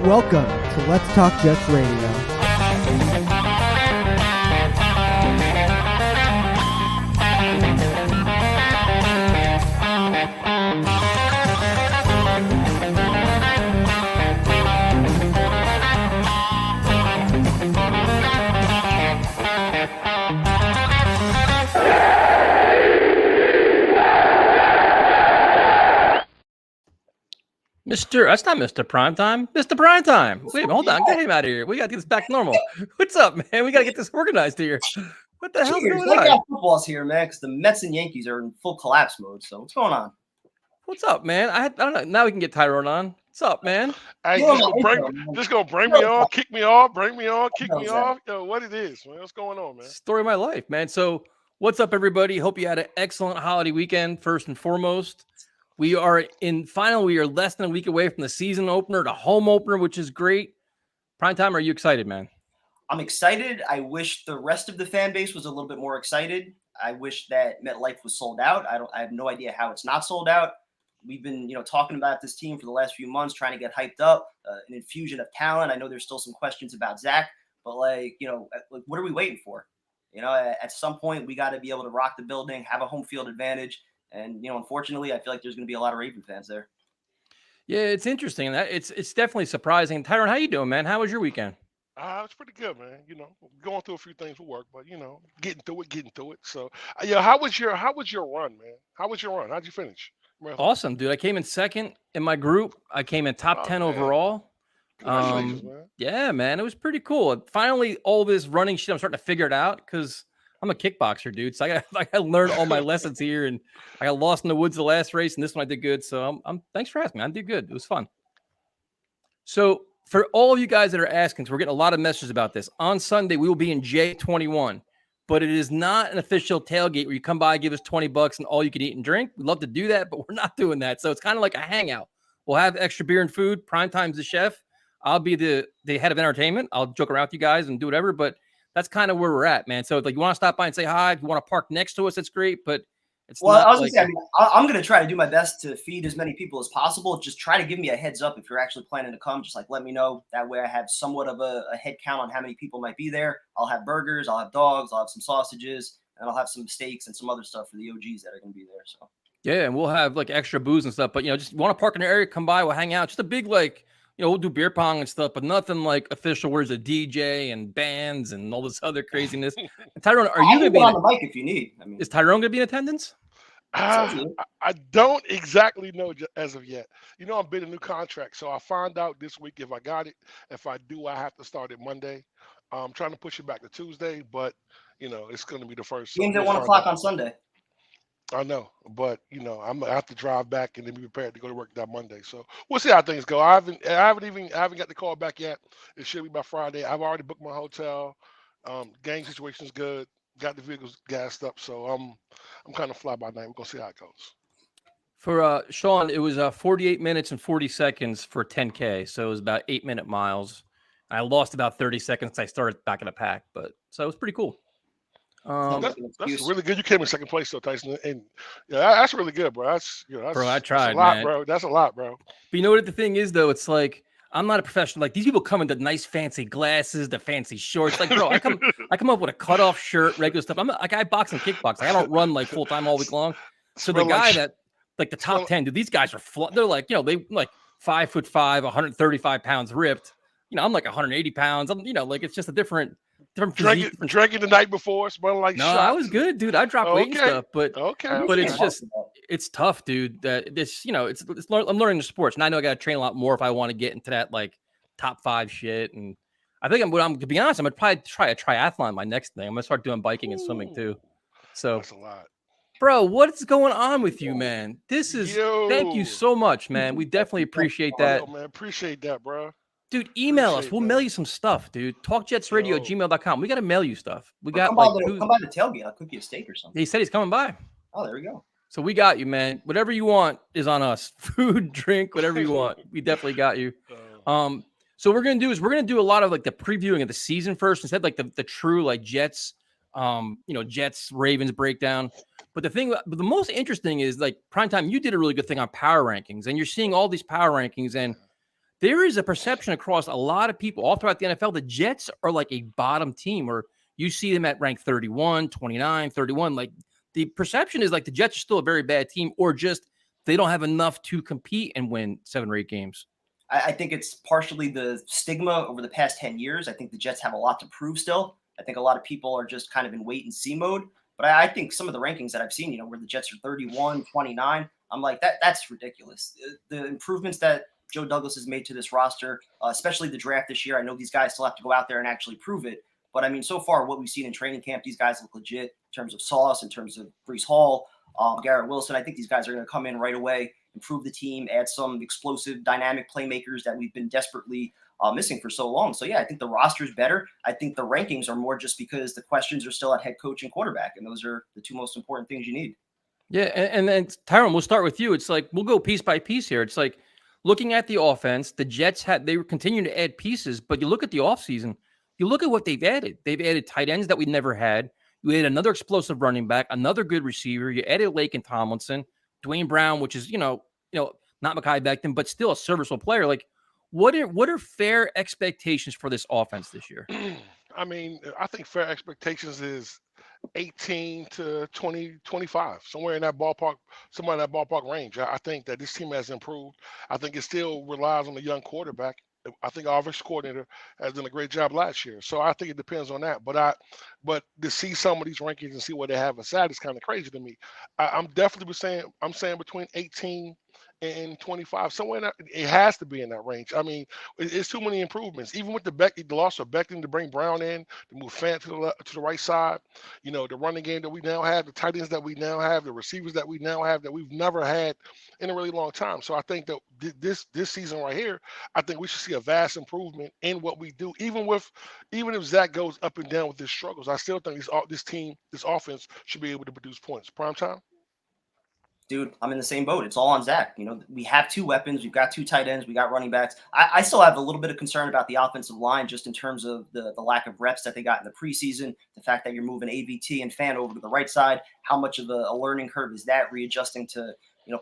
Welcome to Let's Talk Jets Radio. That's not Mr. Primetime. Mr. Primetime. Wait, hold on. Get him out of here. We got to get this back normal. What's up, man? We got to get this organized here. What the hell's going on? Football's here, man, because the Mets and Yankees are in full collapse mode. So what's going on? What's up, man? I don't know. Now we can get Tyrone on. What's up, man? Hey, just gonna bring me on, kick me off, bring me on, kick me off. Yo, what it is, man? What's going on, man? Story of my life, man. So what's up, everybody? Hope you had an excellent holiday weekend, first and foremost. We are less than a week away from the season opener, the home opener, which is great. Primetime, are you excited, man? I'm excited. I wish the rest of the fan base was a little bit more excited. I wish that MetLife was sold out. I have no idea how it's not sold out. We've been, talking about this team for the last few months, trying to get hyped up, an infusion of talent. I know there's still some questions about Zach, but what are we waiting for? At some point we got to be able to rock the building, have a home field advantage. And, unfortunately, I feel like there's going to be a lot of Raven fans there. Yeah, it's interesting. It's definitely surprising. Tyrone, how you doing, man? How was your weekend? It's pretty good, man. Going through a few things with work, but, getting through it. So, how was your run, man? How was your run? How'd you finish? Awesome, dude. I came in second in my group. I came in top 10 overall. Congratulations, man. Yeah, man. It was pretty cool. Finally, all this running shit, I'm starting to figure it out because I'm a kickboxer, dude. So I got to learn all my lessons here, and I got lost in the woods the last race, and this one I did good. So I'm thanks for asking, man. I did good. It was fun. So for all of you guys that are asking, so we're getting a lot of messages about this. On Sunday, we will be in J21, but it is not an official tailgate where you come by, give us $20 and all you can eat and drink. We'd love to do that, but we're not doing that. So it's kind of like a hangout. We'll have extra beer and food. Primetime's the chef. I'll be the head of entertainment. I'll joke around with you guys and do whatever, but that's kind of where we're at, man. So you want to stop by and say hi. If you want to park next to us, that's great. But it's not. I was going to say, I'm going to try to do my best to feed as many people as possible. Just try to give me a heads up if you're actually planning to come. Just let me know. That way I have somewhat of a head count on how many people might be there. I'll have burgers. I'll have dogs. I'll have some sausages. And I'll have some steaks and some other stuff for the OGs that are going to be there. So yeah, and we'll have extra booze and stuff. But, just want to park in the area, come by, we'll hang out. Just a big we'll do beer pong and stuff, but nothing official. Where's a DJ and bands and all this other craziness? And Tyrone, are you going to be on the mic if you need? Is Tyrone going to be in attendance? I don't exactly know as of yet. I'm bidding a new contract, so I'll find out this week if I got it. If I do, I have to start it Monday. I'm trying to push it back to Tuesday, but it's going to be the first. Games at 1 o'clock on Sunday. I know, but I'm gonna have to drive back and then be prepared to go to work that Monday. So we'll see how things go. I haven't got the call back yet. It should be by Friday. I've already booked my hotel. Gang situation is good. Got the vehicles gassed up, so I'm kind of fly by night. We're gonna see how it goes. For Sean, it was 48 minutes and 40 seconds for 10K, so it was about 8-minute miles. I lost about 30 seconds. I started back in the pack, so it was pretty cool. That's really good. You came in second place, though, Tyson, and that's really good, bro. That's bro. I tried, that's a lot, man. Bro. That's a lot, bro. But you know what the thing is, though? It's I'm not a professional. These people come in the nice fancy glasses, the fancy shorts. Bro, I come up with a cutoff shirt, regular stuff. I box and kickbox. I don't run full time all week long. So the guy that the top 10, dude, these guys are they're they 5'5", 135 pounds ripped. I'm 180 pounds. I'm it's just a different drinking the night before, smelling like no, shots. I was good, dude. I dropped weight and stuff, but it's it's tough, dude. That this, I'm learning the sports, and I know I got to train a lot more if I want to get into that top 5 shit. And I think to be honest, I'm gonna probably try a triathlon. My next thing, I'm gonna start doing biking and swimming too. So that's a lot, bro. What's going on with you, man? This is thank you so much, man. We definitely appreciate that. Man, appreciate that, bro. Dude, email us. We'll mail you some stuff, dude. TalkJetsRadio@gmail.com. We got to mail you stuff. We got come by the tailgate. I'll cook you a steak or something. He said he's coming by. Oh, there we go. So we got you, man. Whatever you want is on us. Food, drink, whatever you want. We definitely got you. So what we're gonna do is we're gonna do a lot of the previewing of the season first instead the true Jets, Jets Ravens breakdown. But the most interesting is Primetime. You did a really good thing on power rankings, and you're seeing all these power rankings and there is a perception across a lot of people all throughout the NFL. The Jets are like a bottom team, or you see them at rank 31, 29, 31. Like the perception is like the Jets are still a very bad team, or just they don't have enough to compete and win 7 or 8 games. I think it's partially the stigma over the past 10 years. I think the Jets have a lot to prove still. I think a lot of people are just kind of in wait and see mode. But I think some of the rankings that I've seen, where the Jets are 31, 29, I'm like, that's ridiculous. The improvements that Joe Douglas has made to this roster, especially the draft this year. I know these guys still have to go out there and actually prove it. But I mean, so far, what we've seen in training camp, these guys look legit in terms of Sauce, in terms of Breece Hall, Garrett Wilson. I think these guys are going to come in right away, improve the team, add some explosive, dynamic playmakers that we've been desperately missing for so long. So, yeah, I think the roster is better. I think the rankings are more just because the questions are still at head coach and quarterback, and those are the two most important things you need. Yeah, and then, Tyron, we'll start with you. It's like we'll go piece by piece here. It's like looking at the offense, the Jets they were continuing to add pieces, but you look at the offseason, you look at what they've added. They've added tight ends that we never had. You added another explosive running back, another good receiver. You added Lake and Tomlinson, Dwayne Brown, which is, not Mekhi Becton, but still a serviceable player. Like, what are fair expectations for this offense this year? I mean, I think fair expectations is 18 to 20, 25, somewhere in that ballpark range. I think that this team has improved. I think it still relies on the young quarterback. I think our offensive coordinator has done a great job last year. So I think it depends on that. But to see some of these rankings and see what they have aside is kind of crazy to me. I'm definitely saying between 18 and 25, somewhere in that, it has to be in that range. I mean, it's too many improvements. Even with the loss of Becton to bring Brown in, to move Fant to the right side, the running game that we now have, the tight ends that we now have, the receivers that we now have that we've never had in a really long time. So I think that this season right here, I think we should see a vast improvement in what we do. Even if Zach goes up and down with his struggles, I still think this offense should be able to produce points. Prime time? Dude, I'm in the same boat. It's all on Zach. We have 2 weapons. We've got 2 tight ends. We got running backs. I still have a little bit of concern about the offensive line, just in terms of the lack of reps that they got in the preseason, the fact that you're moving AVT and Fant over to the right side. How much of a learning curve is that, readjusting to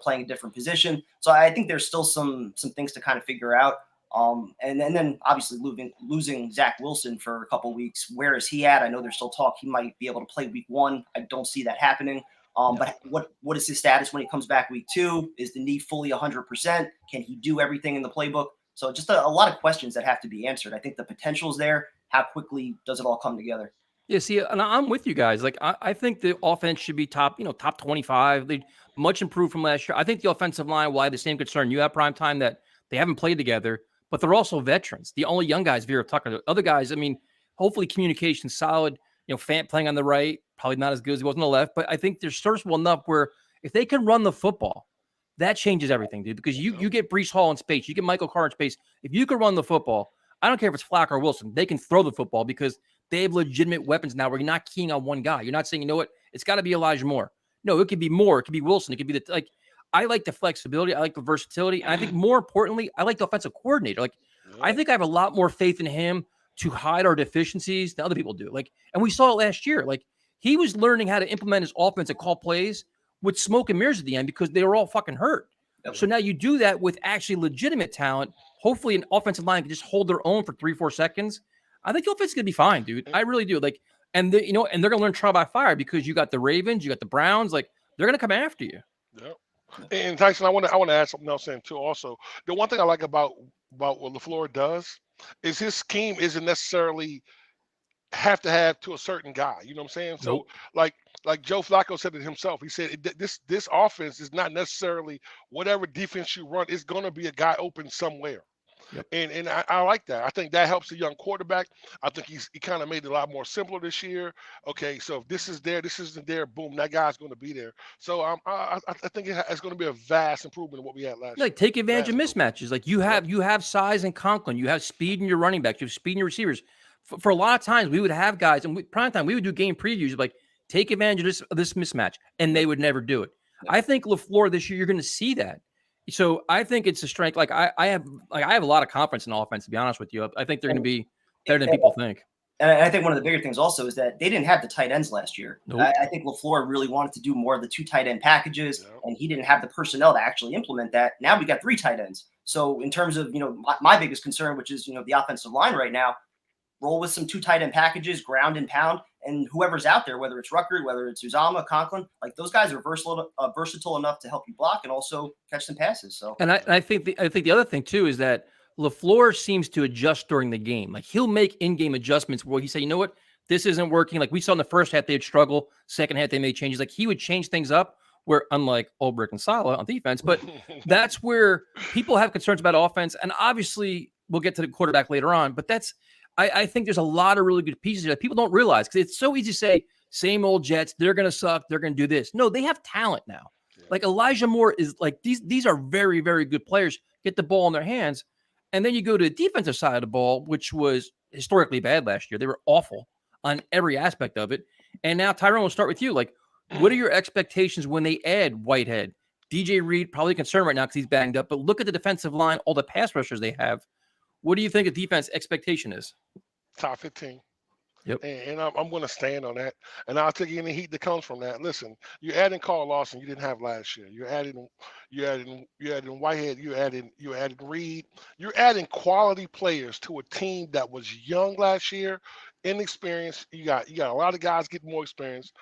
playing a different position? So I think there's still some things to kind of figure out. And then obviously losing Zach Wilson for a couple weeks. Where is he at? I know there's still talk he might be able to play week 1. I don't see that happening. But what is his status when he comes back week 2? Is the knee fully 100%? Can he do everything in the playbook? So just a lot of questions that have to be answered. I think the potential is there. How quickly does it all come together? Yeah, see, and I'm with you guys. Like, I think the offense should be top 25. They much improved from last year. I think the offensive line will have the same concern you have, Prime Time, that they haven't played together, but they're also veterans. The only young guys, Vera Tucker. The other guys, I mean, hopefully communication solid. Fant playing on the right, probably not as good as he was on the left, but I think they're serviceable enough where if they can run the football, that changes everything, dude. Because you get Breece Hall in space, you get Michael Carter in space. If you can run the football, I don't care if it's Flack or Wilson, they can throw the football because they have legitimate weapons now where you're not keying on one guy. You're not saying, it's got to be Elijah Moore. No, it could be Moore. It could be Wilson. It could be I like the flexibility. I like the versatility. And I think more importantly, I like the offensive coordinator. I think I have a lot more faith in him to hide our deficiencies than other people do. And we saw it last year. He was learning how to implement his offense and call plays with smoke and mirrors at the end because they were all fucking hurt. Yep. So now you do that with actually legitimate talent. Hopefully an offensive line can just hold their own for 3-4 seconds. I think the offense is going to be fine, dude. I really do. And they're going to learn trial by fire because you got the Ravens, you got the Browns. They're going to come after you. Yep. And Tyson, I want to add something else in too. Also, the one thing I like about what LaFleur does is his scheme isn't necessarily have to have to a certain guy. You know what I'm saying? Nope. So like Joe Flacco said it himself. He said this offense is not necessarily whatever defense you run. It's going to be a guy open somewhere. Yep. And I like that. I think that helps the young quarterback. I think he kind of made it a lot more simpler this year. Okay, so if this is there, this isn't there, boom, that guy's going to be there. So I think it's going to be a vast improvement in what we had last year. Take advantage of mismatches. You have size in Conklin, you have speed in your running backs, you have speed in your receivers. For a lot of times, we would have guys, and prime time, we would do game previews take advantage of this mismatch, and they would never do it. Yeah. I think LaFleur this year, you're going to see that. So I think it's a strength. I have a lot of confidence in offense, to be honest with you. I think they're going to be better than people think. And I think one of the bigger things also is that they didn't have the tight ends last year. Nope. I think LaFleur really wanted to do more of the 2 tight end packages, and he didn't have the personnel to actually implement that. Now we got 3 tight ends. So in terms of, my biggest concern, which is, the offensive line right now, roll with some 2 tight end packages, ground and pound, and whoever's out there, whether it's Ruckert, whether it's Uzama, Conklin, like those guys are versatile enough to help you block and also catch some passes. So, and I think the other thing too is that LaFleur seems to adjust during the game. Like he'll make in-game adjustments where he say, you know what, this isn't working. Like we saw in the first half, they'd struggle. Second half, they made changes. Like he would change things up. Where unlike Ulbrich and Saleh on defense, but that's where people have concerns about offense. And obviously, we'll get to the quarterback later on. But I think there's a lot of really good pieces that people don't realize because it's so easy to say, same old Jets, they're going to suck, they're going to do this. No, they have talent now. Yeah. Like Elijah Moore is like these are very, very good players. Get the ball in their hands. And then you go to the defensive side of the ball, which was historically bad last year. They were awful on every aspect of it. And now, Tyrone, we'll start with you. Like, what are your expectations when they add Whitehead? DJ Reed, probably concerned right now because he's banged up, but look at the defensive line, all the pass rushers they have. What do you think a defense expectation is? Top 15. Yep. And I'm going to stand on that. And I'll take any heat that comes from that. Listen, you're adding Carl Lawson you didn't have last year. You're adding Whitehead. You're adding Reed. You're adding quality players to a team that was young last year, inexperienced. You got a lot of guys getting more experience.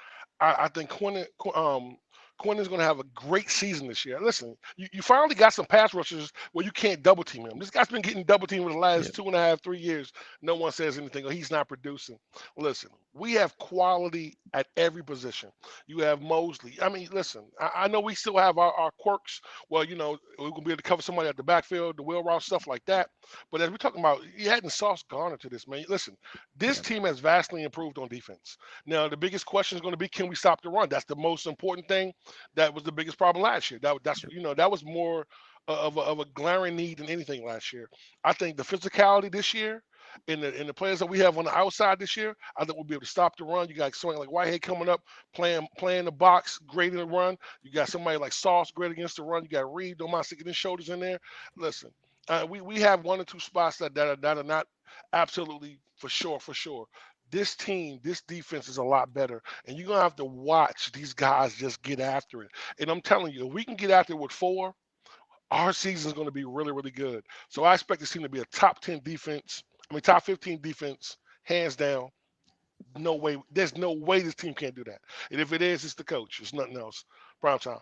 I think Quinn is going to have a great season this year. Listen, you finally got some pass rushers where you can't double team him. This guy's been getting double teamed for the last 2.5, 3 years. No one says anything, or he's not producing. Listen, we have quality at every position. You have Mosley. I mean, listen, I know we still have our quirks. Well, we're going to be able to cover somebody at the backfield, the wheel route, stuff like that. But as we're talking about, you adding Sauce Garner to this, man. Listen, this team has vastly improved on defense. Now, the biggest question is going to be, can we stop the run? That's the most important thing. That was the biggest problem last year. That was more of a glaring need than anything last year. I think the physicality this year and the players that we have on the outside this year, I think we'll be able to stop the run. You got somebody like Whitehead coming up, playing the box, great in the run. You got somebody like Sauce, great against the run. You got Reed, don't mind sticking his shoulders in there. Listen, we have 1 or 2 spots that are not absolutely for sure. This team, this defense is a lot better, and you're going to have to watch these guys just get after it. And I'm telling you, if we can get after it with 4, our season is going to be really, really good. So I expect this team to be a top 15 defense, hands down. No way. There's no way this team can't do that. And if it is, it's the coach. It's nothing else. Prime time.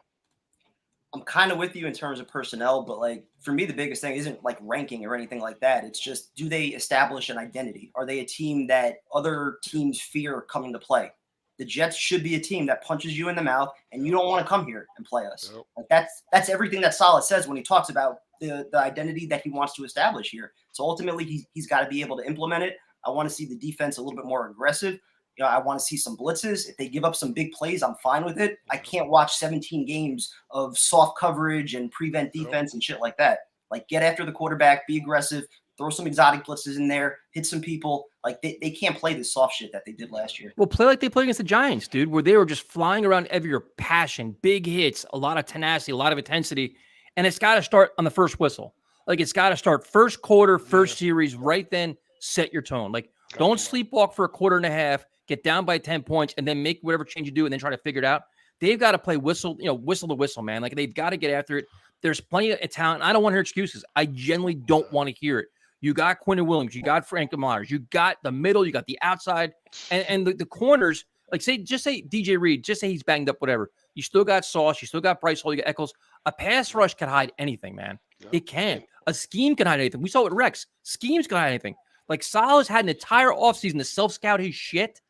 I'm kind of with you in terms of personnel, but like for me, the biggest thing isn't like ranking or anything like that. It's just, do they establish an identity? Are they a team that other teams fear coming to play? The Jets should be a team that punches you in the mouth and you don't want to come here and play us. Yep. Like that's everything that Saleh says when he talks about the identity that he wants to establish here. So ultimately, he's got to be able to implement it. I want to see the defense a little bit more aggressive. I want to see some blitzes. If they give up some big plays, I'm fine with it. I can't watch 17 games of soft coverage and prevent defense and shit like that. Like, get after the quarterback, be aggressive, throw some exotic blitzes in there, hit some people. Like, they can't play this soft shit that they did last year. Well, play like they played against the Giants, dude, where they were just flying around everywhere, passion, big hits, a lot of tenacity, a lot of intensity. And it's got to start on the first whistle. Like, it's got to start first quarter, first series, right then, set your tone. Like, don't sleepwalk for a quarter and a half, get down by 10 points, and then make whatever change you do and then try to figure it out. They've got to play whistle to whistle, man. Like, they've got to get after it. There's plenty of talent. I don't want to hear excuses. I genuinely don't want to hear it. You got Quentin Williams. You got Frank Myers. You got the middle. You got the outside. And the corners, like, just say DJ Reed. Just say he's banged up, whatever. You still got Sauce. You still got Bryce Hall. You got Eccles. A pass rush can hide anything, man. Yeah. It can. A scheme can hide anything. We saw it with Rex. Schemes can hide anything. Like, Saleh's had an entire offseason to self-scout his shit.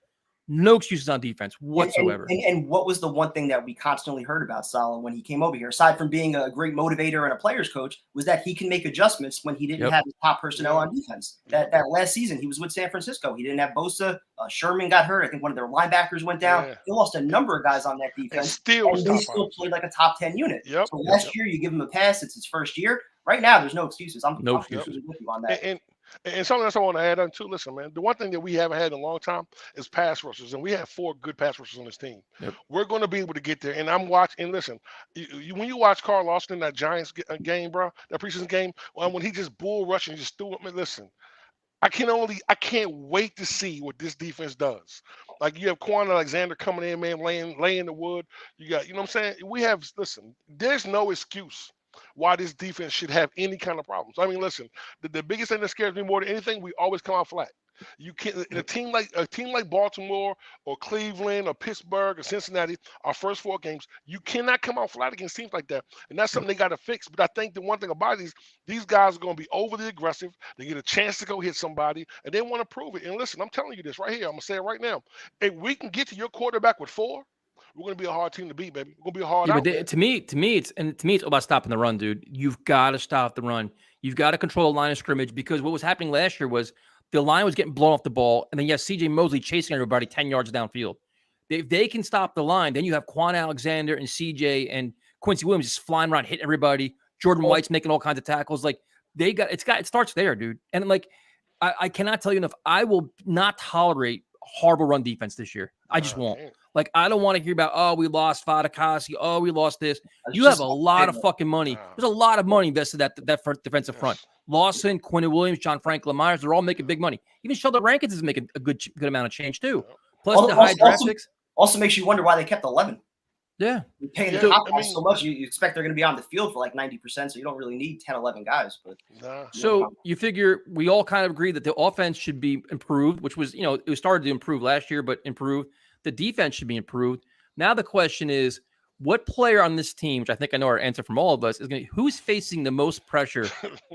No excuses on defense whatsoever. And what was the one thing that we constantly heard about Saleh when he came over here, aside from being a great motivator and a player's coach, was that he can make adjustments when he didn't have his top personnel on defense. That last season, he was with San Francisco. He didn't have Bosa. Sherman got hurt. I think one of their linebackers went down. They lost a number of guys on that defense. And they still played like a top 10 unit. So last year, you give him a pass. It's his first year. Right now, there's no excuses. I'm with you on that. And something else I want to add on too. Listen, man, the one thing that we haven't had in a long time is pass rushers, and we have 4 good pass rushers on this team. We're going to be able to get there. And I'm watching. And listen, when you watch Carl Lawson in that Giants game, bro, that preseason game, when he just bull rushed and just threw it. Listen, I can't wait to see what this defense does. Like, you have Quan Alexander coming in, man, laying the wood. You got, you know what I'm saying? Listen, there's no excuse why this defense should have any kind of problems. I mean, listen, the biggest thing that scares me more than anything, we always come out flat. You can't in a team like Baltimore or Cleveland or Pittsburgh or Cincinnati, our first 4 games, you cannot come out flat against teams like that. And that's something they got to fix. But I think the one thing about these guys are going to be overly aggressive. They get a chance to go hit somebody, and they want to prove it. And listen, I'm telling you this right here. I'm going to say it right now. If we can get to your quarterback with 4, we're going to be a hard team to beat, baby. We're going to be a hard out. But to me, it's all about stopping the run, dude. You've got to stop the run. You've got to control the line of scrimmage, because what was happening last year was the line was getting blown off the ball, and then you have C.J. Mosley chasing everybody 10 yards downfield. If they can stop the line, then you have Quan Alexander and C.J. and Quincy Williams just flying around, hitting everybody. Jordan White's making all kinds of tackles. Like, it starts there, dude. And like, I cannot tell you enough. I will not tolerate horrible run defense this year. I just won't. Man. Like, I don't want to hear about, oh, we lost Fadakasi. Oh, we lost this. You have a lot of fucking money. There's a lot of money invested at that defensive front. Lawson, Quinn Williams, John Franklin Myers, they're all making big money. Even Sheldon Rankins is making a good amount of change too. Plus the high draft picks. Also makes you wonder why they kept 11. Yeah. You're paying the top guys so much, you expect they're going to be on the field for like 90%, so you don't really need 10, 11 guys. But So you figure we all kind of agree that the offense should be improved, which was, it was started to improve last year, but improved. The defense should be improved. Now the question is, what player on this team, which I think I know our answer from all of us, is going to who's facing the most pressure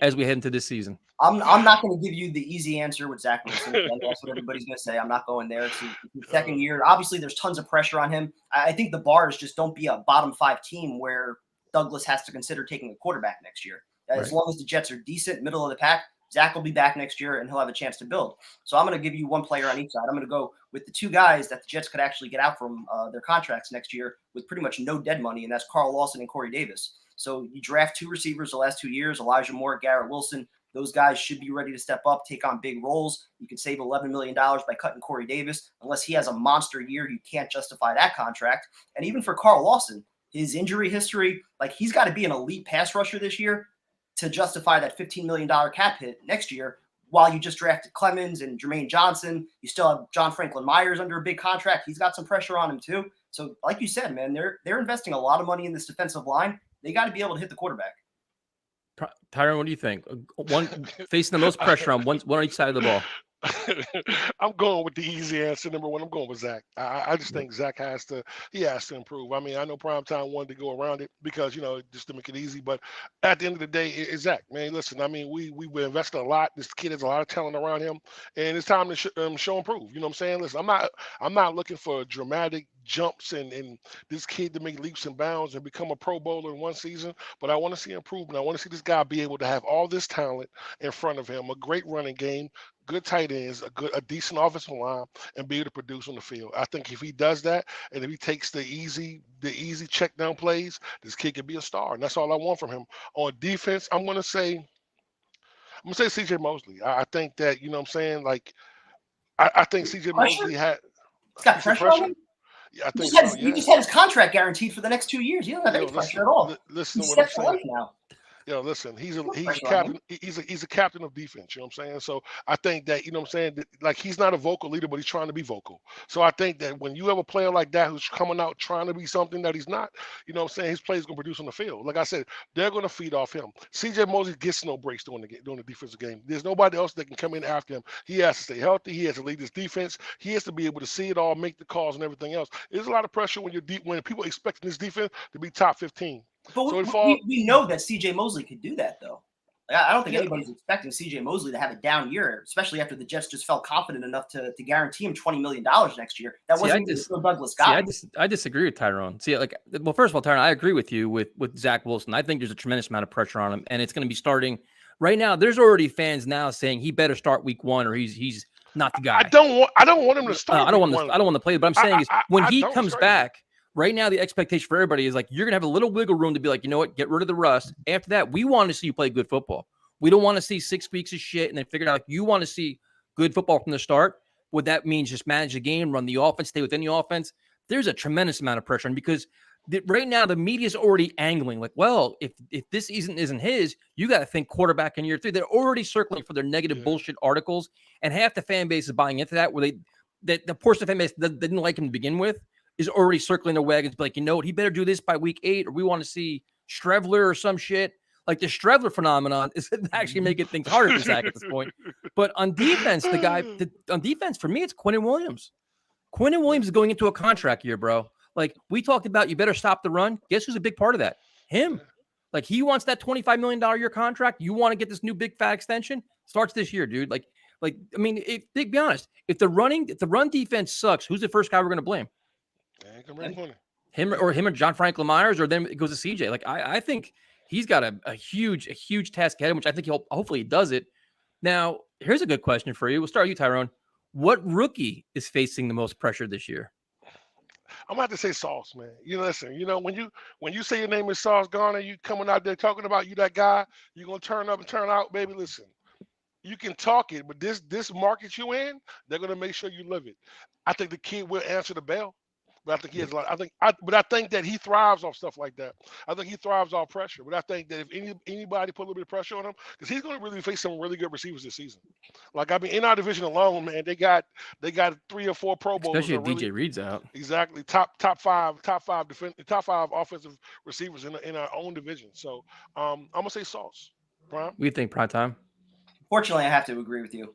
as we head into this season? I'm not going to give you the easy answer with Zach Wilson. That's what everybody's going to say. I'm not going there. It's his second year. Obviously, there's tons of pressure on him. I think the bar is just don't be a bottom 5 team where Douglas has to consider taking a quarterback next year. As long as the Jets are decent, middle of the pack, Zach will be back next year and he'll have a chance to build. So I'm going to give you one player on each side. I'm going to go with the 2 guys that the Jets could actually get out from their contracts next year with pretty much no dead money, and that's Carl Lawson and Corey Davis. So you draft 2 receivers the last 2 years, Elijah Moore, Garrett Wilson. Those guys should be ready to step up, take on big roles. You can save $11 million by cutting Corey Davis. Unless he has a monster year, you can't justify that contract. And even for Carl Lawson, his injury history, like he's got to be an elite pass rusher this year to justify that $15 million cap hit next year, while you just drafted Clemens and Jermaine Johnson. You still have John Franklin Myers under a big contract. He's got some pressure on him too. So like you said, man, they're investing a lot of money in this defensive line. They got to be able to hit the quarterback. Tyron, what do you think? One facing the most pressure on one on each side of the ball. I'm going with the easy answer. Number 1, I'm going with Zach. I just think Zach has to improve. I mean, I know Primetime wanted to go around it because, just to make it easy. But at the end of the day, it's Zach. Man, listen, I mean, we invested a lot. This kid has a lot of talent around him, and it's time to show and prove. You know what I'm saying? Listen, I'm not looking for dramatic jumps and this kid to make leaps and bounds and become a Pro Bowler in one season, but I want to see improvement. I want to see this guy be able to have all this talent in front of him, a great running game, good tight ends, a decent offensive line, and be able to produce on the field. I think if he does that, and if he takes the easy check down plays, this kid could be a star, and that's all I want from him. On defense, I'm gonna say C.J. Mosley. I think that, you know what I'm saying, like I think C.J. Mosley had. He's got pressure on him? Yeah, I think he just had his contract guaranteed for the next 2 years. He doesn't have any pressure at all. Listen He's to what set I'm for saying. life now. Listen, he's a captain. He's a captain of defense. You know what I'm saying? So I think that, you know what I'm saying, that, like, he's not a vocal leader, but he's trying to be vocal. So I think that when you have a player like that who's coming out trying to be something that he's not, you know what I'm saying, his play is going to produce on the field. Like I said, they're going to feed off him. C.J. Mosley gets no breaks during the defensive game. There's nobody else that can come in after him. He has to stay healthy. He has to lead his defense. He has to be able to see it all, make the calls, and everything else. There's a lot of pressure when when people expecting this defense to be top 15. But so we know that C.J. Mosley could do that, though. I don't think anybody's expecting C.J. Mosley to have a down year, especially after the Jets just felt confident enough to guarantee him $20 million next year. That wasn't the Douglas guy. I disagree with Tyrone. See, well, first of all, Tyrone, I agree with you with Zach Wilson. I think there's a tremendous amount of pressure on him, and it's going to be starting right now. There's already fans now saying he better start week 1 or he's not the guy. I don't want him to start. I don't want to play, but I'm saying when he comes back. Right now, the expectation for everybody is like, you're going to have a little wiggle room to be like, you know what, get rid of the rust. After that, we want to see you play good football. We don't want to see 6 weeks of shit and then figure it out. Like, you want to see good football from the start. What that means, just manage the game, run the offense, stay within the offense. There's a tremendous amount of pressure. And because right now, the media is already angling like, well, if this season isn't his, you got to think quarterback in year 3. They're already circling for their negative bullshit articles. And half the fan base is buying into that, where the portion of the fan base that didn't like him to begin with is already circling their wagons, like, you know what, he better do this by week 8, or we want to see Strevler or some shit. Like the Strebler phenomenon is actually making things harder for Zach at this point. But on defense, on defense, for me, it's Quinnen Williams. Quinnen Williams is going into a contract year, bro. Like we talked about, you better stop the run. Guess who's a big part of that? Him. Like he wants that $25 million year contract. You want to get this new big fat extension? Starts this year, dude. Like I mean, be honest. If the run defense sucks, who's the first guy we're going to blame? Him or John Franklin Myers, or then it goes to CJ. Like I think he's got a huge task ahead of him, which I think hopefully he does it. Now, here's a good question for you. We'll start with you, Tyrone. What rookie is facing the most pressure this year? I'm gonna have to say Sauce, man. Listen, when you say your name is Sauce Garner, you coming out there talking about you that guy, you're gonna turn up and turn out, baby. Listen, you can talk it, but this market you in, they're gonna make sure you live it. I think the kid will answer the bell. But I think he has a lot. I think that he thrives off stuff like that. I think he thrives off pressure. But I think that if anybody put a little bit of pressure on him, because he's going to really face some really good receivers this season. Like I mean, in our division alone, man, they got 3 or 4 Pro Bowlers. Especially if DJ Reed's out. Exactly, top five offensive receivers in our own division. So I'm gonna say Sauce. Prime. What do you think, Prime Time? Fortunately, I have to agree with you.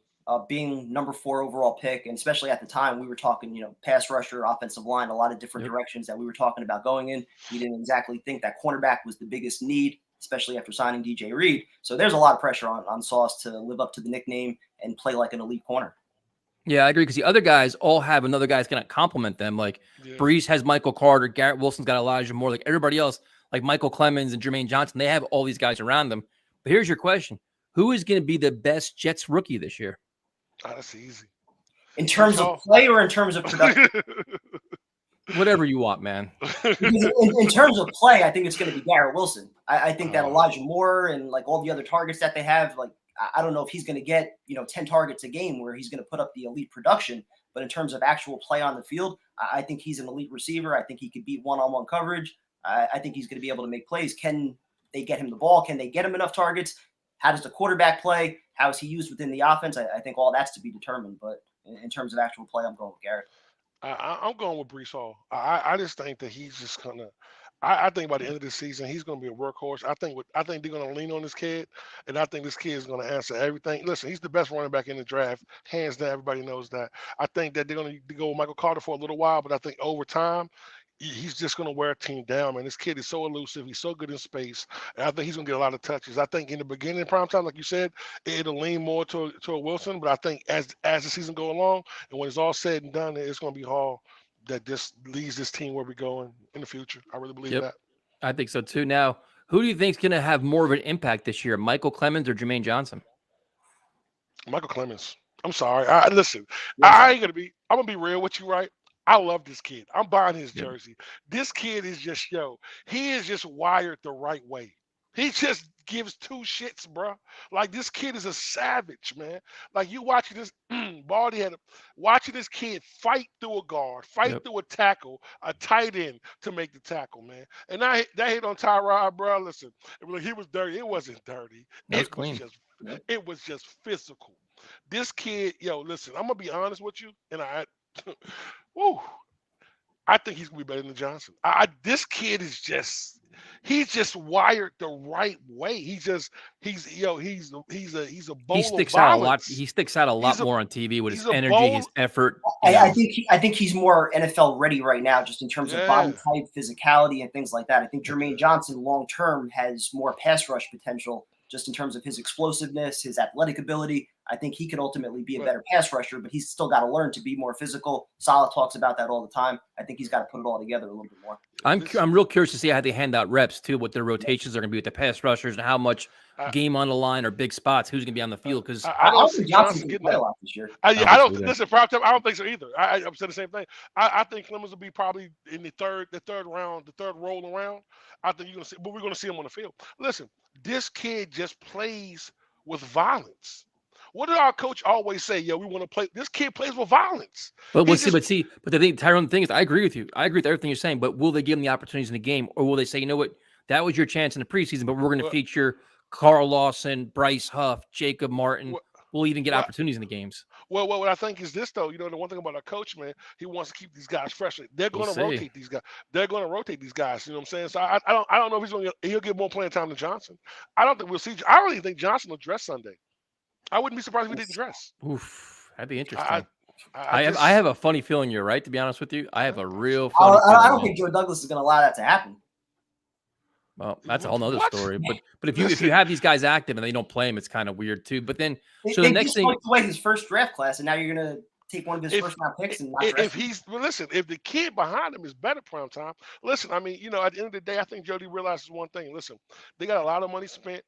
Being number 4 overall pick, and especially at the time, we were talking, pass rusher, offensive line, a lot of different directions that we were talking about going in. We didn't exactly think that cornerback was the biggest need, especially after signing DJ Reed. So there's a lot of pressure on Sauce to live up to the nickname and play like an elite corner. Yeah, I agree, because the other guys all have another guy's going to complement them. Like Brees has Michael Carter, Garrett Wilson's got Elijah Moore, like everybody else, like Michael Clemens and Jermaine Johnson, they have all these guys around them. But here's your question. Who is going to be the best Jets rookie this year? Oh, that's easy. In terms of play or in terms of production? Whatever you want, man. in terms of play, I think it's going to be Garrett Wilson. I think that Elijah Moore and like all the other targets that they have, like I don't know if he's going to get 10 targets a game where he's going to put up the elite production. But in terms of actual play on the field, I think he's an elite receiver. I think he could beat one-on-one coverage. I think he's going to be able to make plays. Can they get him the ball? Can they get him enough targets? How does the quarterback play? How is he used within the offense? I think all that's to be determined. But in terms of actual play, I'm going with Garrett. I'm going with Brees Hall. I just think that he's just gonna. I think by the end of the season, he's going to be a workhorse. I think they're going to lean on this kid, and I think this kid is going to answer everything. Listen, he's the best running back in the draft, hands down. Everybody knows that. I think that they're going to go with Michael Carter for a little while, but I think over time, he's just going to wear a team down, man. This kid is so elusive. He's so good in space. And I think he's going to get a lot of touches. I think in the beginning, prime time, like you said, it'll lean more to Wilson. But I think as the season go along, and when it's all said and done, it's going to be Hall that just leads this team where we're going in the future. I really believe that. I think so too. Now, who do you think is going to have more of an impact this year, Michael Clemens or Jermaine Johnson? Michael Clemens. I'm sorry. Listen, I'm going to be real with you, right? I love this kid. I'm buying his jersey. This kid is just, he is just wired the right way. He just gives 2 shits, bro. Like, this kid is a savage, man. Like, you watching this, watching this kid fight through a guard, fight through a tackle, a tight end to make the tackle, man. And that hit on Tyrod, bro. Listen, he was dirty. It wasn't dirty. It was clean. It was just physical. This kid, listen, I'm going to be honest with you, and I think he's gonna be better than Johnson. This kid is he's just wired the right way. He's a bowl He sticks of out violence. a lot. He sticks out a lot more on TV with his energy, his effort. I think he's more NFL ready right now, just in terms of body type, physicality, and things like that. I think Jermaine Johnson long term has more pass rush potential, just in terms of his explosiveness, his athletic ability. I think he could ultimately be a better pass rusher, but he's still got to learn to be more physical. Saleh talks about that all the time. I think he's got to put it all together a little bit more. I'm real curious to see how they hand out reps too, what their rotations are going to be with the pass rushers, and how much game on the line or big spots, who's going to be on the field. Because I don't think Johnson can play a lot this year. I don't listen. I don't think so either. I'm saying the same thing. I think Clemens will be probably in the third roll around. I think you're going to see, but we're going to see him on the field. Listen, this kid just plays with violence. What did our coach always say? We want to play. This kid plays with violence. But the thing, Tyrone, the thing is, I agree with you. I agree with everything you're saying. But will they give him the opportunities in the game, or will they say, you know what, that was your chance in the preseason, but we're going to feature Carl Lawson, Bryce Huff, Jacob Martin. We'll even get opportunities in the games. Well, what I think is this though. The one thing about a coach, man, he wants to keep these guys fresh. They're We'll going to see. rotate these guys. They're going to rotate these guys. You know what I'm saying? So I don't know if he'll get more playing time than Johnson. I don't think we'll see. I don't even think Johnson will dress Sunday. I wouldn't be surprised if he didn't dress. Oof, that'd be I interesting. I I have a funny feeling you're right. To be honest with you, I have a real I, funny I feeling. don't think Joe Douglas is going to allow that to happen. Well, that's a whole nother What? story. But if you have these guys active and they don't play them, it's kind of weird too. But then so They the next just thing, took away his first draft class, and now you're going to take one of his first round picks and not dress him. Listen, if the kid behind him is better prime time, listen, I mean, at the end of the day, I think Jody realizes one thing. Listen, they got a lot of money spent.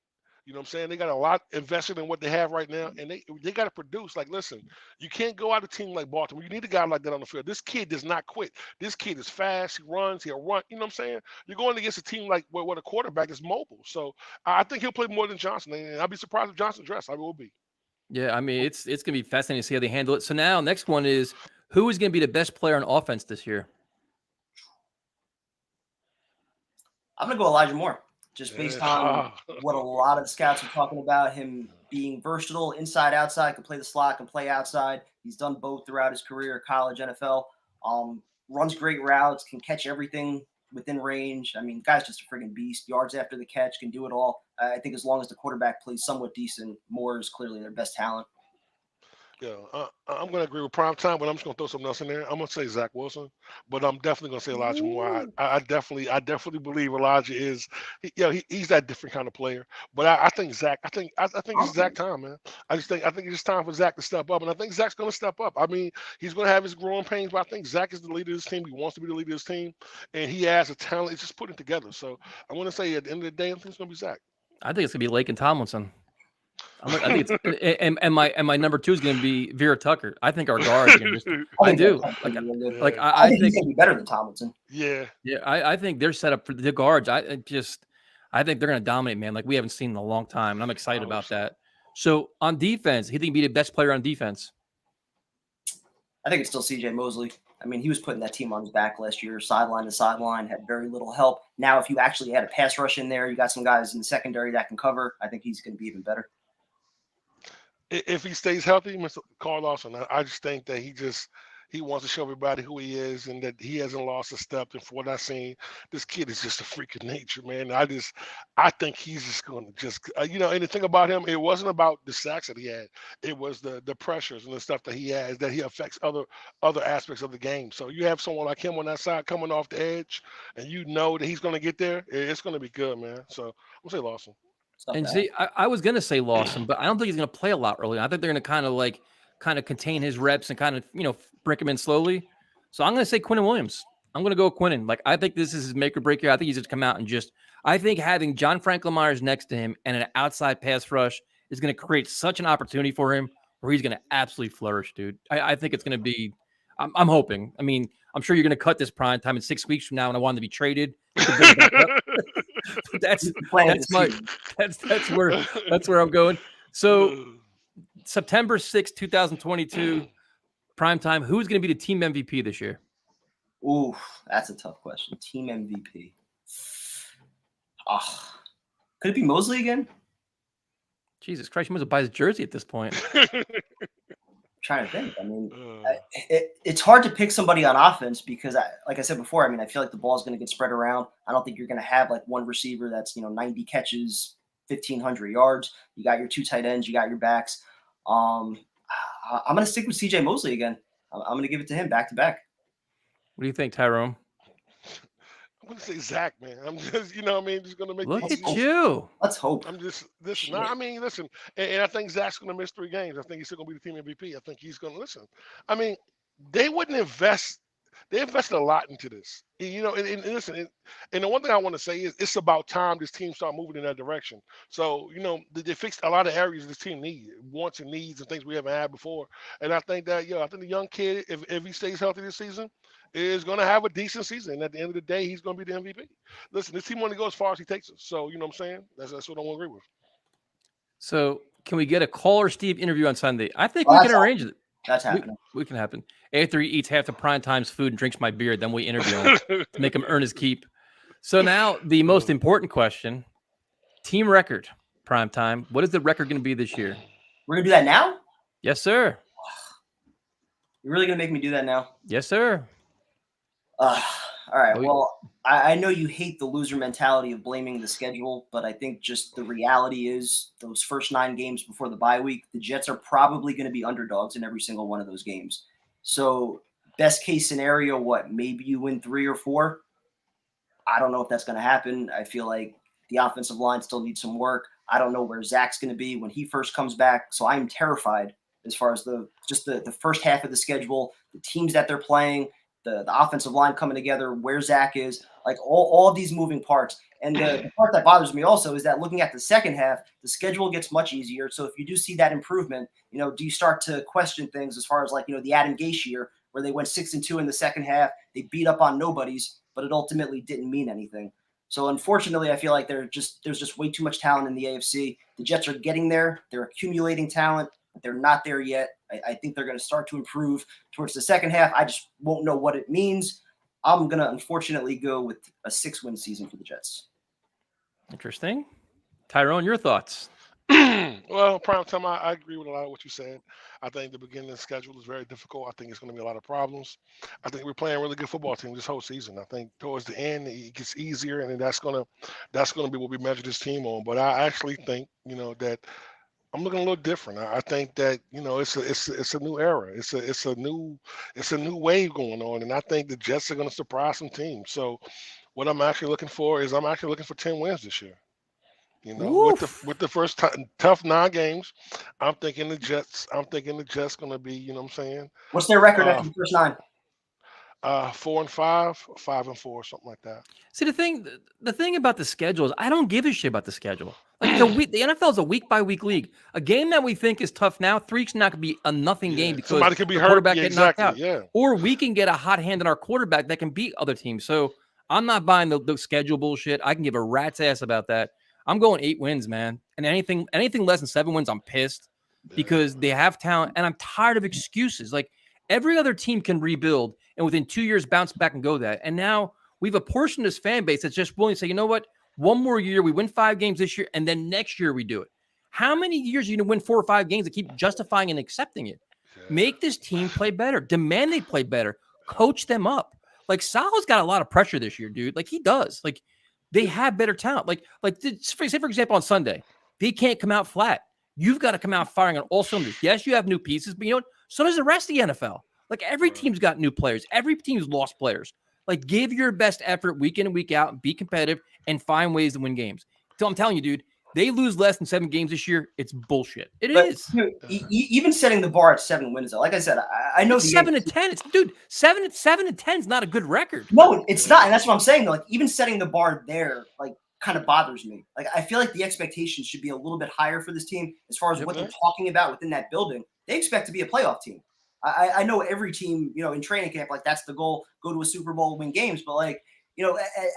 You know what I'm saying? They got a lot invested in what they have right now, and they got to produce. Like, listen, you can't go out a team like Baltimore. You need a guy like that on the field. This kid does not quit. This kid is fast. He runs. He'll run. You know what I'm saying? You're going against a team like where the quarterback is mobile. So I think he'll play more than Johnson, and I'll be surprised if Johnson dressed. I will be. yeah, I mean it's gonna be fascinating to see how they handle it. So now next one is who is gonna be the best player on offense this year? I'm going to go Elijah Moore, just based on what a lot of the scouts are talking about, him being versatile, inside, outside, can play the slot, can play outside. He's done both throughout his career, college, NFL. Runs great routes, can catch everything within range. I mean, the guy's just a friggin' beast. Yards after the catch, can do it all. I think as long as the quarterback plays somewhat decent, Moore is clearly their best talent. Yeah, I'm going to agree with prime time, but I'm just going to throw something else in there. I'm going to say Zach Wilson, but I'm definitely going to say Elijah Moore. I definitely believe Elijah is, he's that different kind of player. But I think Zach, I think it's Zach time, man. I think it's just time for Zach to step up, and I think Zach's going to step up. I mean, he's going to have his growing pains, but I think Zach is the leader of this team. He wants to be the leader of this team, and he has a talent. It's just putting it together. So I want to say at the end of the day, I think it's going to be Zach. I think it's gonna be Lake and Tomlinson. I think it's and my number 2 is going to be Vera Tucker. I think our guards are going to I do. I think think he's going to be better than Tomlinson. Yeah. I think they're set up for the guards. I think they're going to dominate, man. Like we haven't seen in a long time, and I'm excited about that. So on defense, he think be the best player on defense. I think it's still CJ Mosley. I mean, he was putting that team on his back last year, sideline to sideline, had very little help. Now, if you actually had a pass rush in there, you got some guys in the secondary that can cover. I think he's going to be even better. If he stays healthy, Mr. Carl Lawson, I just think that he wants to show everybody who he is and that he hasn't lost a step. And for what I've seen, this kid is just a freak of nature, man. I think he's just going to and the thing about him, it wasn't about the sacks that he had. It was the pressures and the stuff that he has, that he affects other aspects of the game. So you have someone like him on that side coming off the edge, and you know that he's going to get there. It's going to be good, man. So I'm going to say Lawson. And see, I was going to say Lawson, but I don't think he's going to play a lot early. I think they're going to kind of contain his reps and kind of, break him in slowly. So I'm going to say Quinnen Williams. I'm going to go Quinnen. Like, I think this is his make or break here. I think he's just come out and I think having John Franklin Myers next to him and an outside pass rush is going to create such an opportunity for him where he's going to absolutely flourish, dude. I think it's going to be, I'm hoping. I mean, I'm sure you're going to cut this prime time in 6 weeks from now and I want him to be traded. that's where I'm going. So September 6th, 2022, primetime. Who's going to be the team MVP this year? Ooh, that's a tough question. Team MVP. Could it be Mosley again? Jesus Christ, you must have buy his jersey at this point. Trying to think. I mean, it's hard to pick somebody on offense because, like I said before, I mean, I feel like the ball is going to get spread around. I don't think you're going to have like one receiver that's 90 catches, 1,500 yards. You got your 2 tight ends, you got your backs. I'm going to stick with CJ Mosley again. I'm going to give it to him back to back. What do you think, Tyrone? I'm going to say Zach, man. I'm just, just going to make. Look at you. Let's hope. I'm just listen. I mean, listen, and I think Zach's going to miss 3 games. I think he's still going to be the team MVP. I think he's going to listen. I mean, they wouldn't invest. They invested a lot into this, and listen. And the one thing I want to say is it's about time this team start moving in that direction. So they fixed a lot of areas this team wants and needs and things we haven't had before. And I think that I think the young kid, if he stays healthy this season, is going to have a decent season. And at the end of the day, he's going to be the MVP. Listen, this team only goes as far as he takes us. So you know what I'm saying? That's what I want to agree with. So can we get a Caller Steve interview on Sunday? I think we can arrange it. That's happening. We can happen. After he eats half the prime time's food and drinks my beer, then we interview him to make him earn his keep. So now the most important question, team record, prime time. What is the record going to be this year? We're going to do that now? Yes, sir. You're really gonna make me do that now? Yes, sir. All right. Oh, Well, I know you hate the loser mentality of blaming the schedule, but I think just the reality is those first 9 games before the bye week, the Jets are probably going to be underdogs in every single one of those games. So, best case scenario, what? Maybe you win 3 or 4. I don't know if that's going to happen. I feel like the offensive line still needs some work. I don't know where Zach's going to be when he first comes back. So I'm terrified as far as the first half of the schedule, the teams that they're playing, the offensive line coming together, where Zach is, like all of these moving parts. And the part that bothers me also is that looking at the second half, the schedule gets much easier. So if you do see that improvement, do you start to question things as far as the Adam Gase year where they went 6-2 in the second half, they beat up on nobodies, but it ultimately didn't mean anything. So unfortunately, I feel like there's just way too much talent in the AFC. The Jets are getting there. They're accumulating talent, but they're not there yet. I think they're going to start to improve towards the second half. I just won't know what it means. I'm going to unfortunately go with a 6-win season for the Jets. Interesting. Tyrone, your thoughts? Well, prime time, I agree with a lot of what you said. I think the beginning of the schedule is very difficult. I think it's going to be a lot of problems. I think we're playing a really good football team this whole season. I think towards the end it gets easier, and that's going to be what we measure this team on. But I actually think that I'm looking a little different. I think that it's a new era. It's a new wave going on, and I think the Jets are going to surprise some teams. So what I'm actually looking for is 10 wins this year. With the first tough 9 games, I'm thinking the Jets going to be, what I'm saying, What's their record after the first 9? 4-5, 5-4, something like that. See, the thing about the schedule is I don't give a shit about the schedule. Like the NFL is a week by week league. A game that we think is tough now, 3 weeks not going to be a nothing game because somebody could be the hurt. quarterback Yeah, get knocked exactly. out, or we can get a hot hand in our quarterback that can beat other teams. So I'm not buying the schedule bullshit. I can give a rat's ass about that. I'm going 8 wins, man. And anything less than 7 wins, I'm pissed because they have talent, and I'm tired of excuses. Like every other team can rebuild and within 2 years bounce back and go that. And now we've apportioned this fan base that's just willing to say, you know what? One more year, we win 5 games this year, and then next year we do it. How many years are you going to win 4 or 5 games and keep justifying and accepting it? Make this team play better. Demand they play better. Coach them up. Like Salah's got a lot of pressure this year, dude. Like he does. Like they have better talent. Like for example, on Sunday, they can't come out flat. You've got to come out firing on all cylinders. Yes, you have new pieces, but you know what? So does the rest of the NFL. Like every team's got new players. Every team's lost players. Like give your best effort week in and week out, and be competitive, and find ways to win games. So I'm telling you, dude, they lose less than 7 games this year. It's bullshit. It is. Even setting the bar at 7 wins, though, like I said, I know it's 7-10. It's 7-10 is not a good record. No, it's not, and that's what I'm saying. Though, like even setting the bar there, like kind of bothers me. Like I feel like the expectations should be a little bit higher for this team as far as what they're talking about within that building. They expect to be a playoff team. I know every team, in training camp, like that's the goal, go to a Super Bowl, win games. But like,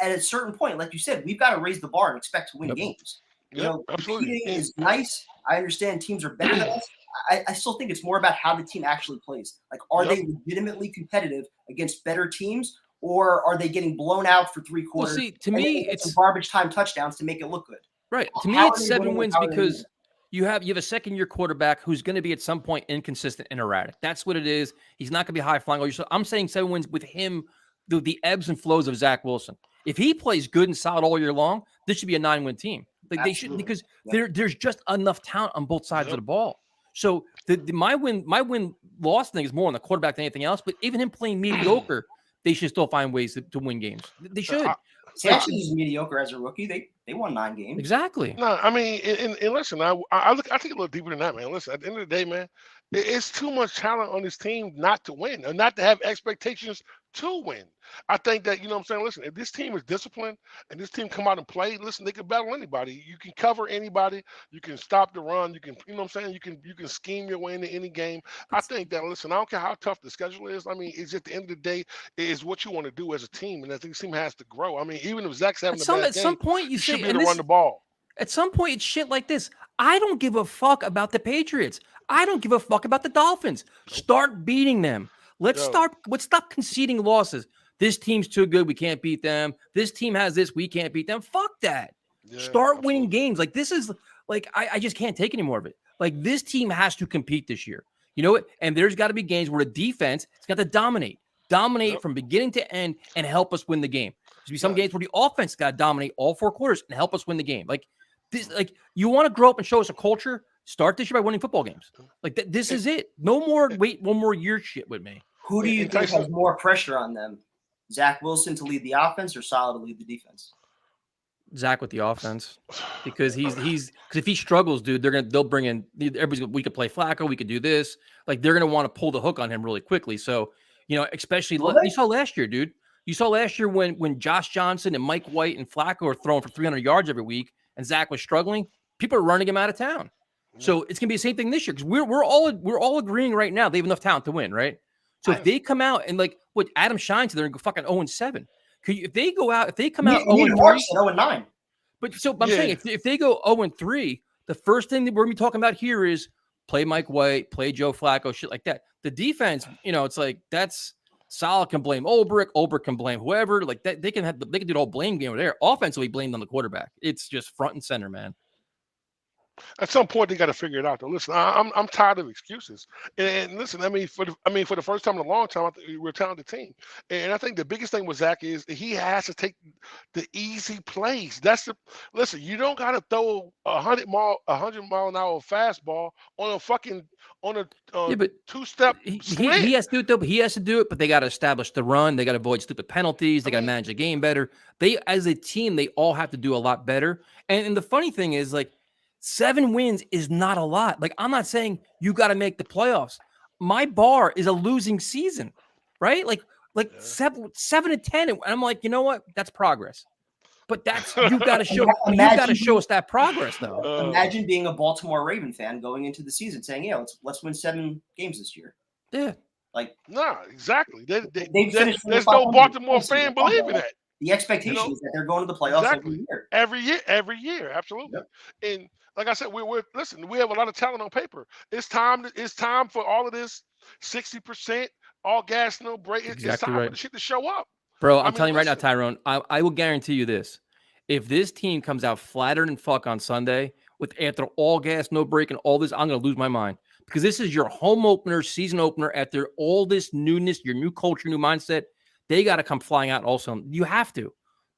at a certain point, like you said, we've got to raise the bar and expect to win games. Absolutely. Competing is nice. I understand teams are better than us. I still think it's more about how the team actually plays. Like, are they legitimately competitive against better teams, or are they getting blown out for 3 quarters? Well, see, to me, it's garbage time touchdowns to make it look good. Right. To me, it's 7 wins because you have a second-year quarterback who's going to be at some point inconsistent and erratic. That's what it is. He's not going to be high flying. So I'm saying 7 wins with him, the ebbs and flows of Zach Wilson. If he plays good and solid all year long, this should be a 9-win team. Like they should, because there's just enough talent on both sides of the ball. So my win-loss thing is more on the quarterback than anything else. But even him playing mediocre, they should still find ways to win games. They should. Sanchez is mediocre as a rookie. They won 9 games. Exactly. No, I mean, and listen, I take a little deeper than that, man. Listen, at the end of the day, man, it's too much talent on this team not to win, or not to have expectations to win. I think that, what I'm saying, listen, if this team is disciplined and this team come out and play, listen, they can battle anybody. You can cover anybody. You can stop the run. You can, what I'm saying, you can scheme your way into any game. I think that, listen, I don't care how tough the schedule is. I mean, it's at the end of the day, is what you want to do as a team, and I think this team has to grow. I mean, even if Zach's having a bad game, at some point you should say, be able to run the ball. At some point, it's shit like this. I don't give a fuck about the Patriots. I don't give a fuck about the Dolphins. Start beating them. Let's stop conceding losses. This team's too good. We can't beat them. This team has this. We can't beat them. Fuck that. Start winning games. Like this is like, I just can't take any more of it. Like this team has to compete this year. You know what? And there's got to be games where the defense has got to dominate from beginning to end and help us win the game. There's be some games where the offense got to dominate all 4 quarters and help us win the game. Like this, like you want to grow up and show us a culture. Start this year by winning football games. Like this is it. No more wait 1 more year shit with me. Who do you think has more pressure on them? Zach Wilson to lead the offense or Saleh to lead the defense? Zach with the offense, because because if he struggles, dude, they'll bring in everybody's. We could play Flacco, we could do this. Like they're gonna want to pull the hook on him really quickly. So especially you saw last year, dude. You saw last year when Josh Johnson and Mike White and Flacco were throwing for 300 yards every week, and Zach was struggling. People are running him out of town. So it's gonna be the same thing this year because we're all agreeing right now they have enough talent to win, right? So if they come out and like what Adam shines, they're gonna go fucking 0-7. If they go out, if they come out 0-3, 0-9. But so I'm saying if they go 0-3, the first thing that we're gonna be talking about here is play Mike White, play Joe Flacco, shit like that. The defense, it's like that's Saleh can blame Ulbrich can blame whoever. Like that, they can do the whole blame game over there. Offensively blamed on the quarterback. It's just front and center, man. At some point, they got to figure it out. Though, listen, I'm tired of excuses. And listen, I mean, for the first time in a long time, I think we're a talented team. And I think the biggest thing with Zach is he has to take the easy plays. Listen. You don't got to throw 100 mile an hour fastball on a two-step slant. He has to do it though. But he has to do it. But they got to establish the run. They got to avoid stupid penalties. They got to manage the game better. They, as a team, they all have to do a lot better. And the funny thing is, like, 7 wins is not a lot. Like, I'm not saying you got to make the playoffs. My bar is a losing season, right? Like 7-10. And I'm like, you know what? That's progress. But you've got to show. You got to show us that progress, though. Imagine being a Baltimore Raven fan going into the season saying, "Yeah, let's win 7 games this year." Yeah. Like, no, exactly. There's no Baltimore fan believing that. The expectation is that they're going to the playoffs every year. Absolutely. Yep. And like I said, listen, we have a lot of talent on paper. It's time for all of this 60%, all gas, no break. It's time for the shit to show up. Bro, I'm telling you right now, Tyrone, I will guarantee you this. If this team comes out flattered and fuck on Sunday after all gas, no break, and all this, I'm going to lose my mind. Because this is your home opener, season opener, after all this newness, your new culture, new mindset. They got to come flying out also. You have to.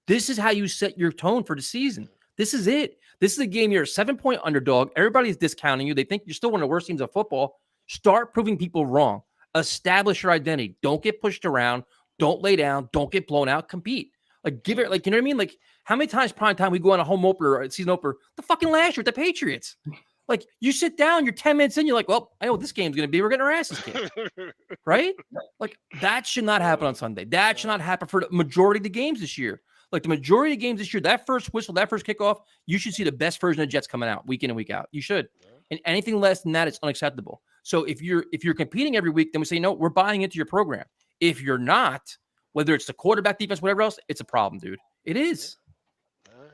This is how you set your tone for the season. This is it. This is a game you're a 7-point underdog. Everybody's discounting you. They think you're still one of the worst teams of football. Start proving people wrong. Establish your identity. Don't get pushed around. Don't lay down. Don't get blown out. Compete. Like, give it, like, you know what I mean? Like, how many times prime time we go on a home opener or a season opener? The fucking last year at the Patriots. Like, you sit down, you're 10 minutes in, you're like, well, I know what this game's going to be. We're getting our asses kicked. Right? Like, that should not happen on Sunday. That should not happen for the majority of the games this year. Like, the majority of the games this year, that first whistle, that first kickoff, you should see the best version of Jets coming out week in and week out. You should. And anything less than that is unacceptable. So if you're competing every week, then we say, no, we're buying into your program. If you're not, whether it's the quarterback, defense, whatever else, it's a problem, dude. It is.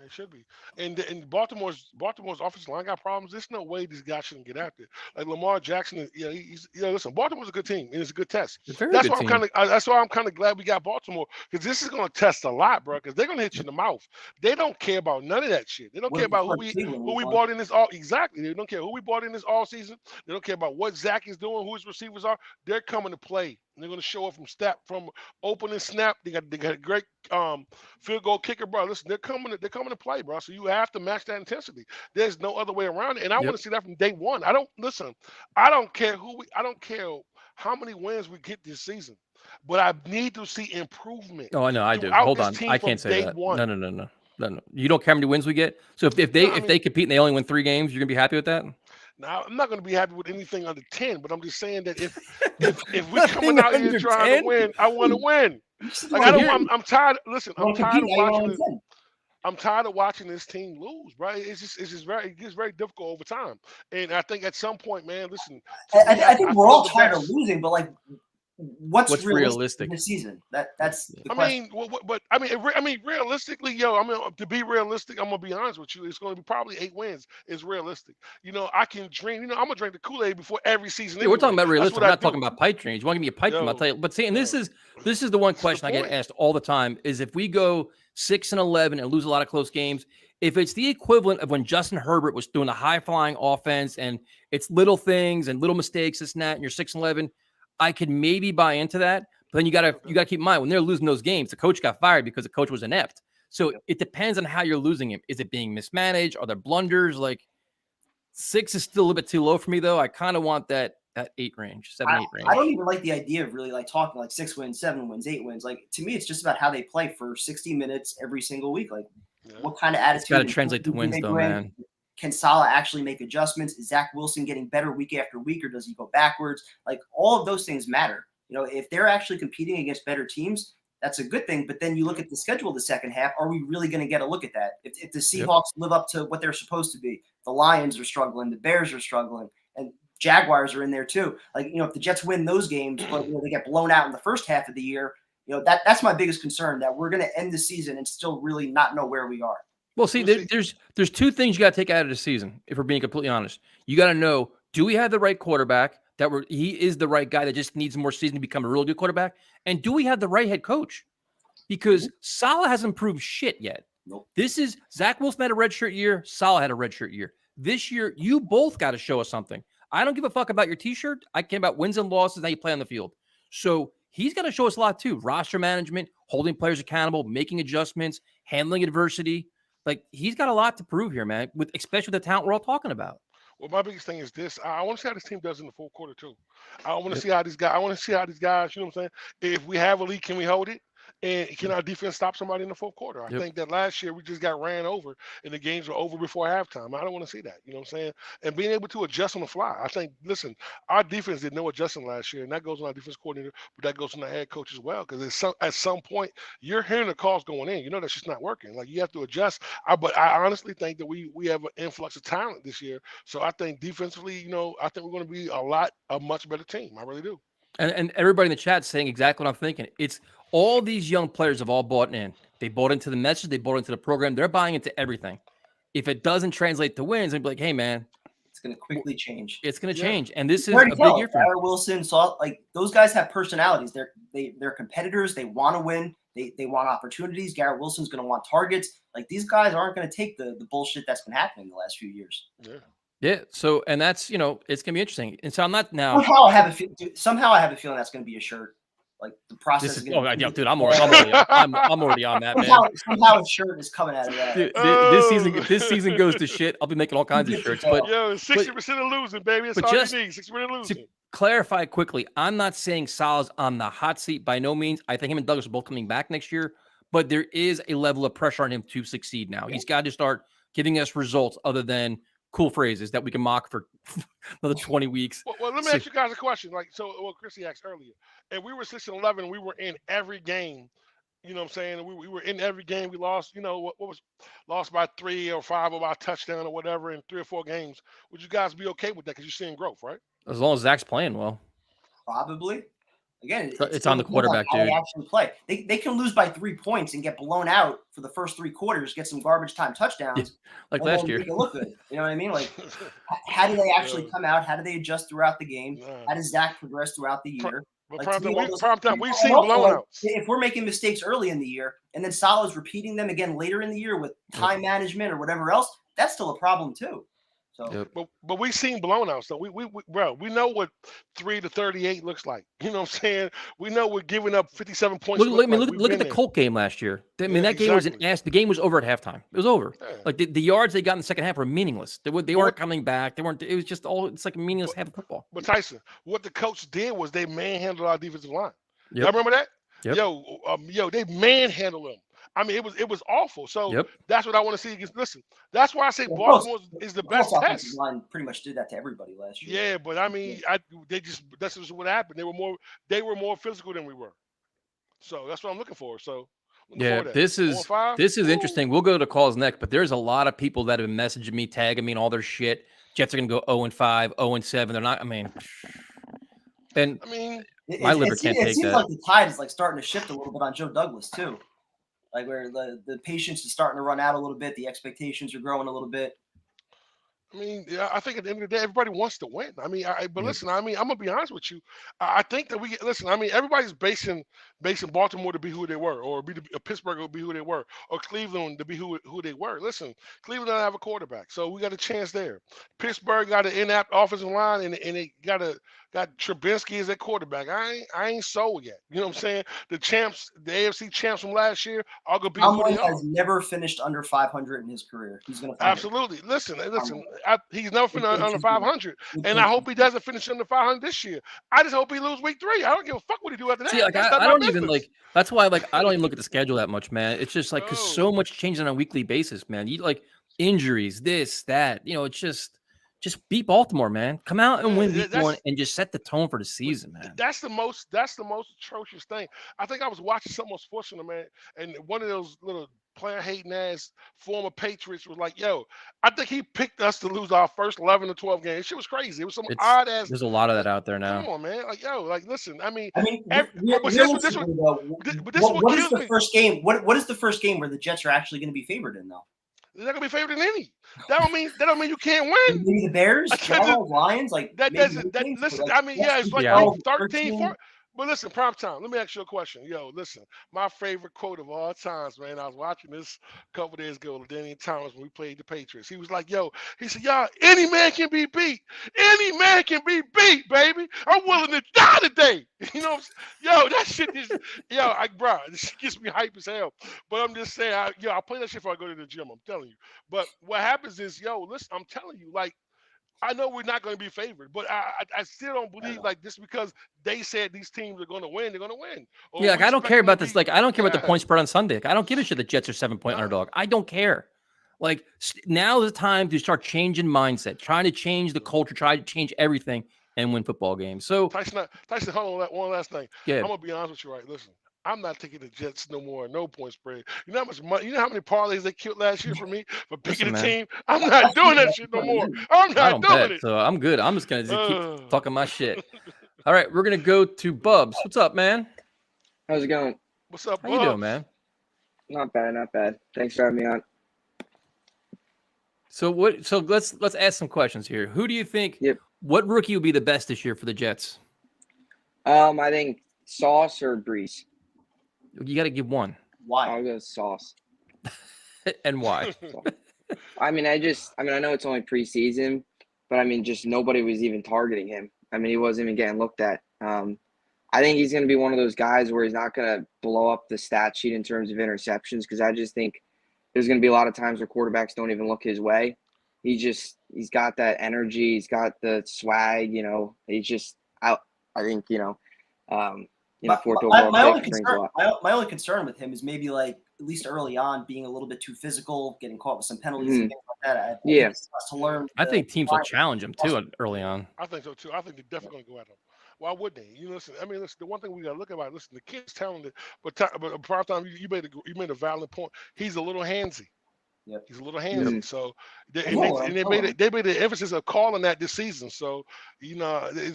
It should be. And Baltimore's offensive line got problems. There's no way these guys shouldn't get out there. Like Lamar Jackson is, listen, Baltimore's a good team and it's a good test. That's why I'm kind of glad we got Baltimore, because this is going to test a lot, bro, because they're going to hit you in the mouth. They don't care about none of that shit. They don't care about who we brought in this all. Exactly. They don't care who we brought in this all season. They don't care about what Zach is doing, who his receivers are. They're coming to play. And they're going to show up from opening snap. They got a great field goal kicker, bro. Listen, they're coming to play, bro. So you have to match that intensity. There's no other way around it. And I want to see that from day one. I don't care how many wins we get this season, but I need to see improvement. Oh, I know, I do. Hold on, I can't say that. No. You don't care how many wins we get. So if they compete and they only win 3 games, you're gonna be happy with that? Now, I'm not going to be happy with anything under 10, but I'm just saying that if we're coming out here trying to win, I want to win. Like, I'm tired. Listen, I'm tired of watching this team lose, bro. It gets very difficult over time. And I think at some point, man, listen. I think we're all tired of losing, but like, what's realistic this season? That's the I question. mean, but I mean, realistically, to be realistic, I'm gonna be honest with you. It's gonna be probably 8 wins. Is realistic. I can dream. I'm gonna drink the Kool-Aid before every season. Yeah, we're talking Anyway. about That's realistic. what We're I not do. talking about pipe dreams. You want to give me a pipe dream? I'll tell you. But see, and this is the one question I get point. asked all the time: is if we go 6-11 and lose a lot of close games, if it's the equivalent of when Justin Herbert was doing a high-flying offense and it's little things and little mistakes, this and that, and you're 6-11, I could maybe buy into that. But then you gotta keep in mind when they're losing those games, the coach got fired because the coach was inept. So it depends on how you're losing him. Is it being mismanaged? Are there blunders? Like 6 is still a little bit too low for me, though. I kind of want that 8 range, 7-8 range. I don't even like the idea of really like talking like 6 wins, 7 wins, 8 wins. Like to me, it's just about how they play for 60 minutes every single week. Like what kind of attitude? Got to translate to wins, though, man. Can Salah actually make adjustments? Is Zach Wilson getting better week after week, or does he go backwards? Like all of those things matter. If they're actually competing against better teams, that's a good thing. But then you look at the schedule of the second half. Are we really going to get a look at that? If the Seahawks live up to what they're supposed to be, the Lions are struggling, the Bears are struggling, and Jaguars are in there too. Like, if the Jets win those games, but they get blown out in the first half of the year, that's my biggest concern, that we're going to end the season and still really not know where we are. Well, see, there's 2 things you got to take out of the season, if we're being completely honest. You got to know, do we have the right quarterback? He is the right guy that just needs more season to become a really good quarterback? And do we have the right head coach? Because Salah hasn't proved shit yet. Nope. This is Zach Wilson had a redshirt year. Salah had a redshirt year. This year, you both got to show us something. I don't give a fuck about your T-shirt. I care about wins and losses, how you play on the field. So he's got to show us a lot too. Roster management, holding players accountable, making adjustments, handling adversity. Like he's got a lot to prove here, man. Especially with the talent we're all talking about. Well, my biggest thing is this. I want to see how this team does in the fourth quarter too. I want to see how these guys. I want to see how these guys. You know what I'm saying? If we have a lead, can we hold it? And can our defense stop somebody in the fourth quarter? I think that last year we just got ran over and the games were over before halftime. I don't want to see that. You know what I'm saying? And being able to adjust on the fly. I think, listen, our defense did no adjusting last year, and that goes on our defense coordinator, but that goes on the head coach as well. Because at some point, you're hearing the calls going in. That's just not working. Like you have to adjust. But I honestly think that we have an influx of talent this year. So I think defensively, I think we're going to be a much better team. I really do. And everybody in the chat saying exactly what I'm thinking. It's all these young players have all bought in. They bought into the message. They bought into the program. They're buying into everything. If it doesn't translate to wins, they'd be like, hey, man. It's going to quickly change. It's going to change. And this is a big year for Garrett Wilson, like those guys have personalities. They're competitors. They want to win. They want opportunities. Garrett Wilson's going to want targets. Like these guys aren't going to take the bullshit that's been happening the last few years. Yeah. So, and that's, it's going to be interesting. And so I'm not now. Somehow I have a feeling that's going to be a shirt. Like the process. Dude, I'm already on that, man. Somehow a shirt is coming out of that. Dude, if this season goes to shit, I'll be making all kinds of shirts. But 60% of losing, baby. That's all you need. 60% of losing. To clarify quickly, I'm not saying Salah's on the hot seat by no means. I think him and Douglas are both coming back next year, but there is a level of pressure on him to succeed now. He's got to start giving us results other than cool phrases that we can mock for another 20 weeks. Well, let me ask you guys a question. Chrissy asked earlier, if we were 6-11, we were in every game. You know what I'm saying? We were in every game. We lost. What was lost by 3 or 5 or by a touchdown or whatever in 3 or 4 games. Would you guys be okay with that? Because you're seeing growth, right? As long as Zach's playing well. Probably. Again, it's on the quarterback, dude. They actually play. They can lose by 3 points and get blown out for the first 3 quarters, get some garbage time touchdowns. Like last year. Make it look good. You know what I mean? Like, how do they actually come out? How do they adjust throughout the game? How does Zach progress throughout the year? But prime time, we've seen blowouts. If we're making mistakes early in the year and then Salah's repeating them again later in the year with time management or whatever else, that's still a problem too. So, but we've seen blowouts though. We know what 3-38 looks like. You know what I'm saying? We know we're giving up 57 points. Look at the Colt game last year. I mean, that game was an ass. The game was over at halftime. It was over. Yeah. Like the yards they got in the second half were meaningless. They weren't coming back. They weren't. It was just all. It's like a meaningless half of football. But Tyson, what the coach did was they manhandled our defensive line. Y'all remember that? Yep. They manhandled them. I mean, it was awful. So that's what I want to see against. Listen, that's why I say Baltimore is the best test. Line pretty much did that to everybody last year. Yeah, but I mean, that's just what happened. They were more physical than we were. So that's what I'm looking for. So this is interesting. We'll go to calls next, but there's a lot of people that have been messaging me, tagging me, and all their shit. Jets are gonna go 0-5, 0-7. They're not. My liver can't it take seems that. like the tide is like starting to shift a little bit on Joe Douglas too. Like where the patience is starting to run out a little bit, the expectations are growing a little bit. I mean, yeah, I think at the end of the day, everybody wants to win. I mean, but Yep. listen, I mean, I'm gonna be honest with you. I think that listen. I mean, everybody's basing Baltimore to be who they were, or Pittsburgh to be who they were, or Cleveland to be who they were. Listen, Cleveland doesn't have a quarterback, so we got a chance there. Pittsburgh got an inept offensive line, and they got Trubinsky as their quarterback. I ain't sold yet. You know what I'm saying? The champs, the AFC champs from last year, are gonna be who Tomlin they are. has never finished under 500 in his career. He's going to find Absolutely. Listen. He's never finished under 500, it. and I hope he doesn't finish under 500 this year. I just hope he lose week 3. I don't give a fuck what he do after that. See, like That's I not my don't business. even like. That's why like I don't even look at the schedule that much, man. It's just like because so No. much changes on a weekly basis, man. You like injuries, this, that. You know, it's just beat Baltimore, man. Come out and win week 1 and just set the tone for the season, man. That's the most atrocious thing. I think I was watching something on SportsCenter, man, and one of those little player hating ass former Patriots was like, "Yo, I think he picked us to lose our first 11 or 12 games." Shit was crazy. It was some odd ass. There's a lot of that out there now. Come on, man. Like, yo, like, listen. I mean, what is the first game? What is the first game where the Jets are actually going to be favored in, though? They're not gonna be favored in any. That don't mean you can't win. Maybe the Bears, Lions, like that doesn't. Listen, I mean, yeah, it's like 13, 14. But listen, prime time. Let me ask you a question. Yo, listen, my favorite quote of all times, man. I was watching this a couple days ago, Danny Thomas, when we played the Patriots. He was like, "Yo," he said, "Y'all, any man can be beat. Any man can be beat, baby. I'm willing to die today." You know, yo, that shit is, bro, this shit gets me hype as hell. But I'm just saying, I play that shit before I go to the gym. I'm telling you. But what happens is, yo, listen, I'm telling you, like, I know we're not going to be favored, but I still don't believe like this because they said these teams are going to win. They're going to win. Yeah, like I don't care about this. Like I don't care about the point spread on Sunday. Like, I don't give a shit. The Jets are 7-point underdog. I don't care. Like now is the time to start changing mindset, trying to change the culture, try to change everything, and win football games. So Tyson, hold on, one last thing. Yeah. I'm gonna be honest with you, right? Listen. I'm not taking the Jets no more, no point spread. You know how much money? You know how many parlays they killed last year for me for picking a team? I'm not doing that shit no more. I'm not doing it. So I'm good. I'm just gonna keep talking my shit. All right, we're gonna go to Bubs. What's up, man? How's it going? What's up, How you doing, man? Not bad, not bad. Thanks for having me on. So let's ask some questions here. Who do you think? Yep. What rookie will be the best this year for the Jets? I think Sauce or Brees. You got to give one. Why? I'll go Sauce. And why? I know it's only preseason, but I mean, just nobody was even targeting him. I mean, he wasn't even getting looked at. I think he's going to be one of those guys where he's not going to blow up the stat sheet in terms of interceptions because I just think there's going to be a lot of times where quarterbacks don't even look his way. He's got that energy. He's got the swag, you know. He's just out. I think, fourth overall pick brings a lot. My only concern with him is maybe like at least early on being a little bit too physical, getting caught with some penalties and things like that. To learn. I think teams will challenge him too early on. I think so too. I think they're definitely going to go at him. Why would they? Listen. I mean, listen. The one thing we got to look at, listen, the kid's talented, but prime time, you made a valid point. He's a little handsy. Yep. He's a little handsy. So they made the emphasis of calling that this season. So and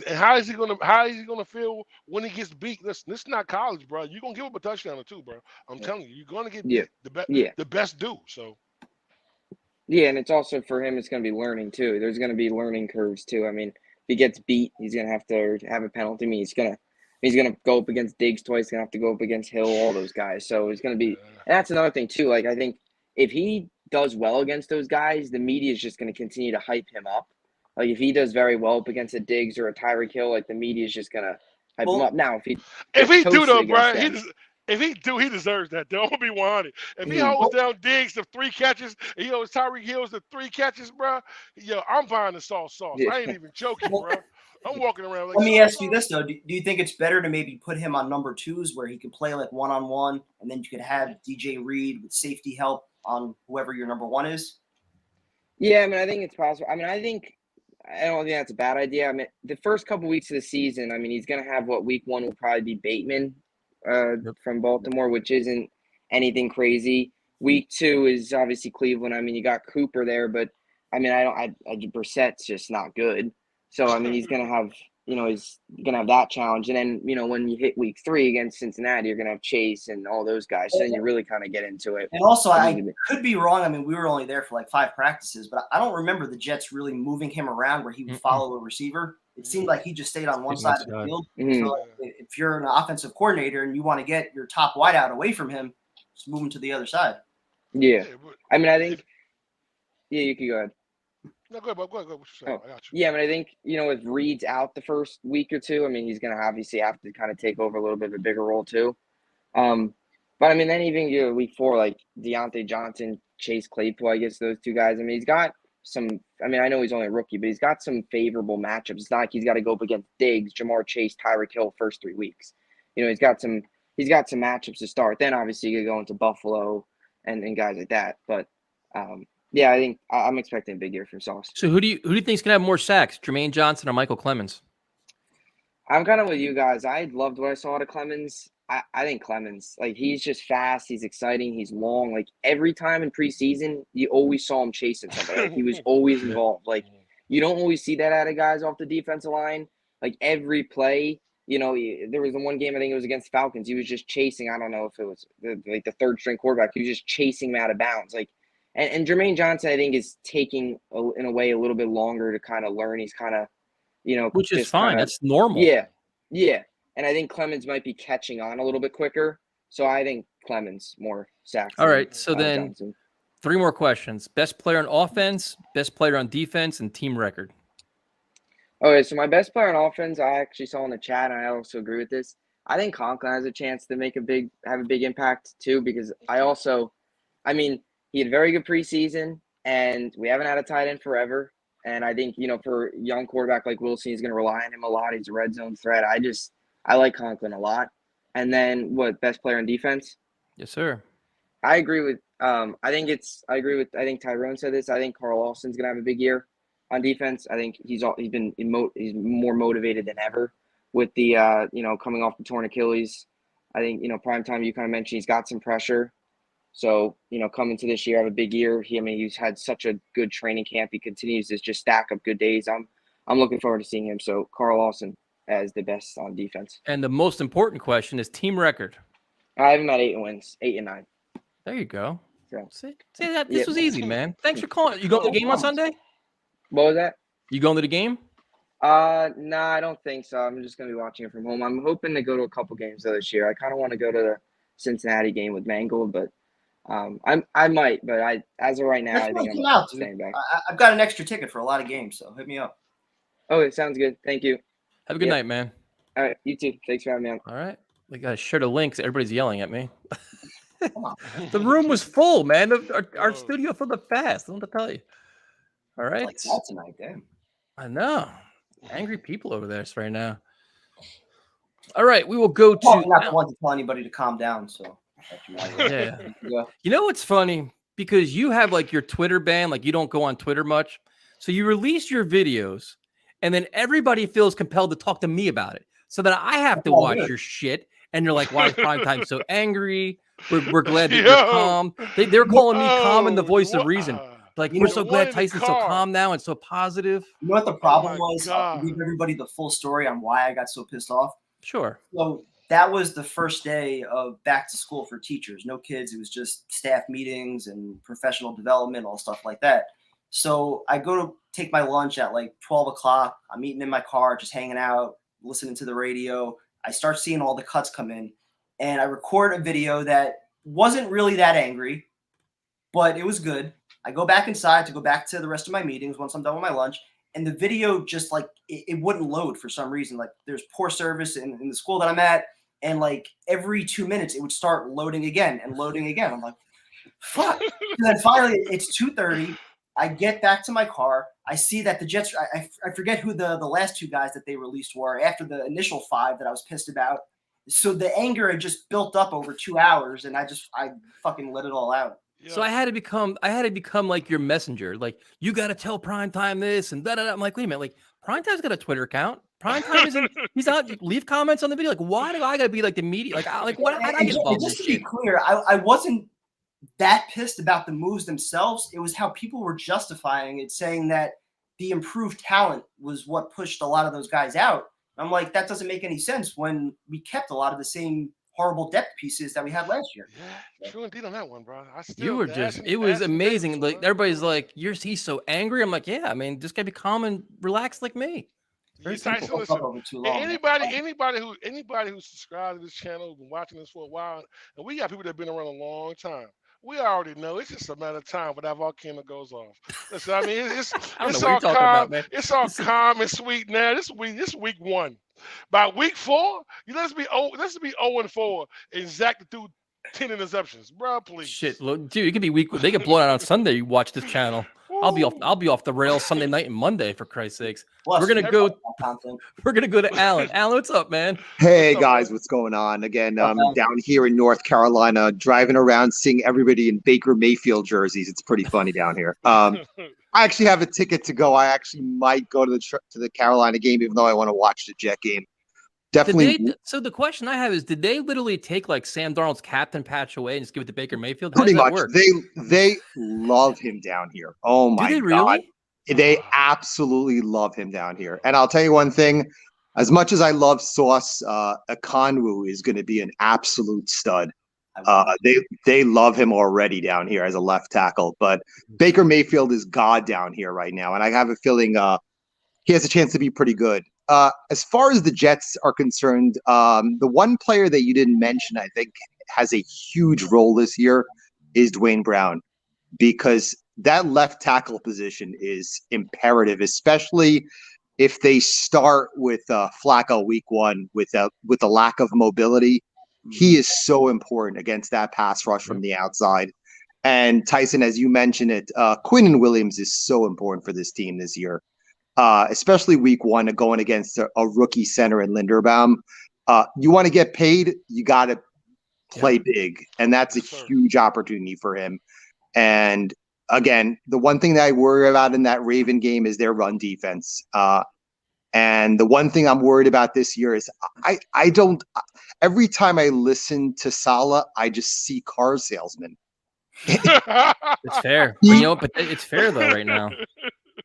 how is he gonna feel when he gets beat? Listen, this is not college, bro. You're gonna give up a touchdown or two, bro. I'm telling you, you're gonna get the best due. So yeah, and it's also for him. It's gonna be learning too. There's gonna be learning curves too. I mean, if he gets beat, he's gonna have to have a penalty. I mean, he's gonna go up against Diggs twice. He's gonna have to go up against Hill, all those guys. So it's gonna be. And that's another thing too. Like I think if he does well against those guys, the media is just going to continue to hype him up. Like if he does very well up against a Diggs or a Tyreek Hill, like the media is just going to hype him up. Now, if he do though, Brian, he deserves that. Don't be wanted. If he holds down Diggs to 3 catches, and he holds Tyreek Hill to 3 catches, bro, I'm buying the sauce. Yeah. I ain't even joking, bro. I'm walking around like. Let me ask you this though: do you think it's better to maybe put him on number 2s where he can play like 1-on-1, and then you could have DJ Reed with safety help on whoever your number 1 is? Yeah, I mean, I think it's possible. I mean, I don't think that's a bad idea. I mean, the first couple weeks of the season, I mean, he's going to have week 1 will probably be Bateman from Baltimore, which isn't anything crazy. Week 2 is obviously Cleveland. I mean, you got Cooper there, but I mean, Brissett's just not good. So, I mean, he's going to have he's gonna have that challenge. And then, when you hit week 3 against Cincinnati, you're gonna have Chase and all those guys. So then you really kind of get into it. And also, I could be wrong. I mean, we were only there for like 5 practices, but I don't remember the Jets really moving him around where he would follow a receiver. It seemed like he just stayed on one side of the field. Mm-hmm. So if you're an offensive coordinator and you want to get your top wideout away from him, just move him to the other side. Yeah. I mean, I think – yeah, you can go ahead. No, go ahead, Bob. Go ahead. What you saying? I got you. Yeah, I mean, I think, if Reed's out the first week or two, I mean, he's going to obviously have to kind of take over a little bit of a bigger role too. But, I mean, then even week 4, like Deontay Johnson, Chase Claypool, I guess those 2 guys. I mean, he's got some – I mean, I know he's only a rookie, but he's got some favorable matchups. It's not like he's got to go up against Diggs, Jamar Chase, Tyreek Hill first 3 weeks. He's got some matchups to start. Then, obviously, you could go into Buffalo and guys like that. But, yeah, I think I'm expecting a big year from Sauce. So who do you think is gonna have more sacks, Jermaine Johnson or Michael Clemens? I'm kind of with you guys. I loved what I saw out of Clemens. I think Clemens, like, he's just fast. He's exciting. He's long. Like, every time in preseason, you always saw him chasing somebody. Like, he was always involved. Like, you don't always see that out of guys off the defensive line. Like, every play, there was the one game, I think it was against Falcons. He was just chasing. I don't know if it was the third string quarterback. He was just chasing him out of bounds. Like, and Jermaine Johnson, I think, is taking, in a way, a little bit longer to kind of learn. He's kind of, which is fine. That's normal. Yeah. Yeah. And I think Clemens might be catching on a little bit quicker. So I think Clemens more sacks. All right. So then Johnson. 3 more questions. Best player on offense, best player on defense, and team record. Okay. So my best player on offense, I actually saw in the chat, and I also agree with this. I think Conklin has a chance to have a big impact too, because he had a very good preseason, and we haven't had a tight end forever. And I think, for a young quarterback like Wilson, he's going to rely on him a lot. He's a red zone threat. I like Conklin a lot. And then best player on defense? Yes, sir. I agree with I think Tyrone said this. I think Carl Lawson's going to have a big year on defense. I think he's more motivated than ever with the coming off the torn Achilles. I think, primetime, you kind of mentioned he's got some pressure. So, coming to this year, have a big year. He's had such a good training camp. He continues to just stack up good days. I'm looking forward to seeing him. So, Carl Lawson as the best on defense. And the most important question is team record. I have him at 8 wins, 8 and 9. There you go. So, See that this was easy, man. Thanks for calling. You going to the game on Sunday? What was that? You going to the game? No, I don't think so. I'm just going to be watching it from home. I'm hoping to go to a couple games this year. I kind of want to go to the Cincinnati game with Mangold, but I might. But as of right now, I think I'm staying back. I've got an extra ticket for a lot of games, so hit me up. Okay, sounds good. Thank you. Have a good night, man. All right, you too. Thanks for having me on. All right. We got to share the links. Everybody's yelling at me. The room was full, man. Our studio filled up fast. I want to tell you. All right. Like that tonight, damn. I know. Angry people over there right now. All right. We will go to. I'm not one to tell anybody to calm down. So. Yeah. You know what's funny? Because you have like your Twitter ban, like you don't go on Twitter much. So you release your videos and then everybody feels compelled to talk to me about it. So that I have to watch your shit. And you're like, why is Primetime so angry? We're glad that you're calm. They're calling me calm in the voice of reason. Like, we're so glad Tyson's so calm now and so positive. You know what the problem was? I'll give everybody the full story on why I got so pissed off. Sure. So that was the first day of back to school for teachers. No kids. It was just staff meetings and professional development, all stuff like that. So I go to take my lunch at like 12 o'clock. I'm eating in my car, just hanging out, listening to the radio. I start seeing all the cuts come in, and I record a video that wasn't really that angry, but it was good. I go back inside to go back to the rest of my meetings once I'm done with my lunch, and the video just like it wouldn't load for some reason. Like there's poor service in the school that I'm at, and like every 2 minutes it would start loading again and loading again. I'm like, fuck. And then finally it's 2:30. I get back to my car. I see that the Jets, I forget who the last 2 guys that they released were after the initial 5 that I was pissed about. So the anger had just built up over 2 hours, and I fucking let it all out. So I had to become like your messenger. Like, you got to tell Primetime this and da da da. I'm like, wait a minute, like Primetime's got a Twitter account. Primetime isn't. He's out. Leave comments on the video. Like, why do I got to be like the media? Like what? How do I get involved? Just to be clear, I wasn't that pissed about the moves themselves. It was how people were justifying it, saying that the improved talent was what pushed a lot of those guys out. I'm like, that doesn't make any sense when we kept a lot of the same horrible depth pieces that we had last year. Yeah, true indeed on that one, bro. You were just, it was amazing. Like everybody's like, he's so angry. I'm like, yeah, I mean, just gotta be calm and relaxed like me. Very simple. Tyson, listen, anybody who subscribed to this channel, been watching this for a while, and we got people that have been around a long time. We already know it's just a matter of time when that volcano goes off. Listen, I mean, it's all calm. It's all calm and sweet now. This week 1. By week 4, let's be 0-4 and Zach threw 10 interceptions, bro. Please. Shit, look, dude, it could be week. They get blown out on Sunday. You watch this channel. I'll be off the rails Sunday night and Monday, for Christ's sakes. Plus, We're gonna go to Alan. Alan, what's up, man? Hey guys, what's going on? Again, I'm down here in North Carolina, driving around, seeing everybody in Baker Mayfield jerseys. It's pretty funny down here. I actually have a ticket to go. I actually might go to the Carolina game, even though I want to watch the Jet game. Definitely. So the question I have is, did they literally take like Sam Darnold's captain patch away and just give it to Baker Mayfield? Pretty much. They love him down here. Oh my Do they God. really? They absolutely love him down here. And I'll tell you one thing, as much as I love Sauce, Akonwu is going to be an absolute stud. They love him already down here as a left tackle, but Baker Mayfield is God down here right now. And I have a feeling he has a chance to be pretty good. As far as the Jets are concerned, the one player that you didn't mention, I think, has a huge role this year is Dwayne Brown, because that left tackle position is imperative, especially if they start with Flacco week 1 with a lack of mobility. He is so important against that pass rush from the outside. And Tyson, as you mentioned it, Quinnen Williams is so important for this team this year. Especially week 1 going against a rookie center in Linderbaum. You want to get paid, you got to play big. And that's a huge opportunity for him. And again, the one thing that I worry about in that Raven game is their run defense. And the one thing I'm worried about this year is I don't – every time I listen to Saleh, I just see car salesmen. It's fair. But it's fair, though, right now.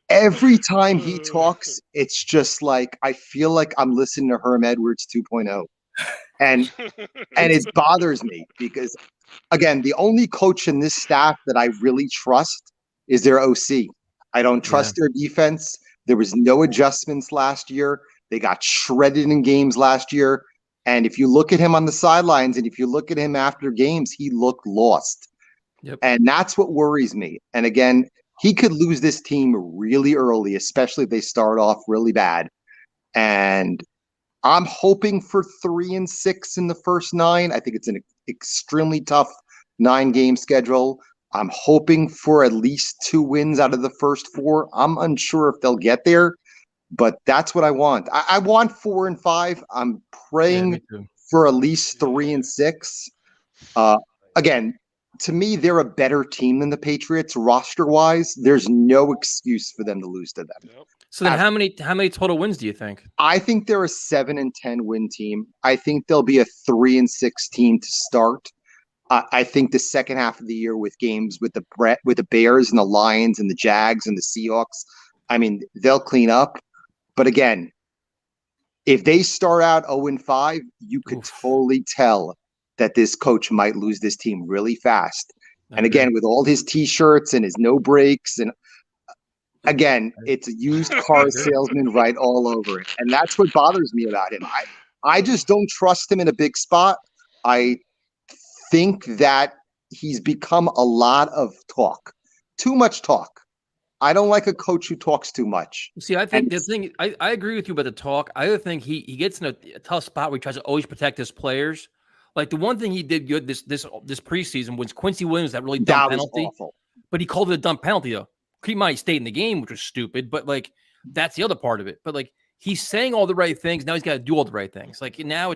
Every time he talks, it's just like I feel like I'm listening to Herm Edwards 2.0. And it bothers me because, again, the only coach in this staff that I really trust is their OC. I don't trust their defense. There was no adjustments last year. They got shredded in games last year. And if you look at him on the sidelines and if you look at him after games, he looked lost. Yep. And that's what worries me. And again, he could lose this team really early, especially if they start off really bad. And I'm hoping for 3-6 in the first 9. I think it's an extremely tough 9-game schedule. I'm hoping for at least 2 wins out of the first 4. I'm unsure if they'll get there, but that's what I want. I want 4-5. I'm praying for at least 3-6. Again, to me, they're a better team than the Patriots roster-wise. There's no excuse for them to lose to them. So then how many total wins do you think? I think they're a 7-10 win team. I think they'll be a 3-6 team to start. I think the second half of the year with games with the Bears and the Lions and the Jags and the Seahawks, I mean, they'll clean up. But again, if they start out 0-5, you could totally tell that this coach might lose this team really fast. And again, with all his T-shirts and his no breaks, and again, it's a used car salesman right all over it. And that's what bothers me about him. I just don't trust him in a big spot. I think that he's become a lot of talk, too much talk. I don't like a coach who talks too much. See, I think the thing, I agree with you about the talk. I think he gets in a tough spot where he tries to always protect his players. Like the one thing he did good this preseason was Quincy Williams, that really dumb penalty. Awful. But he called it a dumb penalty though. He might stay in the game, which was stupid, but like that's the other part of it. But like he's saying all the right things. Now he's got to do all the right things. Like now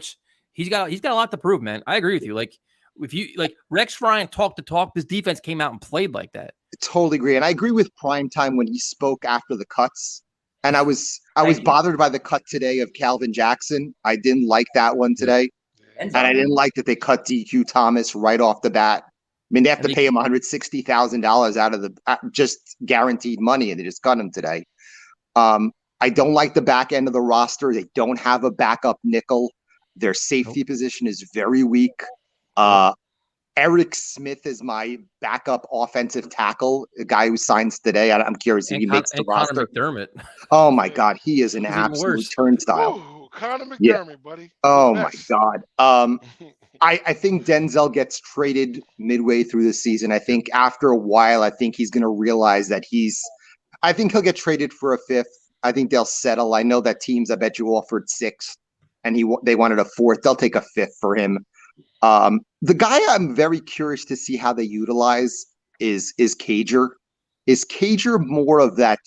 he's got a lot to prove, man. I agree with you. Like if you like Rex Ryan talked the talk, this defense came out and played like that. I totally agree. And I agree with Primetime when he spoke after the cuts. And I was bothered by the cut today of Calvin Jackson. I didn't like that one today. And I didn't like that they cut DQ Thomas right off the bat. I mean, they have to pay him $160,000 out of the just guaranteed money, and they just cut him today. I I don't like the back end of the roster. They don't have a backup nickel. Their safety position is very weak. Eric Smith is my backup offensive tackle, a guy who signs today. I'm curious if he makes the roster. McDermott. Oh my God, he is an He's even absolute worse. turnstile. Ooh, Connor McDermott, Yeah. buddy. Oh my God. I think Denzel gets traded midway through the season. I think after a while, I think he's going to realize that I think he'll get traded for a fifth. I think they'll settle. I know that teams, I bet you offered sixth and they wanted a fourth. They'll take a fifth for him. The guy I'm very curious to see how they utilize is Cager. Is Cager more of that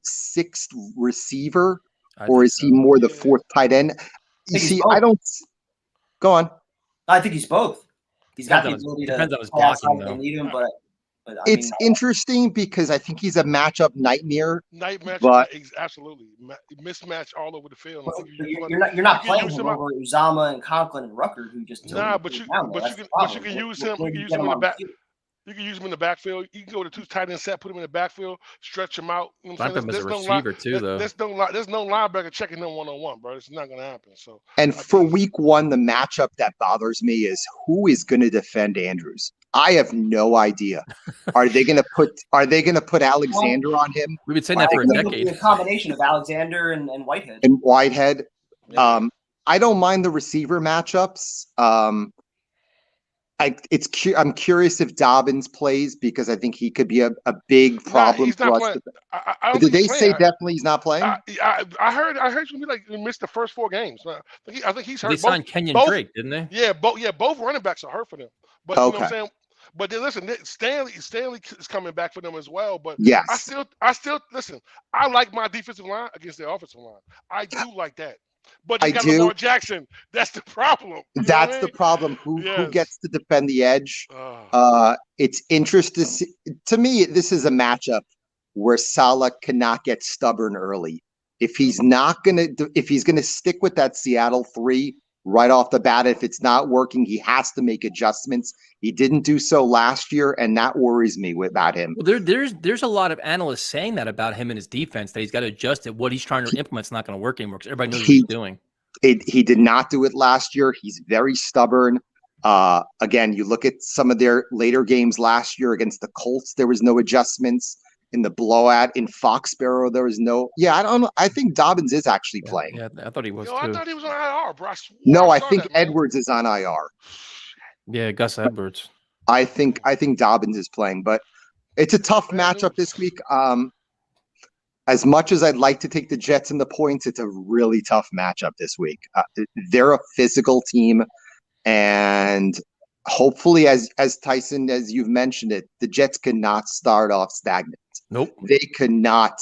sixth receiver, or is he more the fourth tight end? You see, I don't. Go on. I think he's both. He's got the Depends on ability his- depends on his to pass blocking, out if they though. need him, but It's interesting because I think he's a matchup nightmare. Nightmare, But absolutely mismatch all over the field. I think you're not playing him over Uzama and Conklin and Rucker, who just but you can use him. You can use him in the back. You can use him in the backfield. You can go to two tight end set, put him in the backfield, stretch him out. You know what I'm saying? There's no receiver too, though. There's no linebacker checking them 1-on-1, bro. It's not going to happen. So, and for week one, the matchup that bothers me is who is going to defend Andrews. I have no idea. Are they going to put Alexander on him? We've been saying that for a decade. A combination of Alexander and Whitehead. Yeah. I don't mind the receiver matchups. I'm curious if Dobbins plays because I think he could be a big problem for us. Did they say definitely he's not playing? I heard he's gonna be like missed the first 4 games. I think he's hurt. They signed Kenyon Drake, didn't they? Yeah, both running backs are hurt for them. But you know what I'm saying. But then listen, Stanley is coming back for them as well. But yes, I still listen. I like my defensive line against their offensive line. I do like that. But they got Lamar Jackson. That's the problem. That's the problem. Who gets to defend the edge? It's interesting to me. This is a matchup where Saleh cannot get stubborn early. If he's gonna stick with that Seattle 3 right off the bat, if it's not working, he has to make adjustments. He didn't do so last year, and that worries me about him. Well, there's a lot of analysts saying that about him and his defense, that he's got to adjust it. What he's trying to implement is not going to work anymore because everybody knows what he's doing. He did not do it last year. He's very stubborn. Again, you look at some of their later games last year against the Colts, there was no adjustments. In the blowout in Foxborough, there was no. Yeah, I don't know. I think Dobbins is actually playing. Yeah, I thought he was too. I thought he was on IR, bro. I think Edwards is on IR. Yeah, Gus Edwards. I think Dobbins is playing, but it's a tough matchup this week. As much as I'd like to take the Jets and the points, it's a really tough matchup this week. They're a physical team, and hopefully, as Tyson, as you've mentioned it, the Jets cannot start off stagnant. Nope. They cannot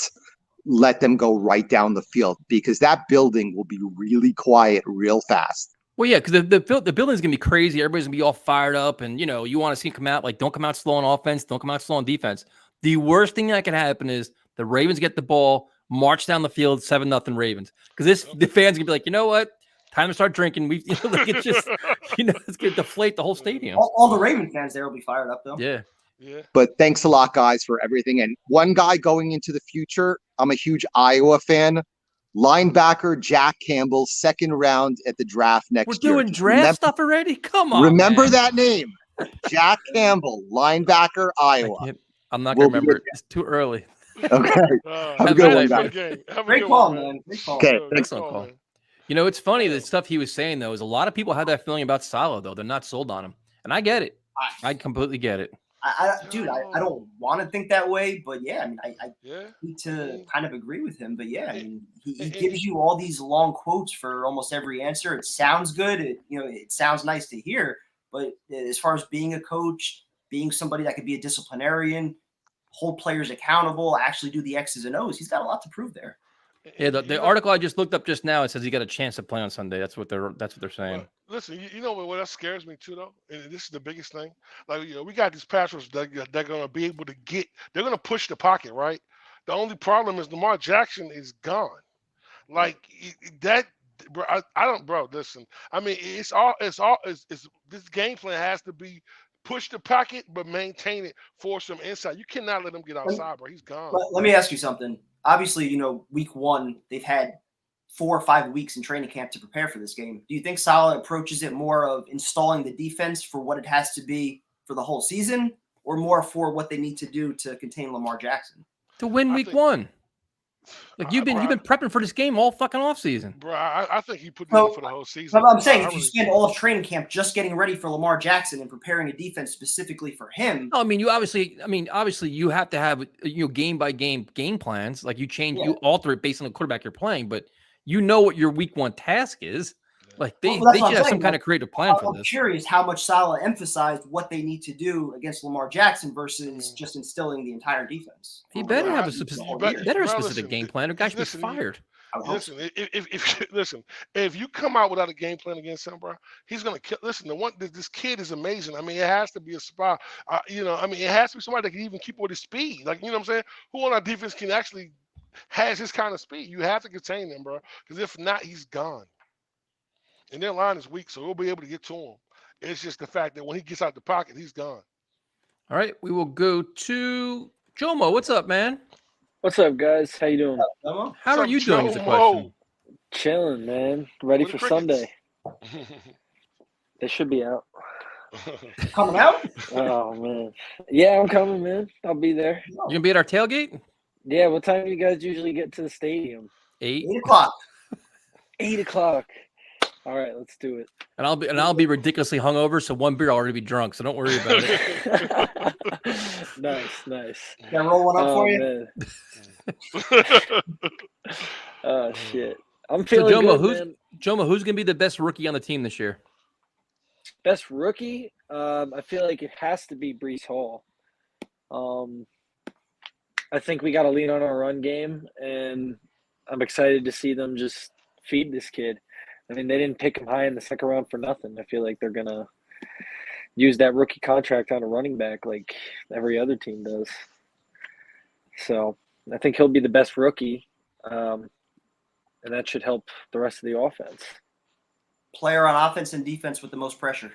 let them go right down the field because that building will be really quiet real fast. Well, yeah, because the building's going to be crazy. Everybody's going to be all fired up. And, you want to see them come out. Like, don't come out slow on offense. Don't come out slow on defense. The worst thing that can happen is the Ravens get the ball, march down the field, 7-0 Ravens. Because the fans are going to be like, you know what? Time to start drinking. It's just, it's going to deflate the whole stadium. All the Raven fans there will be fired up, though. Yeah. Yeah. But thanks a lot, guys, for everything. And one guy going into the future, I'm a huge Iowa fan. Linebacker Jack Campbell, 2nd round at the draft next year. We're doing draft stuff already? Come on. Remember that name. Jack Campbell, linebacker, Iowa. I'm not going to remember it. It's too early. Okay. Have a good one, guys. Great call, man. Great call. Okay. Excellent call. It's funny, the stuff he was saying, though, is a lot of people have that feeling about Saleh, though. They're not sold on him. And I get it. I completely get it. I don't want to think that way, but yeah, I mean, I need to kind of agree with him. But yeah, I mean, he gives you all these long quotes for almost every answer. It sounds good. It sounds nice to hear. But as far as being a coach, being somebody that could be a disciplinarian, hold players accountable, actually do the X's and O's, he's got a lot to prove there. Yeah, the article I just looked up just now, it says he got a chance to play on Sunday. That's what they're saying. Well, listen, you know what else scares me too, though, and this is the biggest thing. Like, we got these pass rushers that they're going to be able to get. They're going to push the pocket, right? The only problem is Lamar Jackson is gone. Like that, bro. I don't, bro. Listen, I mean, it's this game plan has to be push the pocket, but maintain it for some inside. You cannot let him get outside, bro. He's gone. Let me ask you something. obviously, week one, they've had 4 or 5 weeks in training camp to prepare for this game. Do you think Saleh approaches it more of installing the defense for what it has to be for the whole season, or more for what they need to do to contain Lamar Jackson? To win week one. Like you've been prepping for this game all fucking off season. Bro, I think he put it in for the whole season. I'm saying if you spend all of training camp just getting ready for Lamar Jackson and preparing a defense specifically for him. No, obviously you have to have game by game plans. Like you change, you alter it based on the quarterback you're playing, but you know what your week one task is. Like they should have some kind of creative plan for this. I'm curious how much Saleh emphasized what they need to do against Lamar Jackson versus just instilling the entire defense. He better have a specific game plan, or guy should be fired. Listen, if you come out without a game plan against him, bro, he's gonna kill. Listen, this kid is amazing. I mean, it has to be a spy. It has to be somebody that can even keep with his speed. Like, you know what I'm saying? Who on our defense can actually has his kind of speed? You have to contain him, bro, because if not, he's gone. And their line is weak, so we'll be able to get to him. It's just the fact that when he gets out the pocket, he's gone. All right, we will go to Jomo. What's up, man? What's up, guys? How you doing? How are you doing? Is the question. Chilling, man. Ready for Sunday. They should be out. Coming out? Oh man, yeah, I'm coming, man. I'll be there. You gonna be at our tailgate? Yeah. What time do you guys usually get to the stadium? 8 o'clock. 8 o'clock. All right, let's do it. And I'll be ridiculously hungover, so one beer I'll already be drunk, so don't worry about it. Nice. Can I roll one up for you? Oh shit. I'm feeling good, Jomo, who's gonna be the best rookie on the team this year? Best rookie? I feel like it has to be Breece Hall. I think we got to lean on our run game, and I'm excited to see them just feed this kid. I mean, they didn't pick him high in the second round for nothing. I feel like they're going to use that rookie contract on a running back like every other team does. So I think he'll be the best rookie, and that should help the rest of the offense. Player on offense and defense with the most pressure.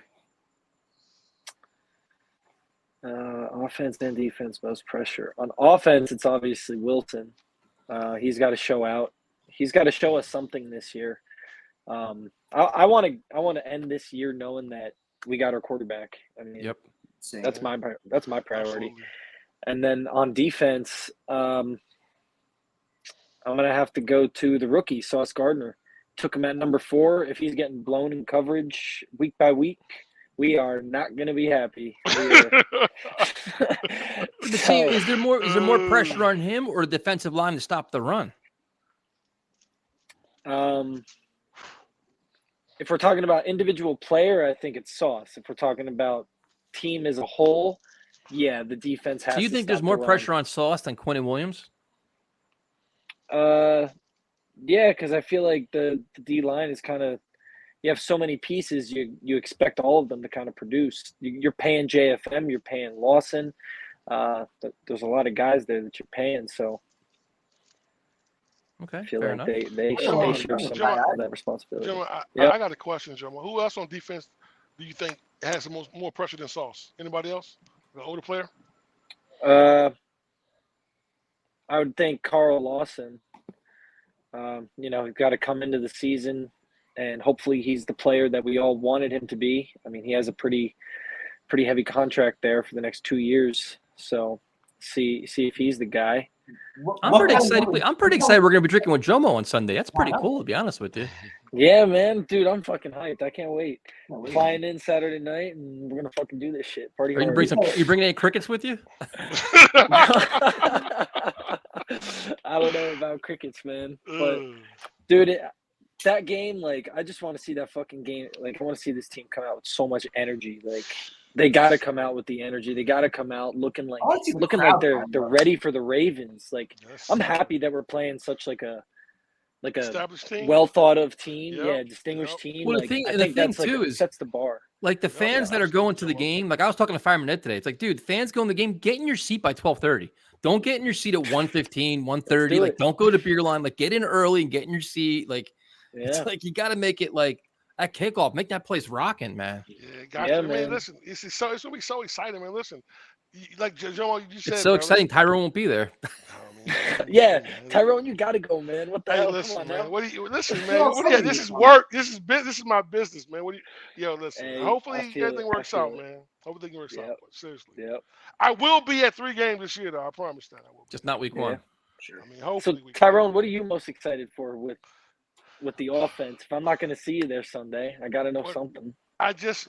Offense and defense, most pressure. On offense, it's obviously Wilson. He's got to show out. He's got to show us something this year. I want to end this year knowing that we got our quarterback. I mean, yep, that's my priority. Absolutely. And then on defense, I'm gonna have to go to the rookie, Sauce Gardner. Took him at number 4. If he's getting blown in coverage week by week, we are not going to be happy. Is there more pressure on him or the defensive line to stop the run? If we're talking about individual player, I think it's Sauce. If we're talking about team as a whole, yeah, the defense has to. Do you think there's more pressure on Sauce than Quentin Williams? Yeah, because I feel like the D line is kind of, you have so many pieces, you expect all of them to kind of produce. You're paying JFM, you're paying Lawson. There's a lot of guys there that you're paying, so okay, I feel fair like enough. they share some of that responsibility. Gentlemen, I got a question, gentlemen. Who else on defense do you think has the more pressure than Sauce? Anybody else? An older player? I would think Carl Lawson. He's got to come into the season, and hopefully he's the player that we all wanted him to be. I mean, he has a pretty heavy contract there for the next 2 years. So see if he's the guy. I'm pretty excited. We're going to be drinking with Jomo on Sunday. That's pretty cool, to be honest with you. Yeah, man. Dude, I'm fucking hyped. I can't wait. Flying in Saturday night, and we're going to fucking do this shit. Party hard. You bring any crickets with you? I don't know about crickets, man. But, dude, that game, like, I just want to see that fucking game. Like, I want to see this team come out with so much energy. Like, they got to come out with the energy. They got to come out looking like they're ready for the Ravens. Like, yes. I'm happy that we're playing such like a well thought of team. Yep. Yeah, distinguished team. Well, like, the thing that's too is sets the bar. Like the fans that are going to the game. Like I was talking to Fireman Ed today. It's like, dude, fans go in the game. Get in your seat by 12:30. Don't get in your seat at 1:15, 1:30. Like, don't go to beer line. Like, get in early and get in your seat. Like, it's like you got to make it like at kickoff. Make that place rocking, man. Yeah, gotcha. Man, listen, it's gonna be so exciting, man. Listen, like Joe, you said, it's so exciting. Tyrone won't be there. Oh Yeah, Tyrone, you gotta go, man. What the Hey, hell? listen, Come on man. now. What do you listen, man? Well, What do you, somebody this needs is to- work. This is my business, man. What do you, yo, listen. Hey, Hopefully I feel everything it. I works feel out, it. man. Hopefully everything works out. Yep. But seriously, Yep. I will be at 3 games this year, though. I promise that I will. Just not week Yeah. one. Sure. I mean, So hopefully we. Tyrone, what are you most excited for with the offense? If I'm not gonna see you there Sunday, I gotta know What- something.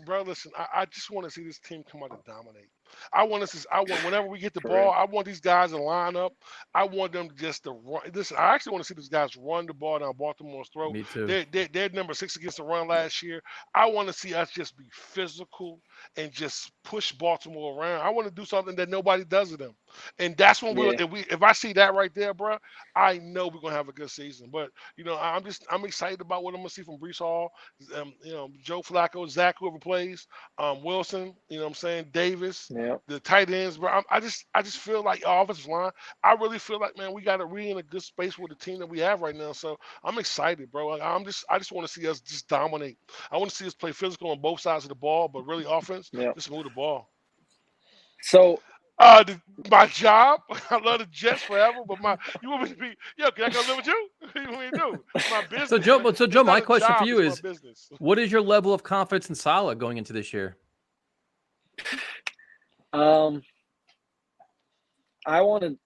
Bro, listen. I just want to see this team come out and dominate. I want whenever we get the For ball, real. I want these guys to line up. I want them just to run. Listen, I actually want to see these guys run the ball down Baltimore's throat. Me too. They're number 6 against the run last year. I want to see us just be physical and just push Baltimore around. I want to do something that nobody does to them, and that's when Yeah. if I see that right there, bro, I know we're gonna have a good season. But I'm excited about what I'm gonna see from Brees Hall, Joe Flacco, Zach, whoever plays, Wilson. You know what I'm saying, Davis. Yeah. The tight ends, bro. I just feel like our offensive line. I really feel like, man, we in a good space with the team that we have right now. So I'm excited, bro. I just want to see us just dominate. I want to see us play physical on both sides of the ball, but really offense, Yeah. just move the ball. So My job, I love the Jets forever, but you want me to be, can I go live with you? What do you want me to do? It's my business. So Joe, man. so It's Joe, not my a question for job, you it's is, my business. what is your level of confidence in Salah going into this year? I want to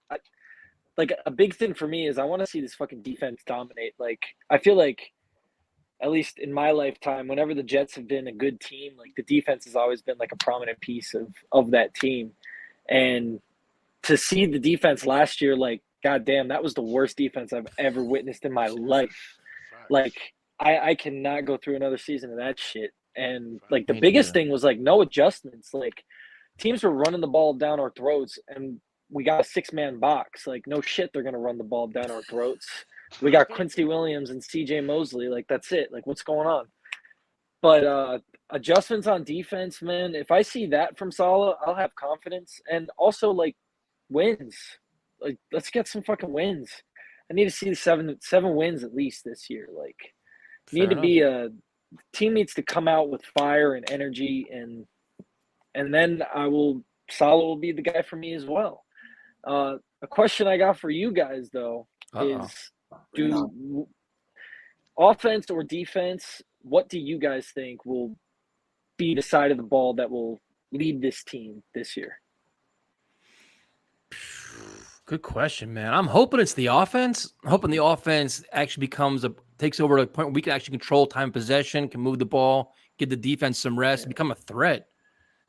like a big thing for me is I want to see this fucking defense dominate. Like I feel like at least in my lifetime, whenever the Jets have been a good team, like the defense has always been like a prominent piece of that team. And to see the defense last year, like, goddamn, that was the worst defense I've ever witnessed in my life. Like, I cannot go through another season of that shit. And like the Me biggest neither. thing was like no adjustments. Like teams were running the ball down our throats, and we got a 6-man box. Like, no shit, they're gonna run the ball down our throats. We got Quincy Williams and CJ Mosley. Like, that's it. Like, what's going on? But adjustments on defense, man. If I see that from Salah, I'll have confidence. And also, like, wins. Like, let's get some fucking wins. I need to see the seven wins at least this year. Like, Fair enough. Team needs to come out with fire and energy, and then Salah will be the guy for me as well. A question I got for you guys though is, offense or defense, what do you guys think will be the side of the ball that will lead this team this year? Good question, man. I'm hoping it's the offense. I'm hoping the offense actually takes over to a point where we can actually control time of possession, can move the ball, give the defense some rest, become a threat.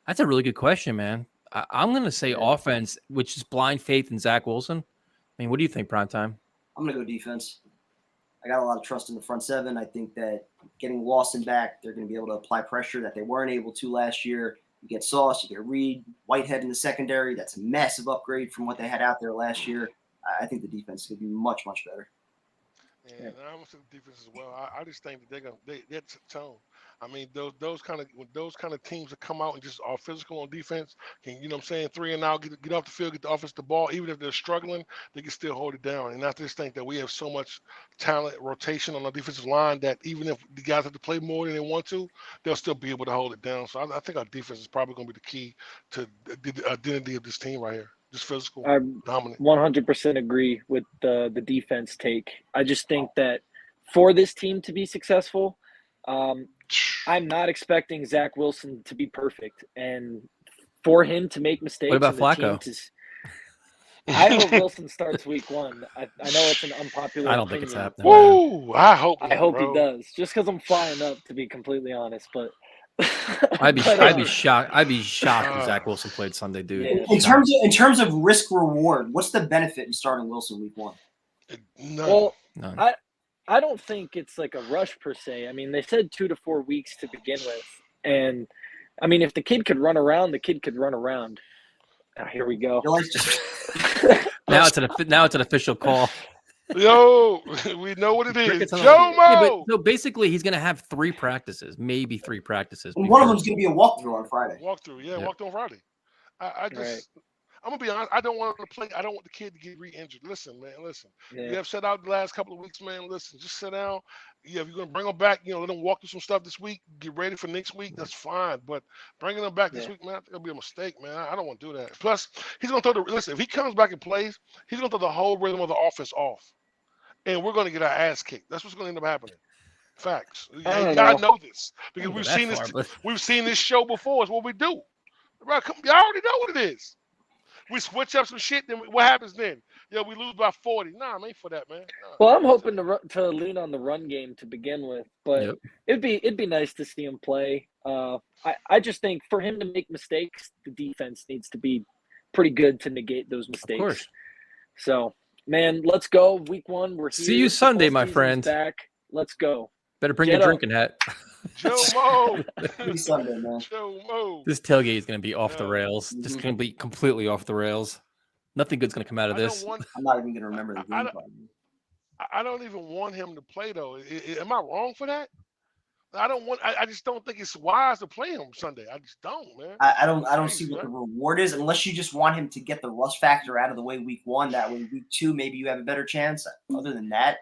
That's a really good question, man. I'm going to say offense, which is blind faith in Zach Wilson. I mean, what do you think, Primetime? I'm going to go defense. I got a lot of trust in the front seven. I think that getting Lawson back, they're going to be able to apply pressure that they weren't able to last year. You get Sauce, you get Reed, Whitehead in the secondary. That's a massive upgrade from what they had out there last year. I think the defense is going to be much, much better. And I'm going to the defense as well. I just think that they're tone. I mean, those kind of teams that come out and just are physical on defense can, 3 and out, get off the field, get the offense the ball. Even if they're struggling, they can still hold it down. And I just think that we have so much talent, rotation on the defensive line that even if the guys have to play more than they want to, they'll still be able to hold it down. So I think our defense is probably going to be the key to the identity of this team right here. Just physical, I dominant. 100% agree with the defense take. I just think that for this team to be successful, I'm not expecting Zach Wilson to be perfect, and for him to make mistakes. What about Flacco? I hope Wilson starts week 1. I know it's an unpopular I don't opinion. think it's happening. Woo! I hope he does, just because I'm firing up, to be completely honest. But I'd be shocked. I'd be shocked if Zach Wilson played Sunday, dude. Yeah. In terms of risk reward, what's the benefit in starting Wilson week 1? Well, None. I don't think it's like a rush per se. I mean, they said 2 to 4 weeks to begin with, and I mean, if the kid could run around, the kid could run around. Here we go. Now it's an official call. Yo, we know what it is. Crickets on Jomo! Yeah, so basically, he's going to have 3 practices, maybe 3 practices. And one of them's going to be a walkthrough on Friday. Walkthrough on Friday. I'm gonna be honest. I don't want him to play. I don't want the kid to get re-injured. Listen, man. Listen. Yeah. You have set out the last couple of weeks, man. Listen, just sit down. Yeah, if you're gonna bring him back, let him walk through some stuff this week. Get ready for next week. That's fine. But bringing him back this week, man, I think it'll be a mistake, man. I don't want to do that. Plus, he's gonna throw the. Listen, if he comes back and plays, he's gonna throw the whole rhythm of the offense off, and we're gonna get our ass kicked. That's what's gonna end up happening. Facts. I Y'all know this because Don't go we've that seen far, this. but- We've seen this show before. It's what we do. Bro, y'all already know what it is. We switch up some shit. Then what happens then? We lose by 40. Nah, I ain't for that, man. Nah. Well, I'm hoping to lean on the run game to begin with, but Yep. it'd be nice to see him play. I just think for him to make mistakes, the defense needs to be pretty good to negate those mistakes. Of course. So, man, let's go. Week 1, we're here. See you Sunday, Football my season's friend. Back. Let's go. Better bring Get your up. drinking hat. Joe Mo. Happy Sunday, man. Joe Mo. This tailgate is going to be off the No. rails. Just going to be completely off the rails. Nothing good's going to come out of I this. don't want. I'm not even gonna remember the I game don't- plan. I don't even want him to play though. Am I wrong for that? I just don't think it's wise to play him Sunday. I just don't, man. I don't Crazy, see what the man. reward is unless you just want him to get the rust factor out of the way week 1. That way week 2 maybe you have a better chance. Other than that,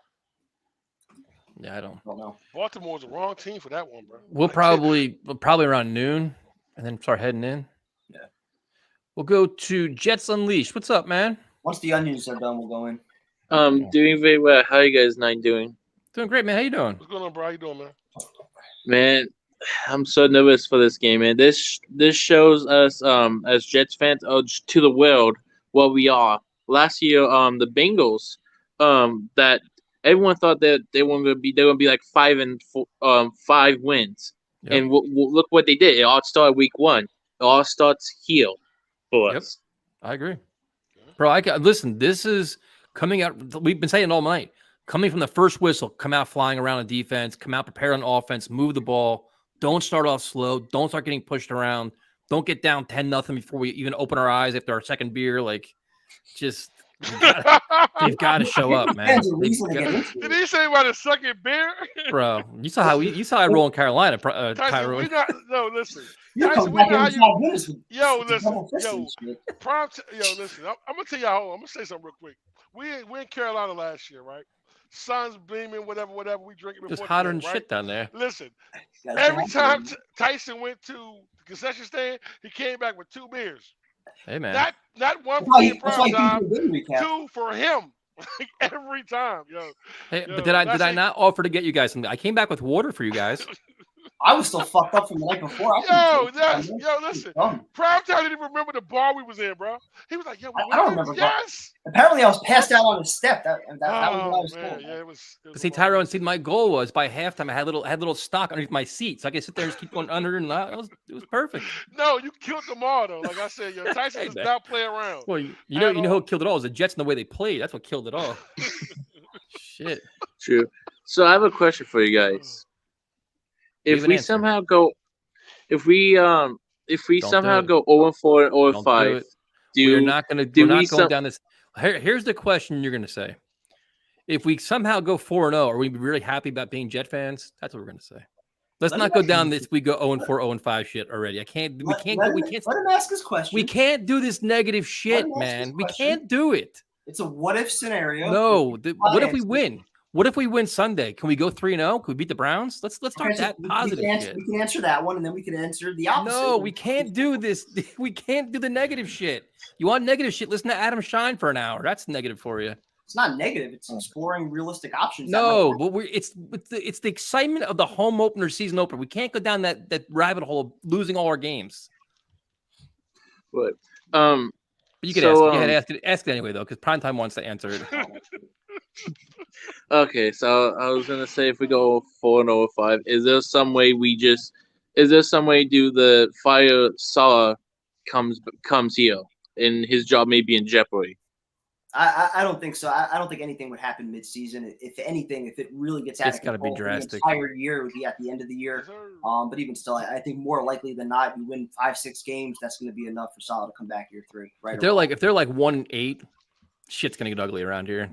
Yeah, I don't. I don't know. Baltimore's the wrong team for that one, bro. We'll probably around noon and then start heading in. Yeah. We'll go to Jets Unleashed. What's up, man? Once the onions are done, we'll go in. Doing very well. How you guys night doing? Doing great, man. How you doing? What's going on, bro? How you doing, man? Man, I'm so nervous for this game, man. This shows us as Jets fans to the world what we are. Last year, the Bengals, that everyone thought that they were gonna be like 5 wins. Yep. And look what they did. It all started week 1. It all starts here for Yep. us. I agree. Bro, listen, this is coming out. We've been saying all night. Coming from the first whistle, come out flying around on defense, come out prepared on offense, move the ball. Don't start off slow. Don't start getting pushed around. Don't get down 10-0 before we even open our eyes after our second beer. Like, just they've got to show up, man. Fans are reason to get into Did it. he say about a second beer? Bro, you saw I roll in Carolina, Tyson, Tyrone. no, listen. You Tyson, come we back know how every you. 5 minutes with Yo, with listen, double fists yo, and shit. listen. I'm gonna tell y'all. I'm gonna say something real quick. We in Carolina last year, right? Sun's beaming, whatever. We drinking before Just the hotter game, than right? shit down there. Listen, Gotta every stay time hydrated. Tyson went to the concession stand, he came back with 2 beers. Hey, man. Not one That's for why me you in prime time, didn't recap. 2 for him. Every time, yo. Hey, Yo, but did I that's did I it. not offer to get you guys something? I came back with water for you guys. I was still fucked up from the night before. Listen. Dumb. Prime time didn't even remember the bar we was in, bro. He was like, "Yo, I don't remember, bro. Yes. Apparently, I was passed out on a step. That was what I was man, told. yeah, it was. But see, Tyrone, my goal was by halftime I had little stock underneath my seat, so I could sit there and just keep going under and out. It was perfect. No, you killed them all though. Like I said, yo, Tyson Hey, does man. not play around. Well, you know At who all. killed it all was the Jets and the way they played. That's what killed it all. Shit. True. So I have a question for you guys. Leave If an we answer. somehow go, if we Don't somehow do go 0-4 or Don't do 5, it. We're not going to. do We're not we going some- down this. Here's the question you're going to say. If we somehow go 4-0, are we really happy about being Jet fans? That's what we're going to say. Let's Let not him go ask down his- this. We go 0-4, 0-5 shit already. We can't. Let We him ask his question. We can't do this negative shit, him ask his man. We question. can't do it. It's a what if scenario. No. What What if we answer? win? What if we win Sunday? Can we go 3-0? Can we beat the Browns? Let's start Okay, so that positive shit. we can answer that one, and then we can answer the opposite. No, we can't do this. We can't do the negative shit. You want negative shit? Listen to Adam Shine for an hour. That's negative for you. It's not negative. It's exploring realistic options. No, but it's the excitement of the home opener, season opener. We can't go down that rabbit hole of losing all our games. But But you can So, ask it anyway though, because Primetime wants to answer it. okay, so I was gonna say if we go 4-0 or 5, is there some way do the fire Salah comes here and his job may be in jeopardy? I don't think so. I don't think anything would happen mid-season. If anything, if it really gets out It's of gotta be control for drastic. the entire year, it would be at the end of the year. But even still, I think more likely than not, you win 5-6 games. That's going to be enough for Salah to come back year 3. Right? If they're like 1-8, shit's gonna get ugly around here.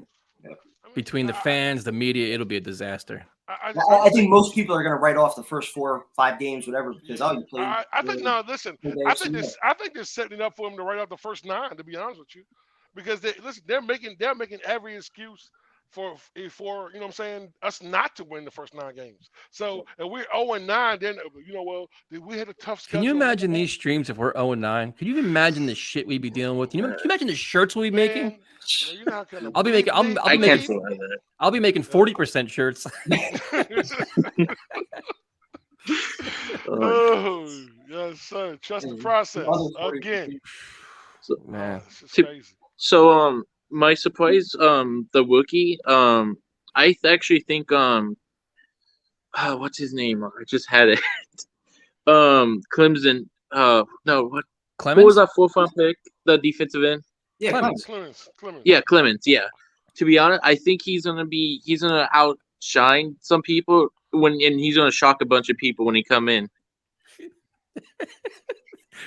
Between the fans, the media, it'll be a disaster. I think most people are going to write off the first 4 or 5 games, whatever, because you played. I think no. Listen, I think they're setting it up for him to write off the first 9. To be honest with you, because they're making every excuse for you know what I'm saying, us not to win the first 9 games. So if we're 0-9, then we had a tough schedule. Can you imagine these streams if we're 0-9? Can you imagine the shit we'd be dealing with? Can you imagine the shirts we'll be making? I'll be making. I'll be making 40% shirts. Oh yes, sir. Trust the process again. So, man, it's crazy. So my surprise, the rookie, I actually think what's his name? I just had it. Clemson. No, what? Clemens? Who was that 4th-round pick? The defensive end. Yeah, Clemens. Yeah, Clemens. Yeah. To be honest, I think he's gonna outshine some people and he's gonna shock a bunch of people when he come in.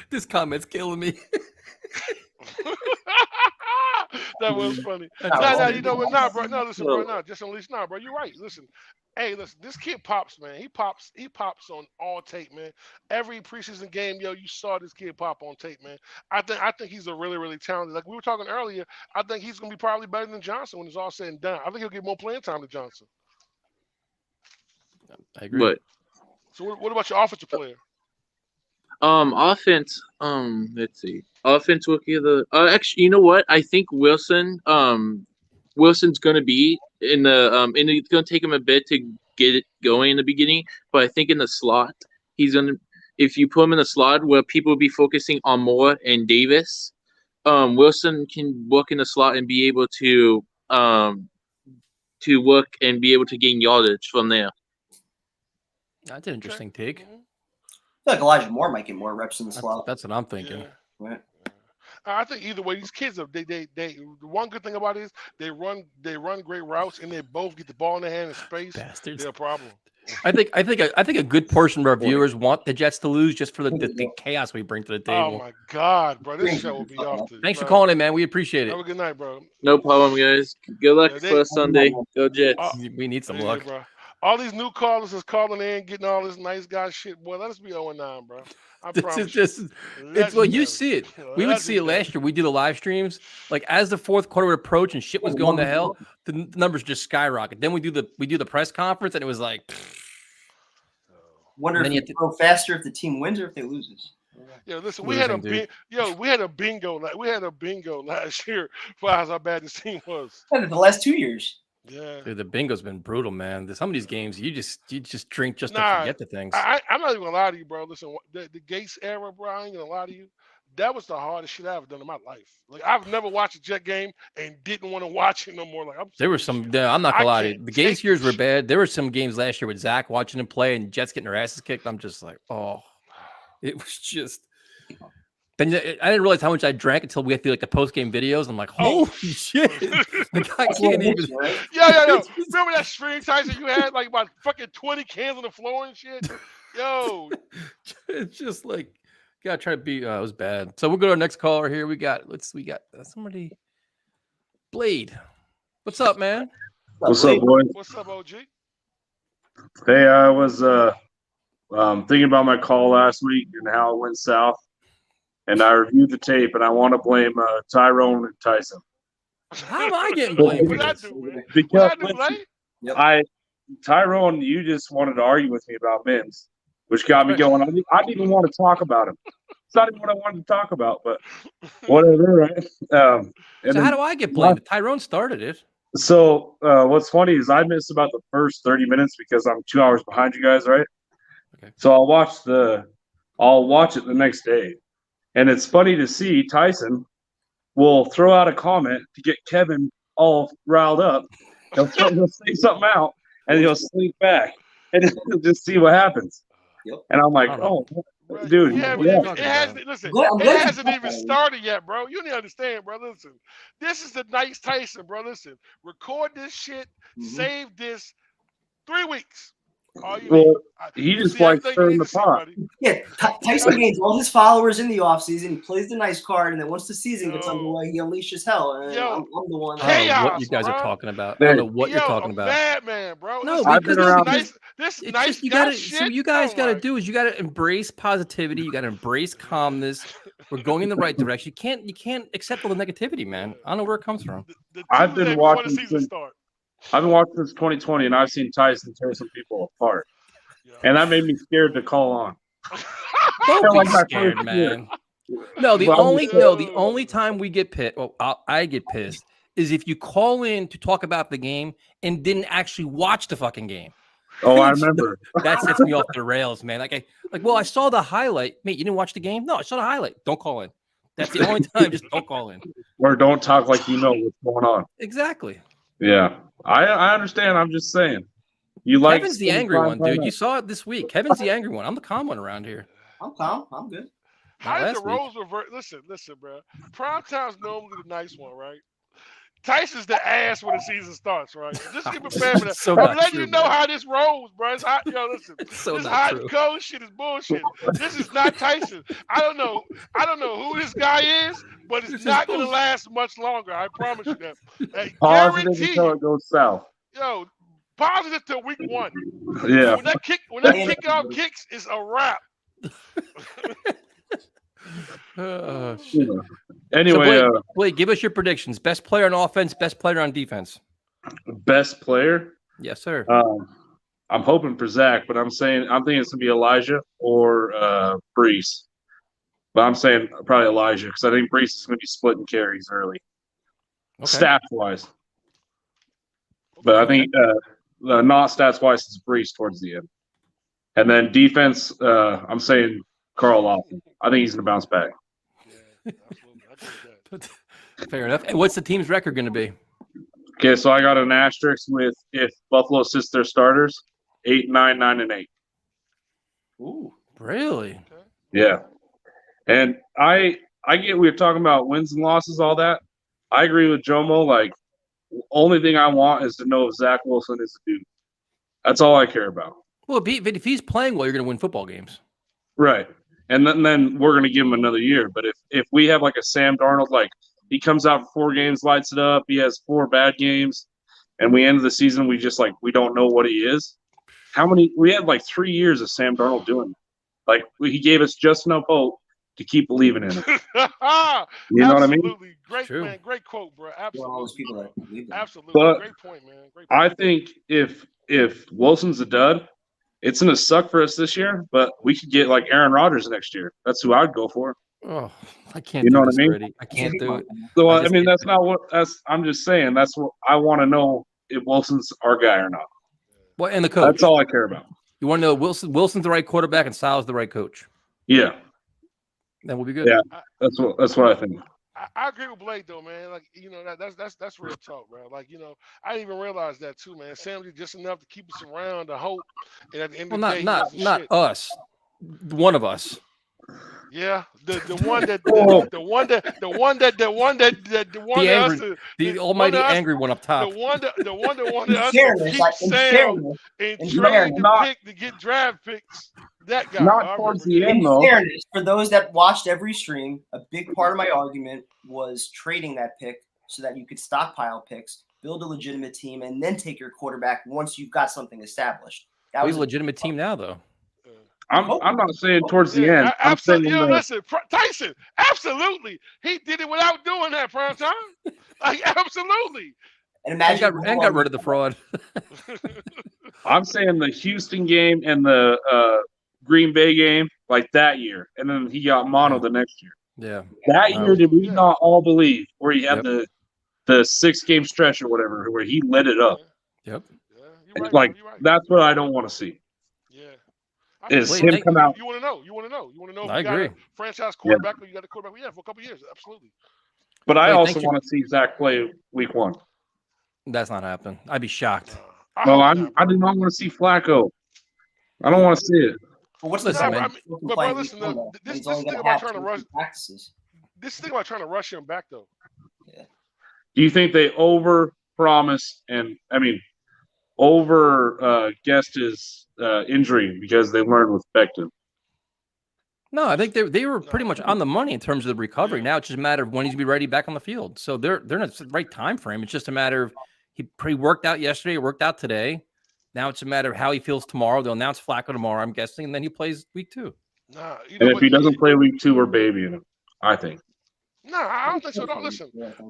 This comment's killing me. That was funny. No, you know what? Nah, bro. No, listen, bro. No, just at least, nah, bro. You're right. Listen. Hey, listen, this kid pops, man. He pops on all tape, man. Every preseason game, you saw this kid pop on tape, man. I think he's a really, really talented. Like we were talking earlier, I think he's gonna be probably better than Johnson when it's all said and done. I think he'll get more playing time than Johnson. I agree. So what about your offensive player? Offense. Let's see. Offense rookie of the. Actually, you know what? I think Wilson's gonna be in the and it's gonna take him a bit to get it going in the beginning. But I think in the slot, he's gonna. If you put him in the slot where people will be focusing on Moore and Davis, Wilson can work in the slot and be able to work and be able to gain yardage from there. That's an interesting take. I feel like Elijah Moore might get more reps in the slot. That's what I'm thinking. Yeah. Right. I think either way, these kids they the one good thing about it is they run great routes and they both get the ball in their hand in space. Bastards. They're a problem. I think a good portion of our viewers want the Jets to lose just for the chaos we bring to the table. Oh my God, bro, this show will be off. Thanks for calling in, man. We appreciate it. Have a good night, bro. No problem, guys. Good luck for Sunday. Go Jets. We need some luck. Bro. All these new callers is calling in, getting all this nice guy shit. Boy, let us be 0-9, bro. I promise it's well, you see it. We would see it last year. We do the live streams. Like as the fourth quarter would approach and shit was going to hell, the numbers just skyrocket. Then we do the press conference and it was like. Wonder if you go faster if the team wins or if they loses. Yeah, listen, we had a bingo last year for how bad this team was. The last 2 years. Yeah, dude, the bingo's been brutal, man. Some of these games, you just drink just to forget the things. I'm not even gonna lie to you, bro. Listen, the Gates era, bro. I ain't gonna lie to you. That was the hardest shit I've ever done in my life. Like I've never watched a Jet game and didn't want to watch it no more. Like there were some. I'm not gonna lie to you. The Gates years were bad. There were some games last year with Zach watching him play and Jets getting their asses kicked. I'm just like, oh, it was just. Then I didn't realize how much I drank until we had to do like the post game videos. I'm like, holy shit! Like I can't even. Yo. Remember that stream Tyson you had like about fucking 20 cans on the floor and shit? Yo, it's just like gotta try to be. It was bad. So we'll go to our next caller here. We got somebody. Blade, what's up, man? What's up, boy? What's up, OG? Hey, I was thinking about my call last week and how it went south. And I reviewed the tape, and I want to blame Tyrone and Tyson. How am I getting blamed for this? Because Tyrone, you just wanted to argue with me about Mims, which got me going. I didn't even want to talk about him. It's not even what I wanted to talk about, but whatever, right? So how do I get blamed? Tyrone started it. So what's funny is I missed about the first 30 minutes because I'm 2 hours behind you guys, right? Okay. So I'll watch it the next day. And it's funny to see Tyson will throw out a comment to get Kevin all riled up. He'll say something out, and he'll slink back, and he'll just see what happens. Yep. And I'm like, oh, dude. It hasn't even started yet, bro. You need to understand, bro. Listen, this is the nice Tyson, bro. Listen, record this shit, save this 3 weeks. All you Well, need. he You just see likes everything you stirring need the to see, pot. buddy. Yeah, Tyson gains all his followers in the offseason. He plays the nice card, and then once the season gets Yo. underway, he unleashes hell. And Yo, I'm the one I don't know what chaos, you guys are bro. talking about. I don't know what you're Yo, talking a about. madman, bro. No, Listen, I've been because around this it's nice just you guy gotta. shit. So what you guys oh gotta my- do is you gotta embrace positivity. You gotta embrace calmness. We're going in the right direction. You can't accept all the negativity, man. I don't know where it comes from. The I've Tuesday been before the watching season since start. 2020, and I've seen Tyson tear some people apart, and that made me scared to call on. Don't Felt be like my scared, first year. man. No, the Well, only time we get pissed, well, I get pissed, is if you call in to talk about the game and didn't actually watch the fucking game. Oh, I remember. That sets me off the rails, man. Well, I saw the highlight. Mate, you didn't watch the game? No, I saw the highlight. Don't call in. That's the only time. Just don't call in. Or don't talk like you know what's going on. Exactly. Yeah, I understand. I'm just saying. You like Kevin's the angry one, dude. You saw it this week. Kevin's the angry one. I'm the calm one around here. I'm calm. I'm good. How does the last week. roles reverse? Listen, bro. Primetime's normally the nice one, right? Tyson's the ass when the season starts, right? Just give a fan for that. So I'm not letting true, you know man. how this rolls, bro. It's hot. Yo, listen. So this not hot true. and cold shit is bullshit. This is not Tyson. I don't know who this guy is, but it's not going to last much longer. I promise you that. I positive guarantee until you. it goes south. Yo, positive till week 1. Yeah. When that kickoff kicks, it's a wrap. Shit. Anyway, So Blake, give us your predictions. Best player on offense, best player on defense. best player. Yes, sir. I'm hoping for Zach, but I'm thinking it's gonna be Elijah or Brees. But I'm saying probably Elijah because I think Brees is gonna be splitting carries early, stats wise. But I think not stats wise, it's Brees towards the end. And then defense, I'm saying Carl Lawson. I think he's gonna bounce back. Yeah, absolutely. I agree with that. Fair enough. And what's the team's record going to be? Okay, so I got an asterisk with if Buffalo sits their starters, 8, 9, 9, and 8. Ooh, really? Yeah. And I get we were talking about wins and losses, all that. I agree with Jomo. Like, only thing I want is to know if Zach Wilson is a dude. That's all I care about. Well, if he's playing well, you're going to win football games. Right. And then we're going to give him another year. But if we have like a Sam Darnold, like he comes out for 4 games, lights it up, he has 4 bad games, and we end the season, we just we don't know what he is. We had like 3 years of Sam Darnold doing that. Like he gave us just enough hope to keep believing in him. You know what I mean? Absolutely. Great, man. Great quote, bro. Absolutely. All those people that believe that. Absolutely. But great point, man. Great point. I think if Wilson's a dud, it's going to suck for us this year, but we could get like Aaron Rodgers next year. That's who I'd go for. Oh, I can't You know do what this I mean? already. I can't do it. So I mean, that's not what I'm just saying. That's what I want to know if Wilson's our guy or not. Well, and the coach. That's all I care about. You want to know Wilson's the right quarterback and Sal's the right coach. Yeah. Then we'll be good. Yeah. That's what I think. I agree with Blake though, man. Like that's real talk, bro. Like I didn't even realize that too, man. Sam did just enough to keep us around, to hope, and at the end of the day, not shit. us. One of us. Yeah, the one that the almighty angry one up top. The one that wanted us to keep Sam and trade the pick to get draft picks. That guy. Not towards the end, though. In fairness, for those that watched every stream, a big part of my argument was trading that pick so that you could stockpile picks, build a legitimate team, and then take your quarterback once you've got something established. That was a legitimate team now, though. I'm not saying towards the end. Absolutely. Listen, Tyson, absolutely. He did it without doing that, prime time. Like, absolutely. And imagine and got rid of the fraud. I'm saying the Houston game and the Green Bay game, like that year, and then he got mono the next year. Yeah. That year, did we not all believe where he had the 6-game stretch or whatever, where he lit it up? Yep. Yeah, right, that's what I don't want to see. Yeah. Is him come out? You want to know? You want to know? If I you agree. got a franchise quarterback, or you got a quarterback? Yeah, for a couple of years, absolutely. But I also want to see Zach play week 1. That's not happening. I'd be shocked. Well, I do not want to see Flacco. I don't want to see it. But what's Listen, man. But listen, this thing about trying to rush practices. This thing about trying to rush him back, though. Yeah. Do you think they over promise? And I mean, over guessed his injury because they learned with Becton. No, I think they were pretty much on the money in terms of the recovery. Now it's just a matter of when he's going to be ready back on the field. So they're in the right time frame. It's just a matter of he worked out yesterday, worked out today. Now it's a matter of how he feels tomorrow. They'll announce Flacco tomorrow, I'm guessing, and then he plays week 2. Nah, you And know if he doesn't play week 2, we're babying him, I think. No, I don't think so. No,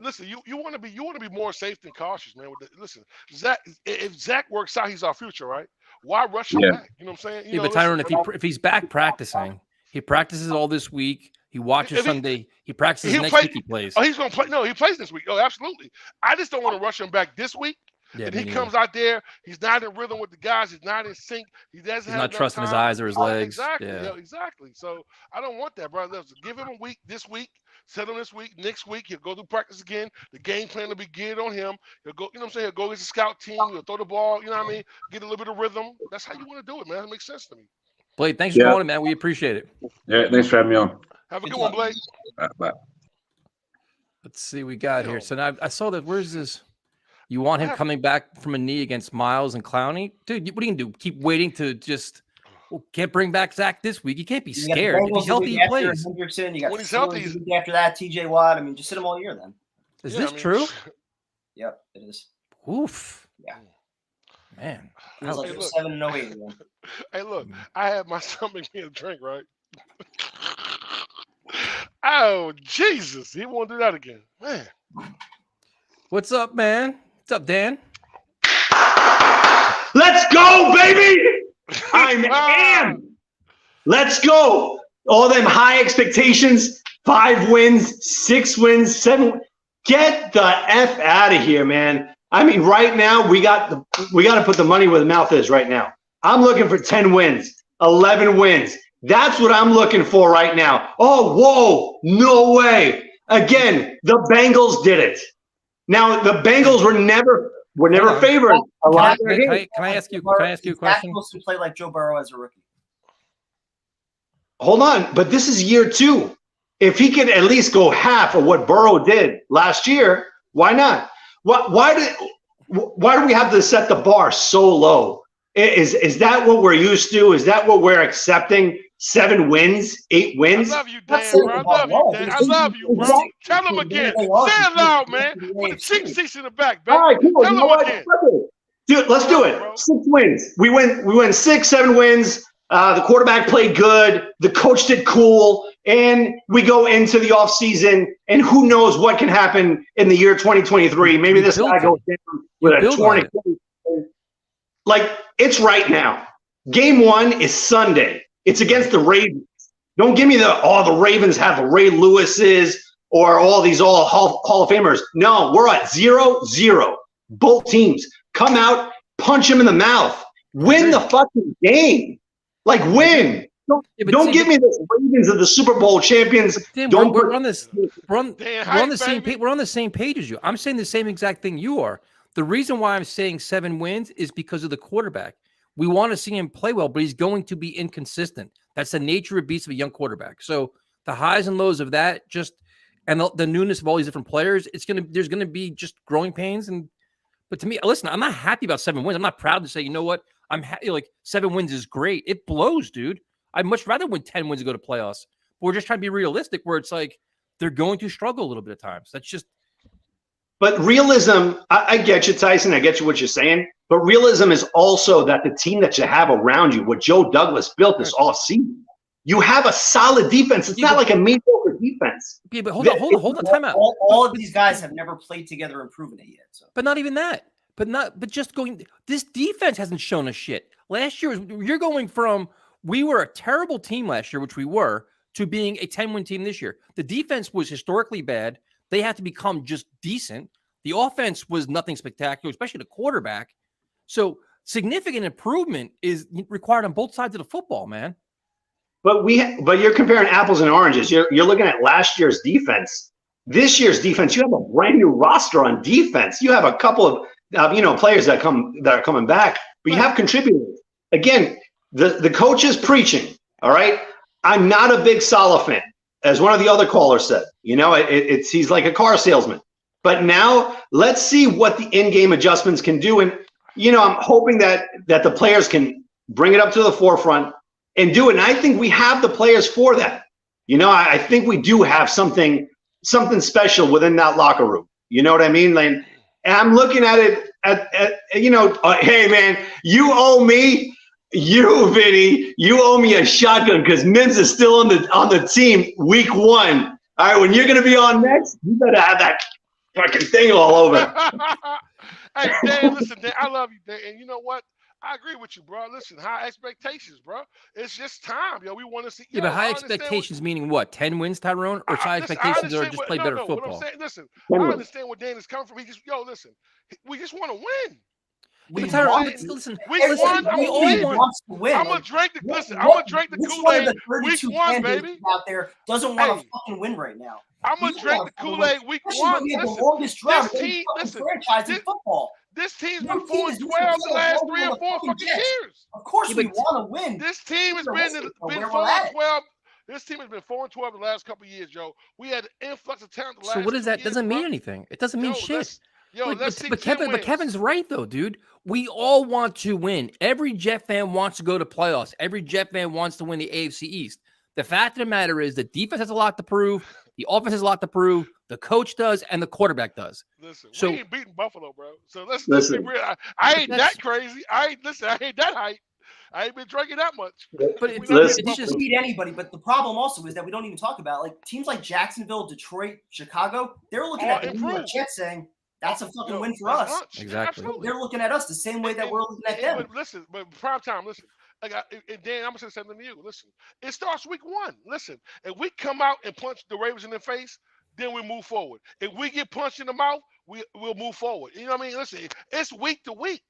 listen. You want to be more safe than cautious, man. Listen, Zach. If Zach works out, he's our future, right? Why rush him back? You know what I'm saying? But Tyrone, if he's back practicing, he practices all this week. He watches Sunday. He practices next week. He plays. Oh, he's gonna play. No, he plays this week. Oh, absolutely. I just don't want to rush him back this week. Yeah, and he comes out there, he's not in rhythm with the guys. He's not in sync. He's not trusting his eyes or his legs. Exactly. Yeah. Exactly. So I don't want that, brother. Give him a week this week. Set him this week. Next week, he'll go through practice again. The game plan will be geared on him. He'll go, you know what I'm saying? He'll go against the scout team. He'll throw the ball, you know what I mean? Get a little bit of rhythm. That's how you want to do it, man. That makes sense to me. Blade, thanks for calling, man. We appreciate it. Yeah, thanks for having me on. Have a good one, Blade. Bye. Let's see what we got here. So now I saw that. Where's this? You want him coming back from a knee against Miles and Clowney? Dude, what are you going to do? Keep waiting to just can't bring back Zach this week. You can't be scared. If he's healthy, he plays. Hendrickson, you got when he's healthy, after that, TJ Watt. I mean, just sit him all year then. Is this true? Yep, it is. Oof. Yeah. Man. It was like 7-8 again. Hey, look, I had my son make me a drink, right? Oh, Jesus. He won't do that again. Man. What's up, man? What's up, Dan? Let's go, baby! I'm amped. Let's go. All them high expectations, 5 wins, 6 wins, 7. Get the F out of here, man. I mean, right now, we got to put the money where the mouth is right now. I'm looking for 10 wins, 11 wins. That's what I'm looking for right now. Oh, whoa, no way. Again, the Bengals did it. Now, the Bengals were never favored. Can I ask you a question? Zach supposed to play like Joe Burrow as a rookie. Hold on, but this is year 2. If he could at least go half of what Burrow did last year, why not? Why do we have to set the bar so low? Is that what we're used to? Is that what we're accepting? 7 wins, 8 wins? I love you, Dan, bro. I love you, Dan. I love you, bro. Tell him again. Say it loud, man. Put the cheek seats in the back, baby. All right, cool. Tell You know him what? again. Dude, let's do it. 6 wins. We win 6, 7 wins. The quarterback played good. The coach did cool. And we go into the offseason, and who knows what can happen in the year 2023. Maybe this guy goes down with a torn Achilles. Like, it's right now. Game 1 is Sunday. It's against the Ravens. Don't give me the Ravens have Ray Lewis's or all these Hall of Famers. No, we're at 0-0. Both teams come out, punch him in the mouth, win the fucking game. Like, win. Don't give me this Ravens of the Super Bowl champions. Dan, we're on the same page. We're on the same page as you. I'm saying the same exact thing you are. The reason why I'm saying 7 wins is because of the quarterback. We want to see him play well, but he's going to be inconsistent. That's the nature of beast of a young quarterback. So the highs and lows of that, and the newness of all these different players, there's gonna be just growing pains. But to me, listen, I'm not happy about 7 wins. I'm not proud to say, you know what, I'm happy. Like 7 wins is great. It blows, dude. I'd much rather win 10 wins and go to playoffs. But we're just trying to be realistic, where it's like they're going to struggle a little bit of times. That's just. But realism, I get you, Tyson. I get you what you're saying. But realism is also that the team that you have around you, what Joe Douglas built this offseason, you have a solid defense. It's not like a mediocre defense. Yeah, but hold on, time out. All of these guys have never played together and proven it yet. So. But not even that. But just going. This defense hasn't shown us shit. Last year, you're going from we were a terrible team last year, which we were, to being a 10-win team this year. The defense was historically bad. They had to become just decent. The offense was nothing spectacular, especially the quarterback. So significant improvement is required on both sides of the football, man. But you're comparing apples and oranges. You're looking at last year's defense. This year's defense, you have a brand new roster on defense. You have a couple of players that are coming back, but you have contributors. Again, the coach is preaching. All right, I'm not a big Saleh fan, as one of the other callers said. he's like a car salesman. But now let's see what the in-game adjustments can do. And I'm hoping that the players can bring it up to the forefront and do it. And I think we have the players for that. I think we do have something special within that locker room. You know what I mean? Like, and I'm looking at it hey man, you owe me, Vinny, you owe me a shotgun because Mims is still on the team week 1. All right, when you're gonna be on next, you better have that fucking thing all over. Hey, Dan, listen, Dan, I love you, Dan. And you know what? I agree with you, bro. Listen, high expectations, bro. It's just time, yo. We want to see. Yeah, but high expectations meaning what? 10 wins, Tyrone? Or high expectations are just play better football? What I'm saying, listen, I understand where Dan is coming from. Listen, we just want to win. Listen, we want to win. I'm gonna drink the Kool-Aid. Week 1, baby. Out there doesn't want to fucking win right now. I'm gonna drink the Kool-Aid week 1. We have the longest drought in franchise in football. This team's been 4-12 the last 3 or 4 fucking years. Of course, we want to win. This team has been 4-12. This team has been 4-12 the last couple of years, Joe. We had an influx of talent. So what does that? Doesn't mean anything. It doesn't mean shit. But Kevin's right though, dude. We all want to win. Every Jet fan wants to go to playoffs. Every Jet fan wants to win the AFC East. The fact of the matter is the defense has a lot to prove. The offense has a lot to prove. The coach does, and the quarterback does. Listen, we ain't beating Buffalo, bro. So let's be real. I ain't that crazy. I ain't that hype. I ain't been drinking that much. But it's just beat anybody. But the problem also is that we don't even talk about like teams like Jacksonville, Detroit, Chicago. They're looking at the New York Jets saying that's a fucking win for us. Exactly. They're looking at us the same way that we're looking at them. But prime time. Listen. And Dan, I'm gonna say something to you. Listen, it starts week 1. Listen, if we come out and punch the Ravens in the face, then we move forward. If we get punched in the mouth, we'll move forward. You know what I mean? Listen, it's week to week.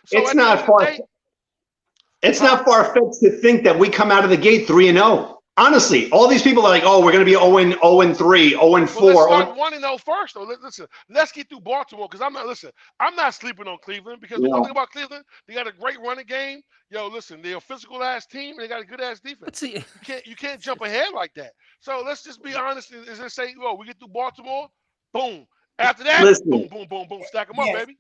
So it's not far. It's not far-fetched to think that we come out of the gate 3-0. Honestly, all these people are like, "Oh, we're going to be 0-3, 0-4." Well, let's start 1-0 first, though. Listen, let's get through Baltimore because I'm not sleeping on Cleveland because the one thing about Cleveland, they got a great running game. Yo, listen, they're a physical ass team and they got a good ass defense. You can't jump ahead like that. So let's just be honest and just say, we get through Baltimore, boom. After that, boom, boom, boom, boom, stack them up, baby.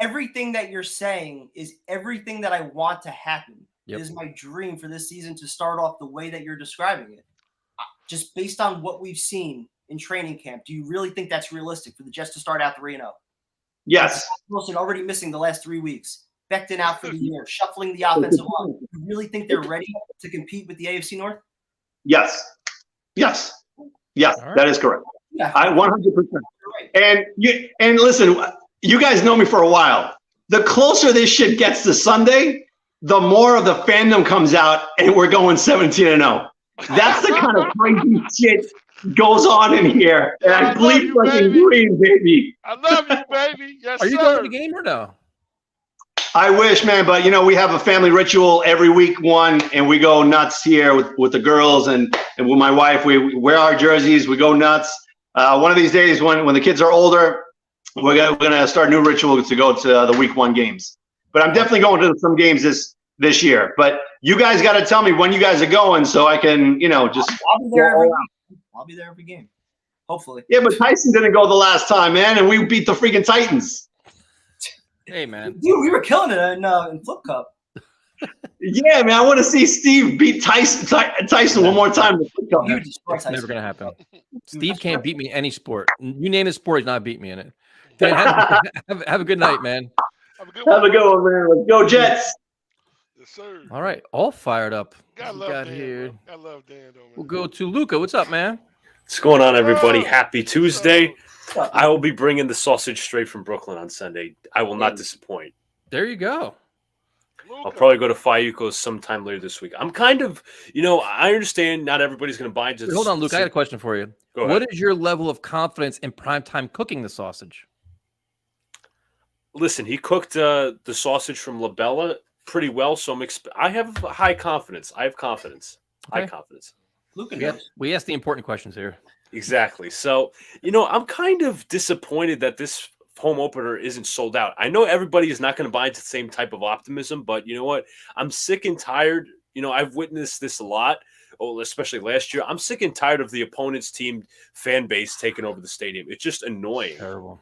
Everything that you're saying is everything that I want to happen. Yep. It is my dream for this season to start off the way that you're describing it. Just based on what we've seen in training camp, do you really think that's realistic for the Jets to start out 3-0? Yes. Wilson already missing the last 3 weeks. Becton out for the year, shuffling the offensive line. Do you really think they're ready to compete with the AFC North? Yes. Right. That is correct. Yeah. I 100%. Right. And listen, you guys know me for a while. The closer this shit gets to Sunday, the more of the fandom comes out, and we're going 17-0. That's the kind of crazy shit goes on in here. And I bleed fucking green, baby. I love you, baby. Yes, Are you going to the game or no? I wish, man, but we have a family ritual every week 1, and we go nuts here with the girls and with my wife. We wear our jerseys, we go nuts. One of these days, when the kids are older, we're gonna start a new ritual to go to the week 1 games. But I'm definitely going to some games this year. But you guys got to tell me when you guys are going so I can, just. I'll be there every game. Hopefully. Yeah, but Tyson didn't go the last time, man, and we beat the freaking Titans. Hey, man. Dude, we were killing it in Flip Cup. Yeah, man, I want to see Steve beat Tyson one more time. It's never going to happen. Steve can't beat me in any sport. You name the sport, he's not beat me in it. Dan, have a good night, man. Have a good one, man. Let's go, Jets. Yes, sir. All right, all fired up. I love Dan, though, man. We'll go to Luca. What's up, man? What's going on, everybody? Happy Tuesday. I will be bringing the sausage straight from Brooklyn on Sunday. I will not disappoint. There you go. I'll probably go to Fayuko's sometime later this week. I'm kind of, I understand not everybody's going to buy into this. Hold on, Luke. I got a question for you. What is your level of confidence in primetime cooking the sausage? Listen, he cooked the sausage from La Bella pretty well, so I have high confidence. I have confidence. Okay. High confidence. Luke, we ask the important questions here. Exactly. So, I'm kind of disappointed that this home opener isn't sold out. I know everybody is not going to buy into the same type of optimism, but you know what? I'm sick and tired. I've witnessed this a lot, especially last year. I'm sick and tired of the opponent's team fan base taking over the stadium. It's just annoying. Terrible.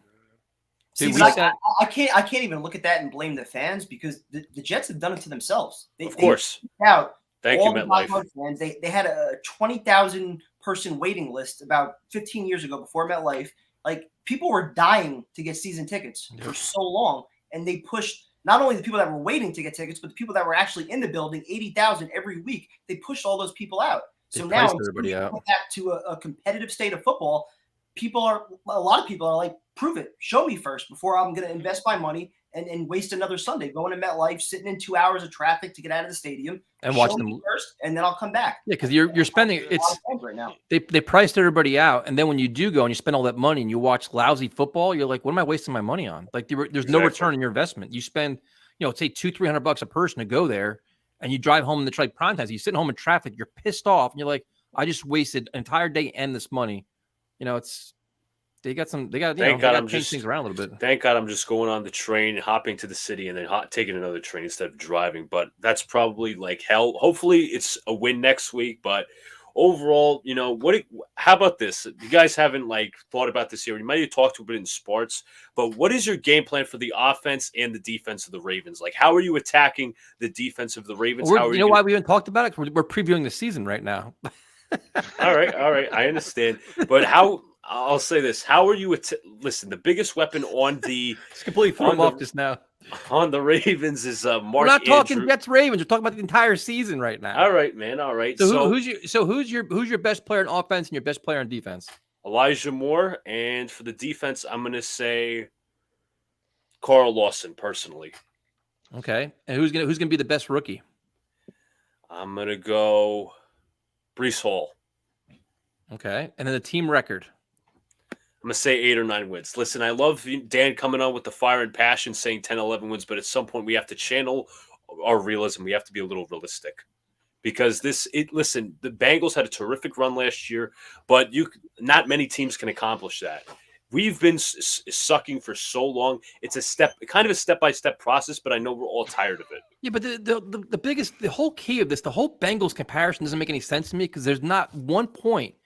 See, Dude, but I can't even look at that and blame the fans because the Jets have done it to themselves. Of course. Out Thank you, all the MetLife. diehard fans. They had a 20,000 person waiting list about 15 years ago before MetLife. Like people were dying to get season tickets for so long, and they pushed not only the people that were waiting to get tickets, but the people that were actually in the building, 80,000 every week. They pushed all those people out. So now everybody out. back to a competitive state of football. A lot of people are like, prove it, show me first before I'm going to invest my money and waste another Sunday going to MetLife, sitting in 2 hours of traffic to get out of the stadium and show watch me them first, and then I'll come back. Yeah, because you're spending right now. They priced everybody out, and then when you do go and you spend all that money and you watch lousy football, you're like, what am I wasting my money on? Like there's no return in your investment. You spend, say $200-300 a person to go there, and you drive home in the prime time. You're sitting home in traffic, you're pissed off, and you're like, I just wasted an entire day and this money. They got to change things around a little bit. Thank God I'm just going on the train, hopping to the city, and then taking another train instead of driving. But that's probably like hell. Hopefully it's a win next week. But overall, how about this? You guys haven't thought about this here. You might have talked a bit in sports, but what is your game plan for the offense and the defense of the Ravens? Like, how are you attacking the defense of the Ravens? Why we haven't talked about it? We're previewing the season right now. All right. I understand. But I'll say this. How are you listen, the biggest weapon on the it's completely thrown off just now. On the Ravens is Mark We're not talking Andrews. Jets Ravens. We're talking about the entire season right now. All right, man. All right. So who's your best player in offense and your best player in defense? Elijah Moore, and for the defense, I'm gonna say Carl Lawson personally. Okay. And who's gonna be the best rookie? I'm gonna go Breece Hall. Okay. And then the team record. I'm going to say 8 or 9 wins. Listen, I love Dan coming on with the fire and passion saying 10, 11 wins, but at some point we have to channel our realism. We have to be a little realistic because listen, the Bengals had a terrific run last year, but not many teams can accomplish that. We've been sucking for so long. It's a step-by-step process, but I know we're all tired of it. Yeah, but the whole key of this, the whole Bengals comparison doesn't make any sense to me because there's not one point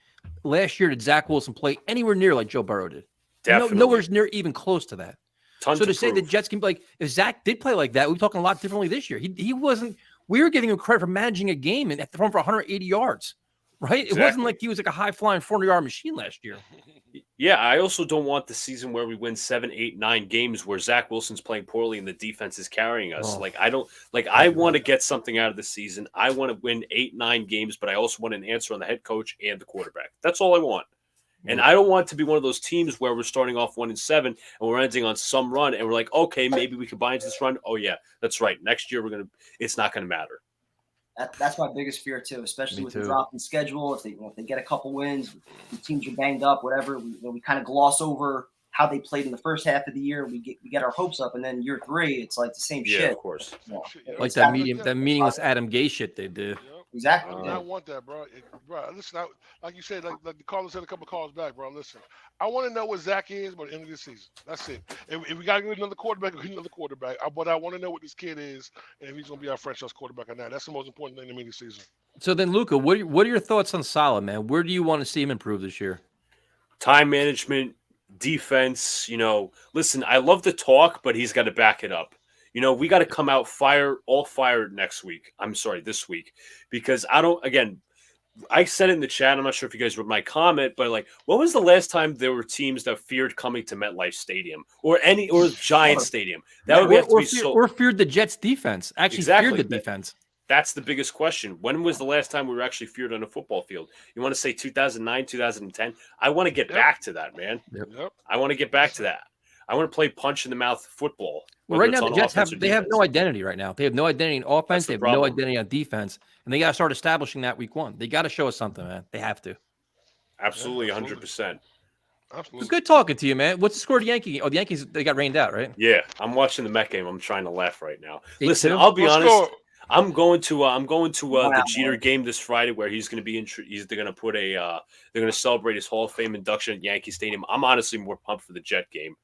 last year did Zach Wilson play anywhere near like Joe Burrow did. Definitely. Nowhere's near even close to that. Tons so to say the Jets can be if Zach did play like that, we're talking a lot differently this year. He wasn't. We were giving him credit for managing a game and throwing for 180 yards, right? Exactly. It wasn't like he was like a high flying 400-yard machine last year. Yeah, I also don't want the season where we win 7, 8, 9 games where Zach Wilson's playing poorly and the defense is carrying us. I want to get something out of the season. I want to win 8, 9 games, but I also want an answer on the head coach and the quarterback. That's all I want. And I don't want to be one of those teams where we're starting off 1-7 and we're ending on some run and we're like, okay, maybe we can buy into this run. Oh yeah, that's right. Next year it's not going to matter. That's my biggest fear too, especially with the drop in schedule. If they get a couple wins, the teams are banged up, whatever. We kind of gloss over how they played in the first half of the year. We get our hopes up, and then year 3, it's like the same shit. Yeah, of course. Like that meaningless Adam Gay shit they did. Exactly. I want that, bro. Listen, like you said, like the caller said a couple of calls back, bro. Listen, I want to know what Zach is by the end of the season. That's it. If we got to get another quarterback, we get another quarterback. But I want to know what this kid is and if he's going to be our franchise quarterback or not. That's the most important thing to me this season. So then, Luka, what are your thoughts on Saleh, man? Where do you want to see him improve this year? Time management, defense. Listen, I love the talk, but he's got to back it up. We got to come out all fired this week, because I said it in the chat. I'm not sure if you guys read my comment, but when was the last time there were teams that feared coming to MetLife Stadium or Giant Stadium? Or feared the Jets defense. Actually, feared the defense. That's the biggest question. When was the last time we were actually feared on a football field? You want to say 2009, 2010? I want to get back to that, man. Yep. I want to get back to that. I want to play punch in the mouth football. Well, right now the Jets have no identity right now. They have no identity in offense. They have no identity on defense, and they got to start establishing that week 1. They got to show us something, man. They have to. Absolutely, 100%. Absolutely. It's good talking to you, man. What's the score of the Yankees? Oh, the Yankees, they got rained out, right? Yeah, I'm watching the Met game. I'm trying to laugh right now. Listen, I'll be honest. I'm going to the Jeter game this Friday, where he's going to be they're going to put they're going to celebrate his Hall of Fame induction at Yankee Stadium. I'm honestly more pumped for the Jet game.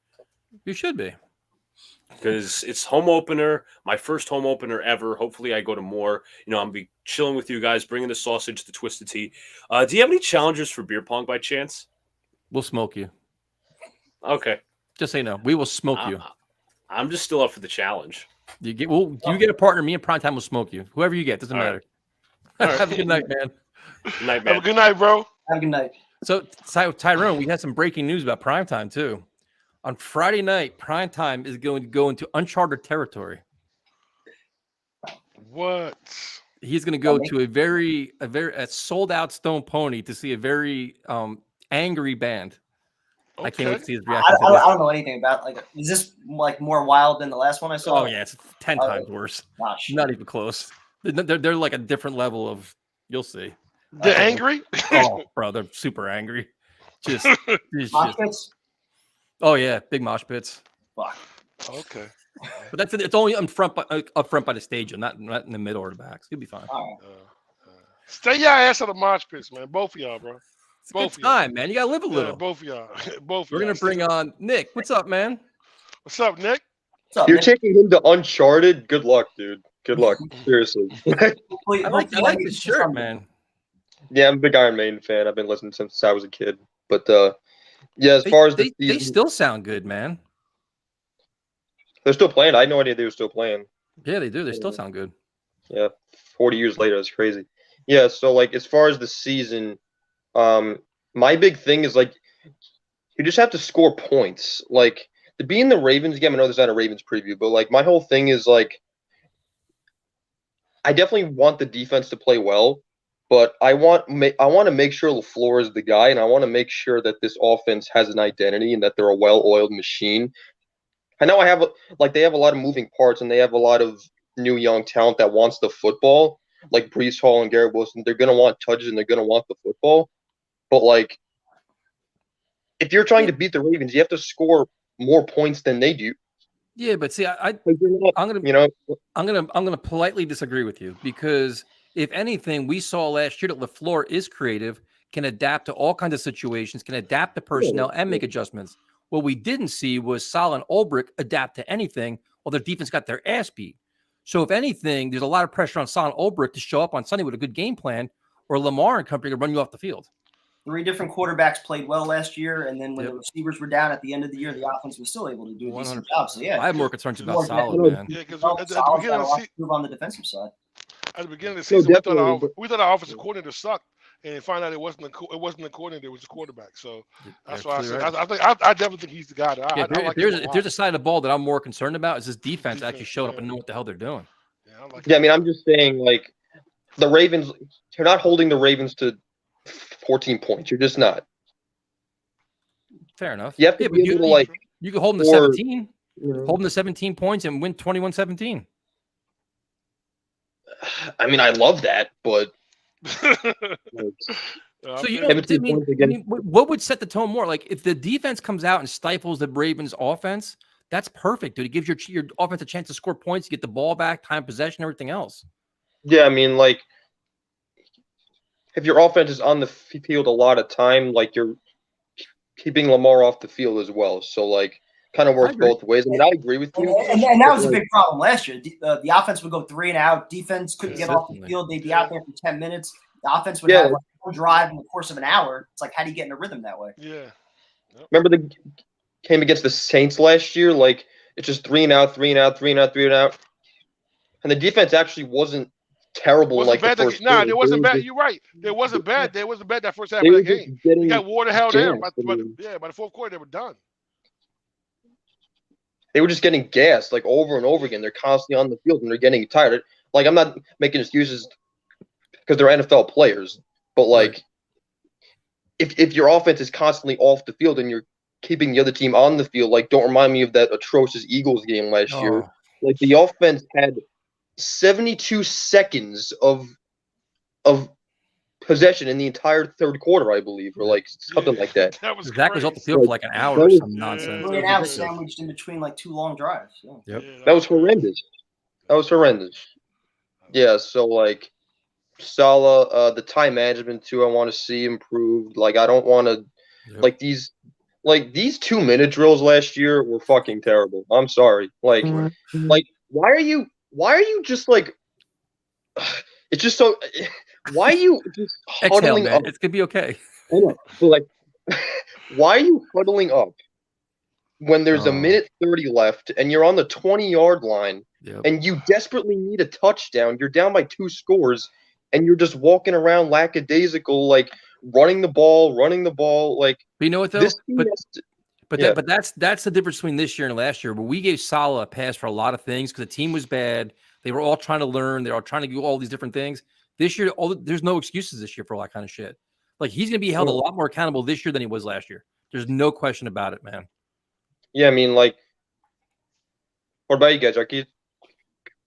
You should be. Because it's home opener, my first home opener ever. Hopefully I go to more. I'll be chilling with you guys, bringing the sausage, the twisted tea. Do you have any challengers for beer pong by chance? We'll smoke you. Okay. Just so you know, we will smoke you. I'm just still up for the challenge. You get a partner. Me and Primetime will smoke you. Whoever you get, doesn't matter. Right. Have a good night, man. Good night, man. Have a good night, bro. Have a good night. So, Tyrone, we had some breaking news about Primetime, too. On Friday night, Primetime is going to go into uncharted territory. What? He's going to go to a sold-out Stone Pony to see a very angry band. Okay. I can't wait to see his reaction. I don't know anything about. Like, is this like more wild than the last one I saw? Oh yeah, it's 10 times worse. Gosh. Not even close. They're like a different level of. You'll see. They're angry. Oh, bro, they're super angry. Just Mosh pits? Oh yeah, big mosh pits. Fuck. Okay. But it's only up front by the stage, not in the middle or the back. So you'll be fine. Stay your ass out of mosh pits, man. Both of y'all, bro. It's a good time, man. You gotta live a little. Both of y'all. We're gonna bring on Nick. What's up, man? What's up, Nick? You're taking him to Uncharted. Good luck, dude. Good luck. Seriously. I like this shirt, man. Yeah, I'm a big Iron Maiden fan. I've been listening since I was a kid. But yeah, as far as they still sound good, man. They're still playing. I had no idea they were still playing. Yeah, they do. They still sound good. Yeah, 40 years later, that's crazy. Yeah, so like as far as the season, my big thing is like you just have to score points. Like to be in the Ravens game, I know there's not a Ravens preview, but like my whole thing is like I definitely want the defense to play well, but I want to make sure LaFleur is the guy, and I want to make sure that this offense has an identity and that they're a well-oiled machine. I know they have a lot of moving parts and they have a lot of new young talent that wants the football, like Breece Hall and Garrett Wilson. They're going to want touches and they're going to want the football. But like, if you're trying to beat the Ravens, you have to score more points than they do. Yeah, but see, I'm gonna politely disagree with you because if anything, we saw last year that LaFleur is creative, can adapt to all kinds of situations, can adapt to personnel and make adjustments. What we didn't see was Saleh and Ulbrich adapt to anything while their defense got their ass beat. So if anything, there's a lot of pressure on Saleh and Ulbrich to show up on Sunday with a good game plan, or Lamar and company to run you off the field. 3 different quarterbacks played well last year, and then when the receivers were down at the end of the year, the offense was still able to do a decent job. So yeah, I have more concerns about Saleh, man. Yeah, because at the beginning of the season, on the defensive side. At the beginning of the season, we thought our offensive coordinator sucked, and they found out it wasn't the coordinator; it was the quarterback. So that's why I said I definitely think he's the guy. If there's a side of the ball that I'm more concerned about, is this defense actually showed up and knew what the hell they're doing. Yeah, I mean, I'm just saying, like, the Ravens, you're not holding the Ravens to 14 points. You're just not. Fair enough. You have to be able to, like, you can hold them to 17. Hold them to 17 points and win 21-17. I mean, I love that, but. So what would set the tone more? Like, if the defense comes out and stifles the Ravens' offense, that's perfect, dude. It gives your offense a chance to score points, get the ball back, time possession, everything else. Yeah, I mean, like, if your offense is on the field a lot of time, like, you're keeping Lamar off the field as well. So, like, kind of works both ways. I mean, I agree with you. And that was a big problem last year. The offense would go 3 and out. Defense couldn't get off the field. They'd be out there for 10 minutes. The offense would have like one drive in the course of an hour. It's like, how do you get in a rhythm that way? Yeah. Remember the game against the Saints last year? Like, it's just 3 and out, 3 and out, 3 and out, 3 and out. And the defense actually wasn't terrible. It wasn't bad. You're right. It wasn't bad. It wasn't bad that first half of that game. You got water held down. By the fourth quarter, they were done. They were just getting gassed like over and over again. They're constantly on the field and they're getting tired. Like, I'm not making excuses because they're NFL players, but like if your offense is constantly off the field and you're keeping the other team on the field, like, don't remind me of that atrocious Eagles game last year. Like, the offense had 72 seconds of possession in the entire third quarter, I believe, or like something like that. Zach was off the field for like an hour or some nonsense. 3 and out sandwiched in between like 2 long drives. Yep. That was horrendous. Yeah, so like Saleh, the time management too, I want to see improved. Like, I don't want to like these 2-minute drills last year were fucking terrible. I'm sorry. Like why are you just like it's just so why are you just huddling up? It's gonna be okay. I know. But like why are you huddling up when there's a minute 30 left and you're on the 20-yard line and you desperately need a touchdown. You're down by 2 scores and you're just walking around lackadaisical, like running the ball. Like, but you know what though? This team But that's the difference between this year and last year. But we gave Salah a pass for a lot of things because the team was bad. They were all trying to learn. They're all trying to do all these different things. This year, there's no excuses this year for all that kind of shit. Like, he's going to be held a lot more accountable this year than he was last year. There's no question about it, man. Yeah, I mean, like, what about you guys? Are you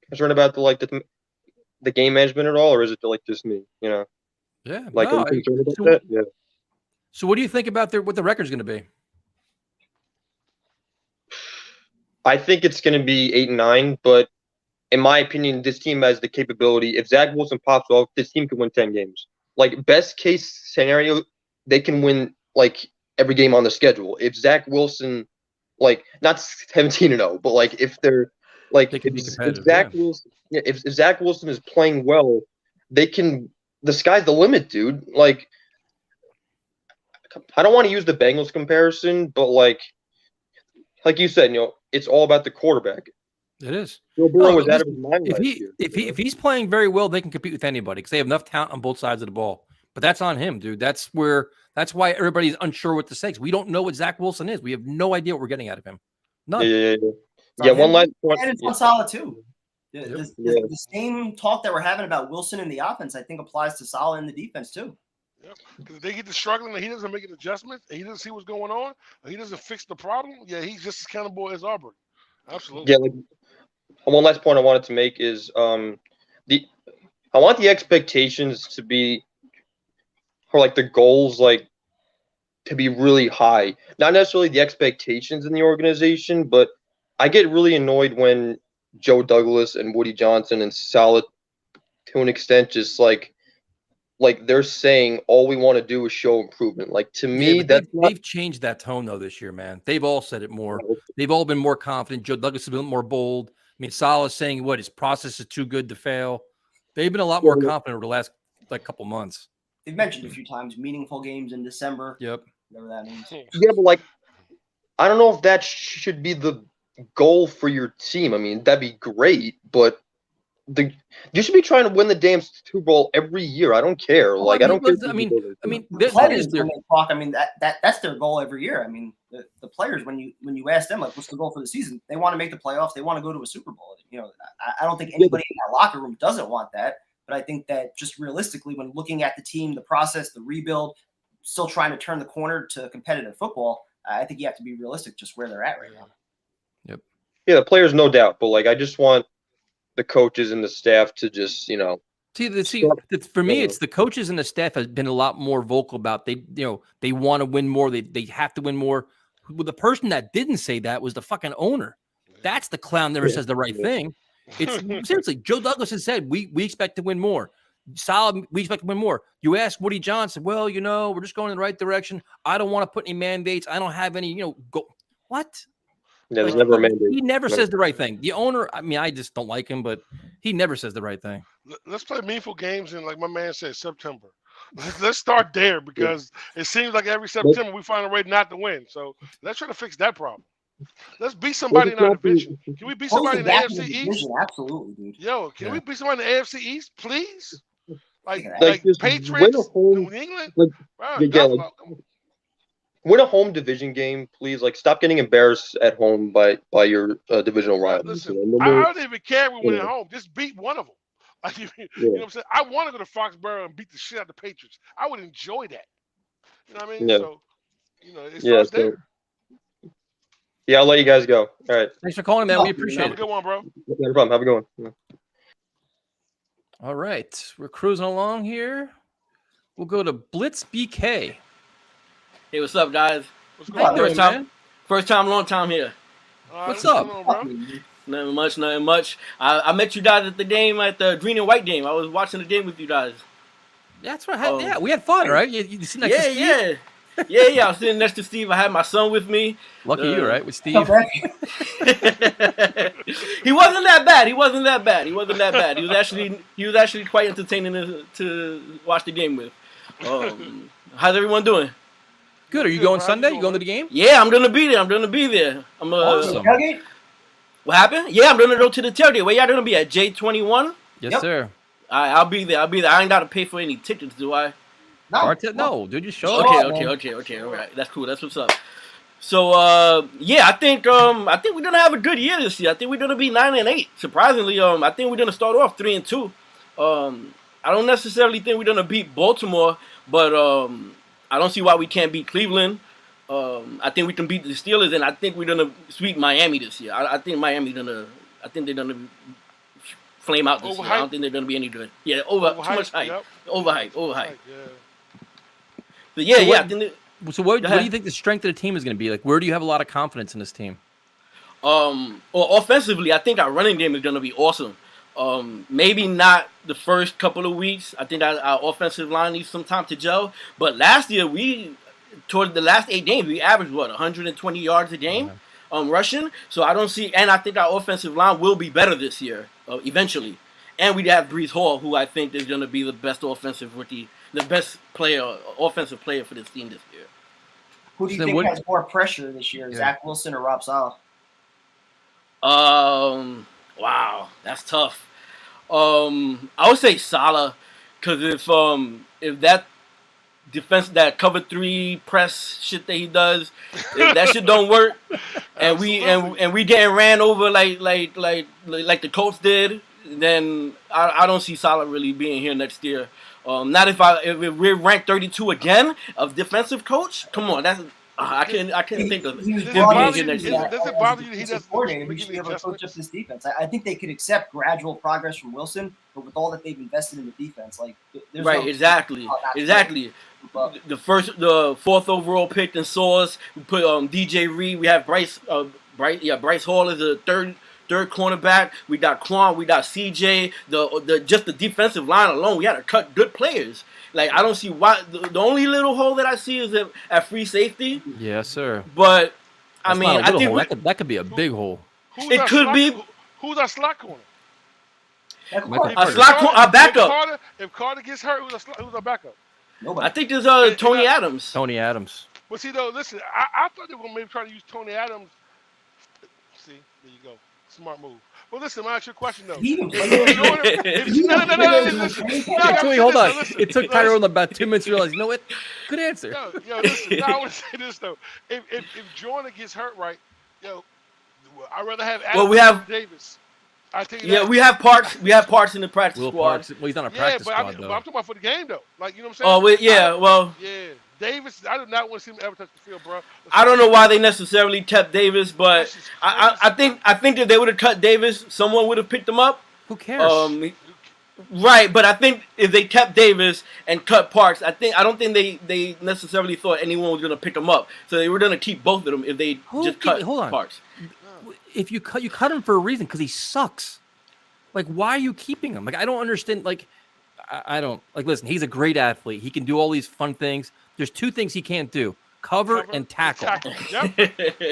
concerned about the game management at all, or is it like just me? You know? Yeah. Like, no, are you concerned about that? Yeah. So, what do you think about what the record's going to be? I think it's going to be 8-9, but in my opinion, this team has the capability. If Zach Wilson pops off, this team can win 10 games. Like, best case scenario, they can win like every game on the schedule. If Zach Wilson, like, not 17-0, but like if they're like if Zach Wilson is playing well, they can. The sky's the limit, dude. Like, I don't want to use the Bengals comparison, but like you said, you know, it's all about the quarterback. It is. Joe Burrow was out of his mind last year. If he's playing very well, they can compete with anybody because they have enough talent on both sides of the ball. But that's on him, dude. That's why everybody's unsure what to say. We don't know what Zach Wilson is. We have no idea what we're getting out of him. None. Yeah. One last point. And it's on Salah too. The same talk that we're having about Wilson in the offense, I think, applies to Salah in the defense too. Yep. Because they get to struggling and he doesn't make an adjustment and he doesn't see what's going on, or he doesn't fix the problem. Yeah, he's just as accountable as Auburn. Absolutely. Yeah, like one last point I wanted to make is I want the expectations to be, or like the goals, like to be really high. Not necessarily the expectations in the organization, but I get really annoyed when Joe Douglas and Woody Johnson and Salah, to an extent, just like they're saying all we want to do is show improvement. Like, to me, they've changed that tone though this year, man. They've all said it more. They've all been more confident. Joe Douglas has been more bold. I mean, Salah's saying his process is too good to fail. They've been a lot more confident over the last couple months. They've mentioned a few times meaningful games in December. Yep. Whatever that means. Yeah, but like, I don't know if that should be the goal for your team. I mean, that'd be great, but you should be trying to win the damn Super Bowl every year. I don't care. Like, I don't care. I mean, the players, when they talk, I mean, that's their goal every year. I mean, the players, when you ask them, like, what's the goal for the season? They want to make the playoffs. They want to go to a Super Bowl. You know, I don't think anybody in that locker room doesn't want that. But I think that just realistically, when looking at the team, the process, the rebuild, still trying to turn the corner to competitive football, I think you have to be realistic just where they're at right now. Yep. Yeah, the players, no doubt. But like, I just want the coaches and the staff to just, you know. For me, it's the coaches and the staff has been a lot more vocal about they want to win more. They have to win more. Well, the person that didn't say that was the fucking owner. That's the clown never says the right thing. It's seriously, Joe Douglas has said we expect to win more. Salah, we expect to win more. You ask Woody Johnson, well, we're just going in the right direction. I don't want to put any mandates. I don't have any, go. What? Yeah, there's never a mandate. He never says the right thing. The owner, I mean, I just don't like him, but he never says the right thing. Let's play meaningful games in, like my man said, September. Let's start there because it seems like every September we find a way not to win. So let's try to fix that problem. Let's beat somebody in our division. Can we beat somebody in the AFC East? Absolutely, dude. Yo, can we beat somebody in the AFC East, please? Like Patriots, Patriots, New England? Win a home division game, please. Like, stop getting embarrassed at home by your divisional rivals. Listen, I don't even care if we win at home. Just beat one of them. Like, you know what I'm saying? I want to go to Foxborough and beat the shit out of the Patriots. I would enjoy that. You know what I mean? Yeah. So, it starts there. Yeah, I'll let you guys go. All right. Thanks for calling, man. We appreciate it. Have a good one, bro. No problem. Have a good one. Yeah. All right. We're cruising along here. We'll go to Blitz BK. Hey, what's up, guys? What's going on, First time, long time here. What's up? Nothing much. I met you guys at the game, at the green and white game. I was watching the game with you guys. That's right. Yeah, we had fun, right? You see next to Steve? Yeah. I was sitting next to Steve. I had my son with me. Lucky you, right? With Steve. He wasn't that bad. He was actually quite entertaining to watch the game with. How's everyone doing? Good. Are you going Sunday? You going to the game? Yeah, I'm gonna be there. I'm Awesome. What happened? Yeah, I'm gonna go to the tailgate. Where y'all gonna be at? J21? Yes, sir. I'll be there. I ain't gotta pay for any tickets, do I? No, dude, just show Okay, up. okay. All right, that's cool. That's what's up. So yeah, I think we're gonna have a good year this year. I think we're gonna be 9-8. Surprisingly, I think we're gonna start off 3-2. I don't necessarily think we're gonna beat Baltimore, but I don't see why we can't beat Cleveland. I think we can beat the Steelers, and I think we're gonna sweep Miami this year. I think they're gonna flame out this year. I don't think they're gonna be any good. Yeah, too much hype. Yep. Overhype. But yeah. I think so what do you think the strength of the team is going to be? Like, where do you have a lot of confidence in this team? Well, offensively, I think our running game is going to be awesome. Maybe not the first couple of weeks. I think our offensive line needs some time to gel. But last year, toward the last 8 games, we averaged 120 yards a game, rushing. So I don't see, and I think our offensive line will be better this year, eventually. And we have Breece Hall, who I think is going to be the best offensive offensive player for this team this year. Who do you think has more pressure this year, Zach Wilson or Rob Saleh? Wow, that's tough. I would say Saleh, because if that defense, that cover 3 press shit that he does, if that shit don't work, and we getting ran over like the Colts did, then I don't see Saleh really being here next year. Not if we're ranked 32 again of defensive coach. Come on, that's I couldn't think of it. Does it bother you? He should be able to coach up this defense. I think they could accept gradual progress from Wilson, but with all that they've invested in the defense, exactly. The 4th overall pick in Sauce. We put DJ Reed. We have Bryce Hall is the third cornerback. We got Quan, we got CJ. Just the defensive line alone, we had to cut good players. Like, I don't see why. The only little hole that I see is at free safety. Yes, sir. But I think that could be a big hole. It could be. Who's our slot corner? Our backup. If Carter gets hurt, who's our backup? Nobody. I think there's Tony Adams. Tony Adams. But see, though, listen, I thought they were going to maybe try to use Tony Adams. See, there you go. Smart move. Well, listen, I'll ask you a question, though. Actually, hold on. It took Tyrone about 2 minutes to realize, you know what? Good answer. Yo, listen, I want to say this, though. If Jordan gets hurt, right, I'd rather have Adams than Davis. We have parts. We have parts in the practice squad. Well, he's on a practice squad, though. I'm talking about for the game, though. Like, you know what I'm saying? Davis, I do not want to see him ever touch the field, bro. I don't know why they necessarily kept Davis, but I think if they would have cut Davis, someone would have picked him up. Who cares? Right, but I think if they kept Davis and cut Parks, I don't think they necessarily thought anyone was going to pick him up. So they were going to keep both of them if they cut Parks. If you cut him for a reason, because he sucks. Like, why are you keeping him? Like, I don't understand. Like, I don't like. Listen, he's a great athlete. He can do all these fun things. There's 2 things he can't do: cover and tackle. Yep.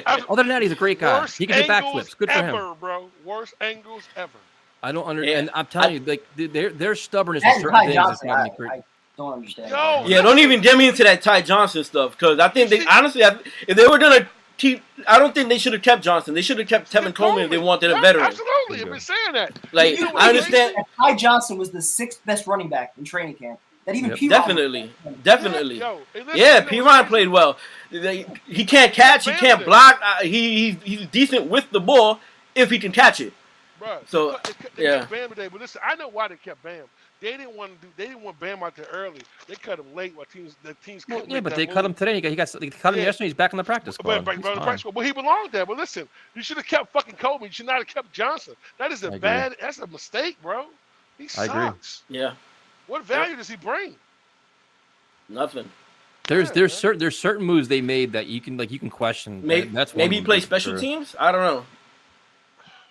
Other than that, he's a great guy. He can do backflips. Good for him. Bro. Worst angles ever. I don't understand. And I'm telling you, like, their stubbornness in certain things is having me crazy. I don't understand. Don't even get me into that Ty Johnson stuff, because I think they honestly, if they were gonna keep, I don't think they should have kept Johnson. They should have kept Tevin Coleman if they wanted a veteran. Absolutely, I've been saying that. Like, I understand. Ty Johnson was the 6th best running back in training camp. That even Definitely. P-Ron played well. He can't catch. He can't block. He's decent with the ball if he can catch it. Bro, so they kept Bam today, but listen, I know why they kept Bam. They didn't want Bam out there early. They cut him late while the teams couldn't make but that they move. cut him today. They cut him yesterday. He's back in the practice squad. Well, he belonged there. But listen, you should have kept fucking Kobe. You should not have kept Johnson. That is that's a mistake, bro. He sucks. I agree. Yeah. What value does he bring? Nothing. There's certain moves they made that you can question. Maybe he plays special teams. I don't know.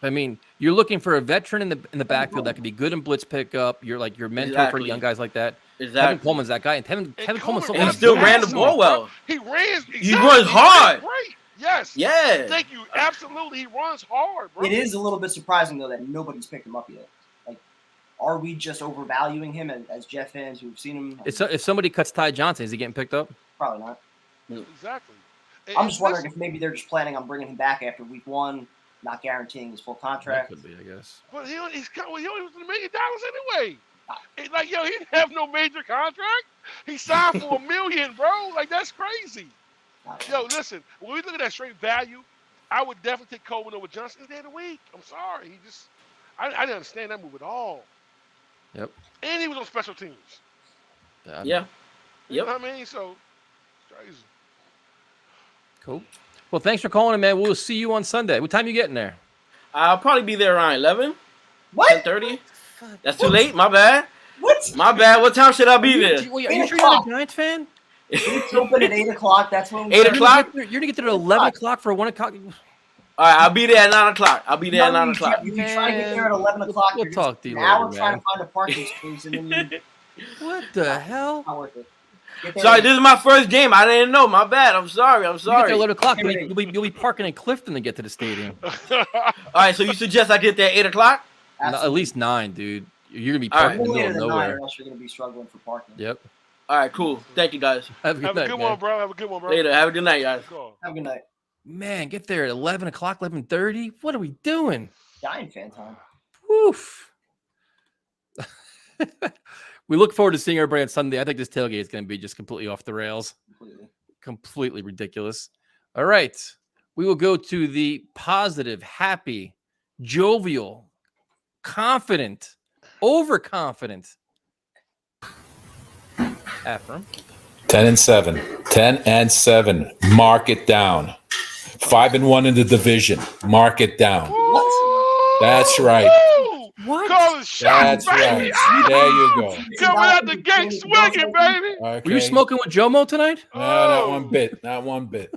I mean, you're looking for a veteran in the backfield that can be good in blitz pickup. You're like your mentor for young guys like that. Exactly. Tevin Coleman's that guy, and Tevin Coleman's still ran the ball well. He ran. Exactly. He runs hard. Great. Yes. Yeah. Thank you. Absolutely, he runs hard, bro. It is a little bit surprising though that nobody's picked him up yet. Like, are we just overvaluing him as Jet fans who've seen him? If somebody cuts Ty Johnson, is he getting picked up? Probably not. Exactly. I'm just wondering if maybe they're just planning on bringing him back after week 1, not guaranteeing his full That contract. could be, I guess. But he was $1 million anyway. It's like, yo, he didn't have no major contract. He signed for $1 million, bro. Like, that's crazy. Yo, listen, when we look at that straight value, I would definitely take Coleman over Johnson any day of the week. I'm sorry. I didn't understand that move at all. Yep. And he was on special teams. Yeah. You know what I mean? So, it's crazy. Cool. Well, thanks for calling in, man. We'll see you on Sunday. What time you getting there? I'll probably be there around 11. What? 10:30. That's too late. My bad. What? My bad. What time should I be there? Are you sure you're not a Giants fan? It's open at 8 o'clock. That's when we 8 o'clock? You're going to get there at 11 o'clock for 1 o'clock? All right, I'll be there at 9 o'clock. I'll be there at 9 o'clock. You try to get there at 11 o'clock. We'll talk to you now later, trying man. to find a parking space. And then What the hell? not worth it. Get there Sorry, at- this is my first game. I didn't know. My bad. I'm sorry. I'm You get sorry. there at All 11 o'clock. You'll be parking in Clifton to get to the stadium. right, so you suggest I get there at 8 o'clock? No, at least 9, dude. You're going to be All right. parking in the later middle of than 9, nowhere. or else you're going to be struggling for parking. Yep. All right, cool. Thank you, guys. Have a good Have a night, good man. one, bro. Have a good one, bro. Later. Have a good night, guys. Cool. Have a good night. Man, get there at 11 o'clock, 11:30. What are we doing? Giant fan time. Woof. We look forward to seeing everybody on Sunday. I think this tailgate is going to be just completely off the rails. Completely ridiculous. All right. We will go to the positive, happy, jovial, confident, overconfident Ephraim. 10-7. 10-7. Mark it down. 5-1 in the division. Mark it down. That's right. What? Call it shots, That's right. baby. There you go. Coming out the gate swinging, baby. Okay. Were you smoking with Jomo tonight? No, not one bit. Not one bit.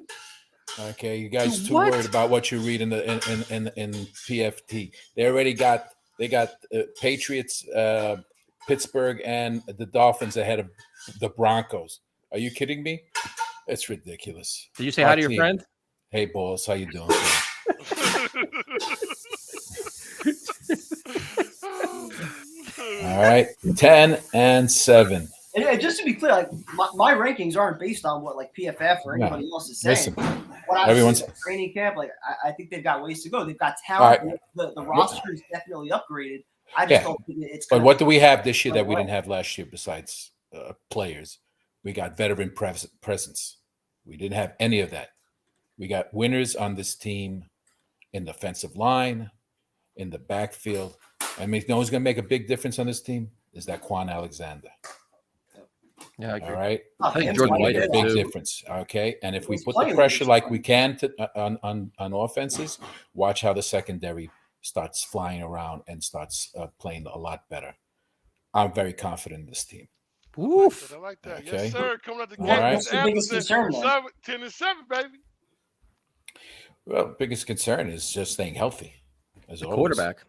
Okay, you guys are too What? worried about what you read in the in PFT. They got Patriots, Pittsburgh, and the Dolphins ahead of the Broncos. Are you kidding me? It's ridiculous. Did you say hi to your friend? Hey, boss, how you doing? All right, 10-7. And just to be clear, like my rankings aren't based on what like PFF or No. anybody else is saying. Listen, What I everyone's- was training camp, like I think they've got ways to go. They've got All talent. right. The roster is definitely upgraded. I just Yeah. don't think it's. But gonna what be do we have this year that we right didn't have last year besides players? We got veteran presence. We didn't have any of that. We got winners on this team in the offensive line, in the backfield. I mean, you know who's going to make a big difference on this team is that Quan Alexander. Yeah, I agree. All right, Oh, he's Ham's going to playing make a good. big difference. Okay, and if we He's put the playing pressure good. like we can on offenses, watch how the secondary starts flying around and starts playing a lot better. I'm very confident in this team. Woof. I like that. Okay. Yes, sir. Coming out the All gate. right. What's the biggest concern, then? 10-7, baby. Well, biggest concern is just staying healthy. As The always. quarterback.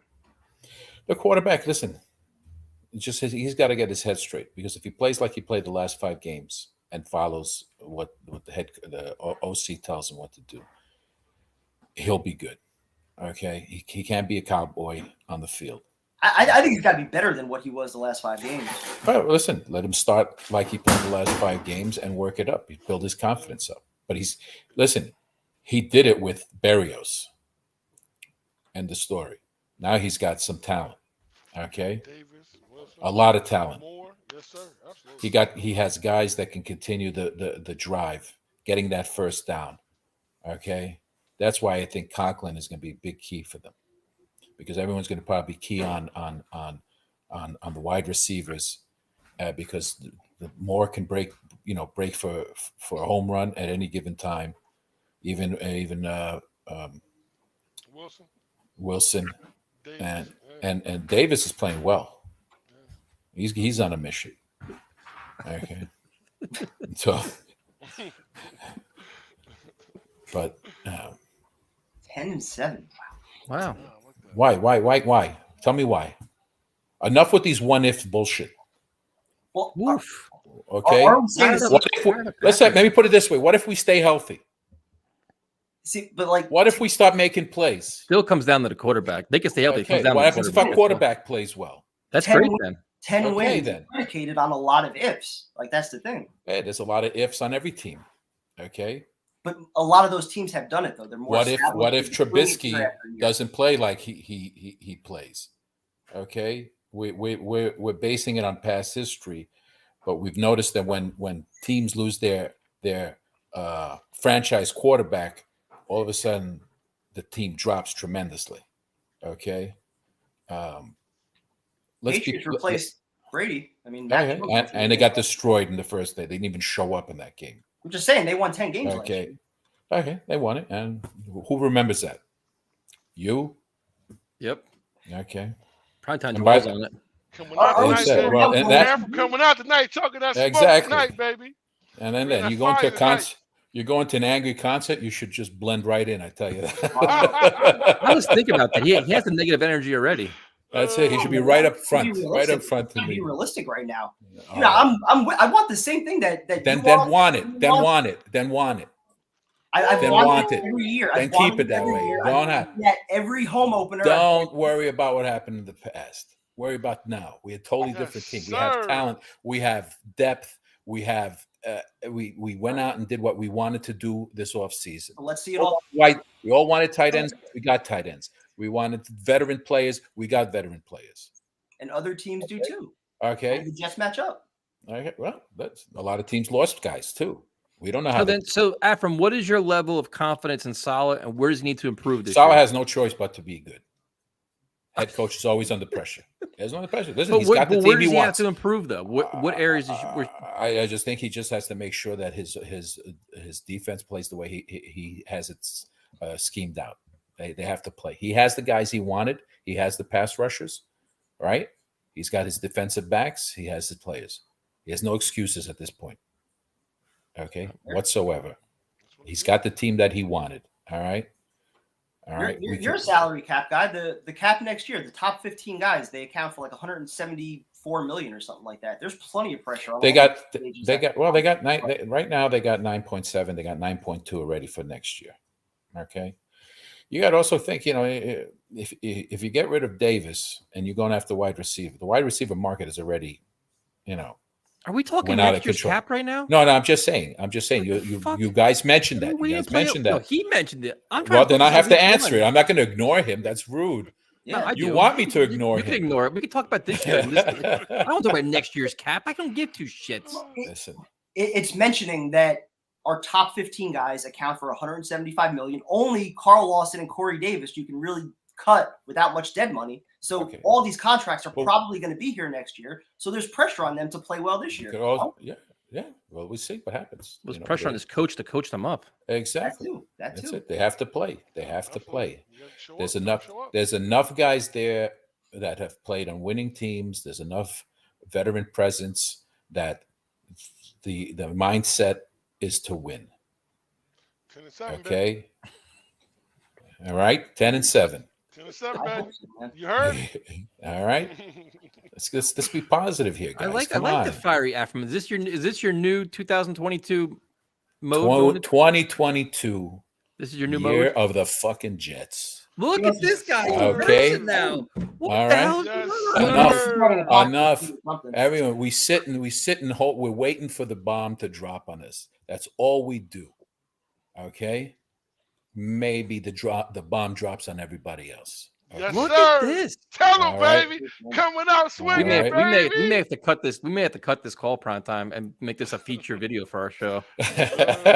The quarterback, listen, it's just he's got to get his head straight because if he plays like he played the last 5 games and follows what the OC tells him what to do, he'll be good. Okay, he can't be a cowboy on the field. I think he's got to be better than what he was the last 5 games. All right, listen, let him start like he played the last 5 games and work it up. He build his confidence up. But he did it with Berrios. End the story. Now he's got some talent. Okay, a lot of talent. Yes, sir. Absolutely. He has guys that can continue the drive, getting that first down. Okay, that's why I think Conklin is going to be a big key for them, because everyone's going to probably key on the wide receivers, because the more can break for a home run at any given time, even Wilson Davis, and Davis is playing well. He's on a mission. Okay. So, but 10-7. Wow. why? Tell me why. Enough with these what-if bullshit. Well, Woof. Okay. Are we saying this- Let's say, maybe put it this way: what if we stay healthy? see, but like, What if we start making plays? Still comes down to the quarterback. They can stay healthy. It Okay. comes down What to the happens if our quarterback plays well? That's 10 great then. 10 Okay, wins then. is predicated on a lot of ifs. Like that's the thing. Hey, there's a lot of ifs on every team. Okay. But a lot of those teams have done it though. They're more. What if established. Trubisky doesn't play like he plays? Okay, we're basing it on past history, but we've noticed that when teams lose their franchise quarterback, all of a sudden the team drops tremendously. Okay, Patriots replaced Brady. I mean, and they got destroyed in the first day. They didn't even show up in that game. I'm just saying they won 10 games. Okay. Last year. Okay, they won it, and who remembers that? You? Yep. Okay. Primetime was on it. Coming out tonight, baby. Well, and that, coming out tonight, talking that smoke exactly. tonight, baby. And then you go into a concert. You go into an angry concert. You should just blend right in. I tell you that. I was thinking about that. He has the negative energy already. That's it. He should be right up front. Right up front to me. Be realistic right now. You know, I want the same thing that then want it. Then want it. Then want it. I've then want it every year. Then keep it that way. Don't have every home opener. Don't worry about what happened in the past. Worry about now. We're a totally different team. We have talent. We have depth. We have. We went out and did what we wanted to do this offseason. Let's see it all. Right. We all wanted tight ends. We got tight ends. We wanted veteran players. We got veteran players. And other teams do too. Okay. The Jets match up. Okay. Well, that's a lot of teams lost guys too. We don't know how. So Afram, what is your level of confidence in Saleh, and where does he need to improve this Saleh year? has no choice but to be good. Head coach is always under pressure. He's under pressure. Listen, he's got the team he wants. Have to improve though? What areas? I just think he just has to make sure that his defense plays the way he has it schemed out. They have to play. He has the guys he wanted. He has the pass rushers, right? He's got his defensive backs. He has the players. He has no excuses at this point. Okay, whatsoever. He's got the team that he wanted. All right. All right. You're a salary cap guy. The cap next year, the top 15 guys, they account for like 174 million or something like that. There's plenty of pressure on they got right now they got 9.7. They got 9.2 already for next year. Okay. You got to also think, if you get rid of Davis and you're going after wide receiver, the wide receiver market is already, Are we talking next year's cap right now? No, I'm just saying. You guys mentioned that. You guys mentioned that. No, he mentioned it. Well, then I have to answer it. I'm not going to ignore him. That's rude. Yeah, you want me to ignore him? We can ignore it. We can talk about this year. I don't talk about next year's cap. I don't give two shits. Listen, it's mentioning that our top 15 guys account for 175 million. Only Carl Lawson and Corey Davis you can really cut without much dead money. So all these contracts are probably going to be here next year. So there's pressure on them to play well this year. Yeah. Well, we'll see what happens. There's pressure on this coach to coach them up. Exactly. That's it. They have to play. There's enough guys there that have played on winning teams. There's enough veteran presence that the mindset is to win. 10-7, okay. All right. 10-7. 10-7, man. You heard? All right. Let's be positive here, guys. I like the fiery Afram. Is this your new 2022 mode? 2022. This is your new year mode of the fucking Jets. Look at this guy. Okay. Now. All right. Enough. Everyone, we sit and hope. We're waiting for the bomb to drop on us. That's all we do. Okay. Maybe the bomb drops on everybody else. Okay? Yes, Look sir. at this. Tell them, baby. Coming out swinging, baby. We may have to cut this. We may have to cut this call prime time and make this a feature video for our show.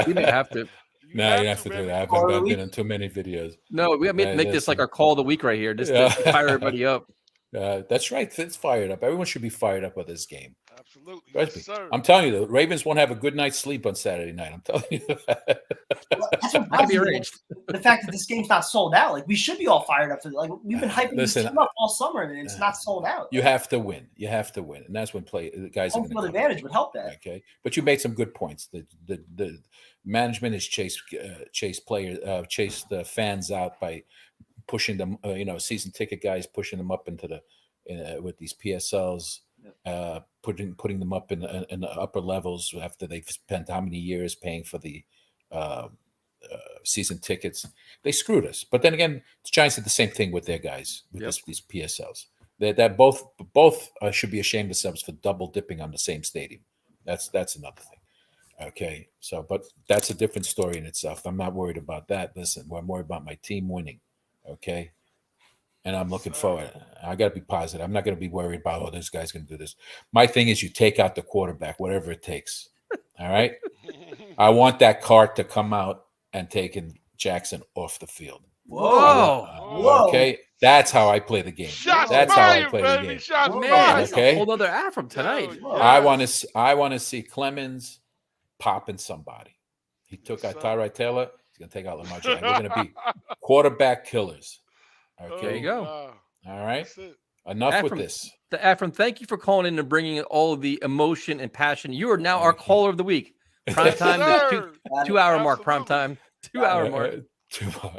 We may have to. No, you have to do that. I've been in too many videos. No, we have to make this like our call of the week right here. Just to fire everybody up. That's right. It's fired up. Everyone should be fired up with this game. Absolutely. Yes, sir. I'm telling you, the Ravens won't have a good night's sleep on Saturday night. I'm telling you that. That's what might be arranged. The fact that this game's not sold out, like we should be all fired up. Like we've been hyping this team up all summer, and it's not sold out. You have to win. You have to win, and that's when the guys are going to. Advantage would help that. Okay, but you made some good points. The management has chased the fans out by pushing them. Season ticket guys pushing them up into the with these PSLs. Putting them up in the upper levels after they've spent how many years paying for the season tickets. They screwed us. But then again, the Giants did the same thing with their guys with these PSLs. That both should be ashamed of themselves for double dipping on the same stadium. That's another thing. Okay, so but that's a different story in itself. I'm not worried about that. Listen, I'm worried about my team winning. Okay. And I'm looking forward. I got to be positive. I'm not going to be worried about, oh, this guy's going to do this. My thing is you take out the quarterback, whatever it takes. All right. I want that cart to come out and taking Jackson off the field. Whoa. Okay. That's how I play the game. That's how I play the game. Man, that's okay. a whole other app from tonight. I want to see Clemens popping somebody. He took out Tyrod Taylor. He's going to take out Lamar Jackson. We're going to be quarterback killers. Okay. There you go. All right. Enough with this. Ephraim, thank you for calling in and bringing all of the emotion and passion. You are now our caller of the week. Prime time, the 2 hour mark. Prime time, 2 hour mark.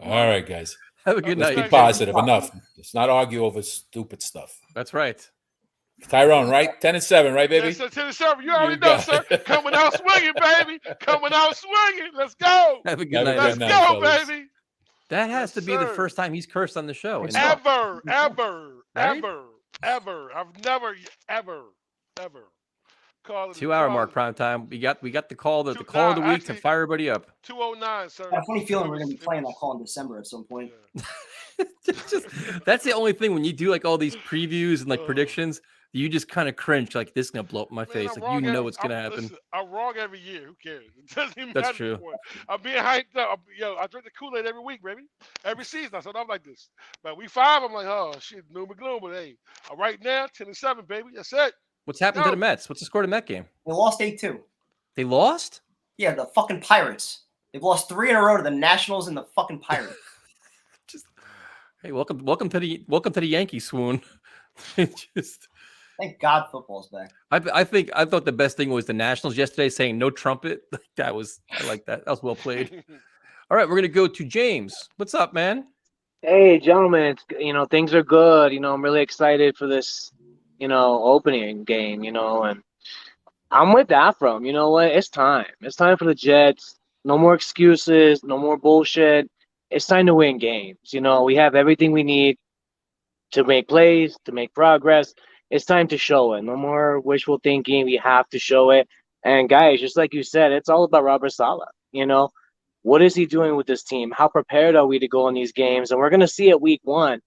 All right, guys. Have a good night. Let's be positive. Enough. Let's not argue over stupid stuff. That's right. Tyrone, right? 10-7, right, baby? Yes, 10-7. You already know, sir. Coming out swinging, baby. Coming out swinging. Let's go. Have a good night. Let's go, baby. That has to be the first time he's cursed on the show. Ever. Right? I've never, ever. 2 hour mark prime time. We got the call the call of the week to fire everybody up. 209, sir. I have a funny feeling we're gonna be playing that call in December at some point. That's the only thing when you do like all these previews and like predictions, you just kind of cringe like this is gonna blow up in my face. Like you know what's gonna happen. Listen, I'm wrong every year. Who cares? It doesn't even That's matter true. anymore. I'm being hyped up. I drink the Kool-Aid every week, baby. Every season. I said I'm like this. But week 5, I'm like, oh shit, gloom and gloom. But hey, right now, 10-7, baby. That's it. What's happened to the Mets? What's the score to Met game? They lost 8-2. They lost? Yeah, the fucking Pirates. They've lost 3 in a row to the Nationals and the fucking Pirates. Hey, welcome to the Yankee swoon. Thank God football's back. I thought the best thing was the Nationals yesterday saying no trumpet. I like that. That was well played. All right, we're gonna go to James. What's up, man? Hey, gentlemen. Things are good. I'm really excited for this, opening game. And I'm with Ephraim. You know what? It's time. It's time for the Jets. No more excuses. No more bullshit. It's time to win games. We have everything we need to make plays, to make progress. It's time to show it. No more wishful thinking. We have to show it. And guys, just like you said, it's all about Robert Saleh. What is he doing with this team? How prepared are we to go in these games? And we're going to see it week 1.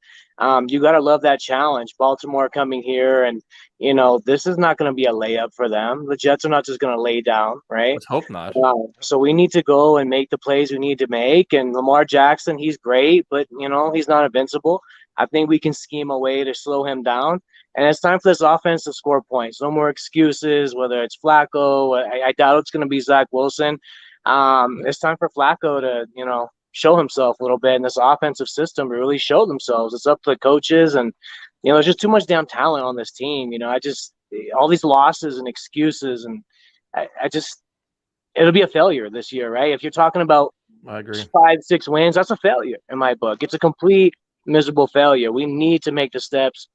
You got to love that challenge. Baltimore coming here, and this is not going to be a layup for them. The Jets are not just going to lay down, right? Let's hope not. So we need to go and make the plays we need to make. And Lamar Jackson, he's great, but he's not invincible. I think we can scheme a way to slow him down. And it's time for this offense to score points. No more excuses, whether it's Flacco. I doubt it's going to be Zach Wilson. It's time for Flacco to, show himself a little bit in this offensive system to really show themselves. It's up to the coaches, and there's just too much damn talent on this team. All these losses and excuses, and it'll be a failure this year, right? If you're talking about I agree. 5-6 wins, that's a failure in my book. It's a complete miserable failure. We need to make the steps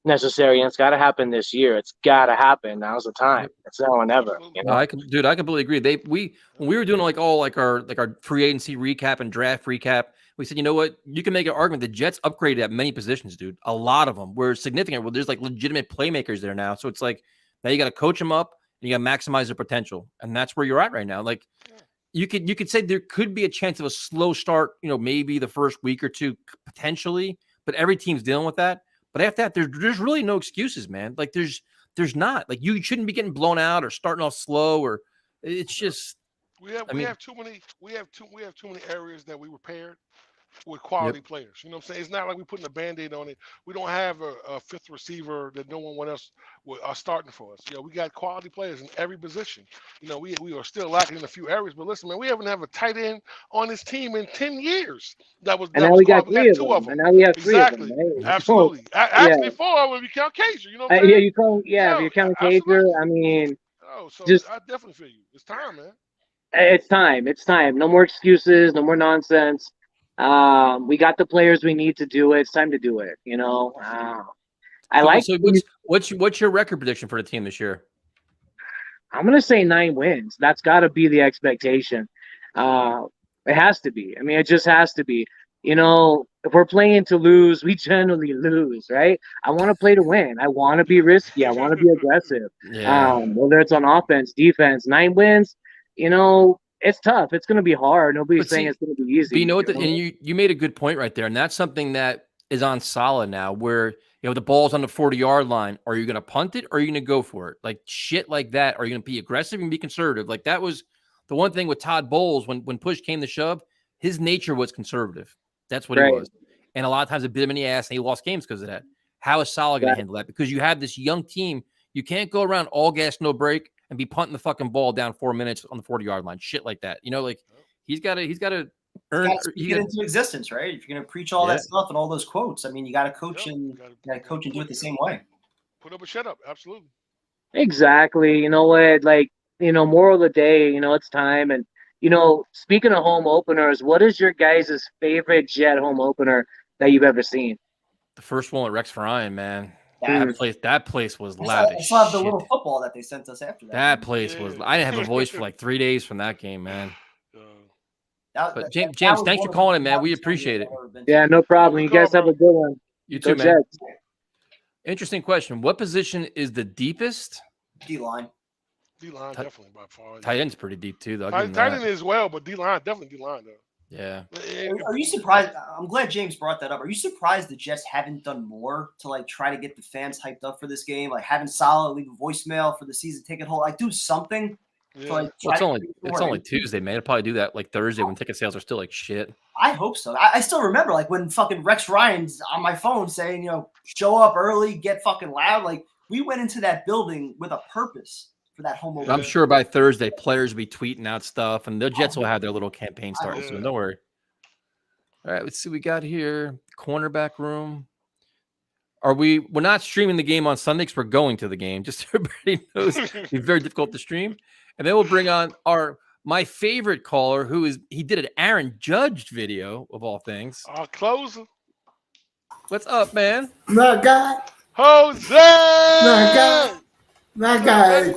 necessary, and it's got to happen this year. It's got to happen. Now's the time. It's now or never. I completely agree. When we were doing our free agency recap and draft recap, we said, you know what, you can make an argument the Jets upgraded at many positions, dude. A lot of them were significant. Well, there's like legitimate playmakers there now. So it's like now you got to coach them up and you got to maximize their potential, and that's where you're at right now. Like you could say there could be a chance of a slow start. Maybe the first week or two potentially, but every team's dealing with that. But after that, there's really no excuses, man. Like there's not. Like you shouldn't be getting blown out or starting off slow, or it's just we have too many areas that we repaired with quality players. You know what I'm saying? It's not like we're putting a Band-Aid on it. We don't have a fifth receiver that no one else are starting for us. We got quality players in every position. We are still lacking in a few areas, but listen, man, we haven't have a tight end on this team in 10 years. And now we got 3 of them. And now we have 3 of them. Hey, absolutely. Actually, 4 when we count Kaiser. You know what I'm saying? If you count Kaiser, I mean, I definitely feel you. It's time, man. It's time. It's time. No more excuses. No more nonsense. We got the players we need to do it. It's time to do it. So what's your record prediction for the team this year? I'm gonna say 9 wins. That's got to be the expectation. It has to be. I mean, it just has to be. If we're playing to lose, we generally lose, right? I want to play to win. I want to be risky. I want to be aggressive. Yeah. Whether it's on offense, defense, 9 wins. it's tough. It's going to be hard. Nobody's But saying see, it's going to be easy. But you know what? And you made a good point right there, and that's something that is on solid now. Where the ball's on the 40-yard line. Are you going to punt it or are you going to go for it? Like shit like that. Are you going to be aggressive and be conservative? Like that was the one thing with Todd Bowles when push came to shove. His nature was conservative. That's what he was. And a lot of times it bit him in the ass, and he lost games because of that. How is Saleh going to handle that? Because you have this young team. You can't go around all gas, no break, and be punting the fucking ball down 4 minutes on the 40-yard line. Shit like that. Like he's got to earn. Speak it into existence, right? If you're going to preach all that stuff and all those quotes, I mean, you got to coach and do it the same way. Put up or shut up. Absolutely. Exactly. You know what? Moral of the day, it's time. And, speaking of home openers, what is your guys' favorite Jet home opener that you've ever seen? The first one at Rex Ryan, man. That place was loud. I still have the little football that they sent us after that. That place was. I didn't have a voice for like 3 days from that game, man. But James, thanks for calling in, man. We appreciate it. Yeah, no problem. You guys have a good one. You too, man. Jets. Interesting question. What position is the deepest? D-line. D-line, definitely by far. Tight end's pretty deep too, though. Tight end as well, but D-line, definitely D-line, though. Yeah. Are you surprised? I'm glad James brought that up. Are you surprised the Jets haven't done more to try to get the fans hyped up for this game? Like having Saleh leave a voicemail for the season ticket holder, do something. Yeah. It's only Tuesday, man. They'll probably do that Thursday when ticket sales are still like shit. I hope so. I still remember when fucking Rex Ryan's on my phone saying, show up early, get fucking loud. We went into that building with a purpose for that home opener. I'm sure by Thursday, players will be tweeting out stuff, and the Jets will have their little campaign starting soon. Don't worry. All right, let's see what we got here. Cornerback room. We're not streaming the game on Sunday because we're going to the game. Just so everybody knows, it's very difficult to stream. And then we'll bring on my favorite caller, he did an Aaron Judge video of all things. Our closer. What's up, man? My God. Jose. My God. My God.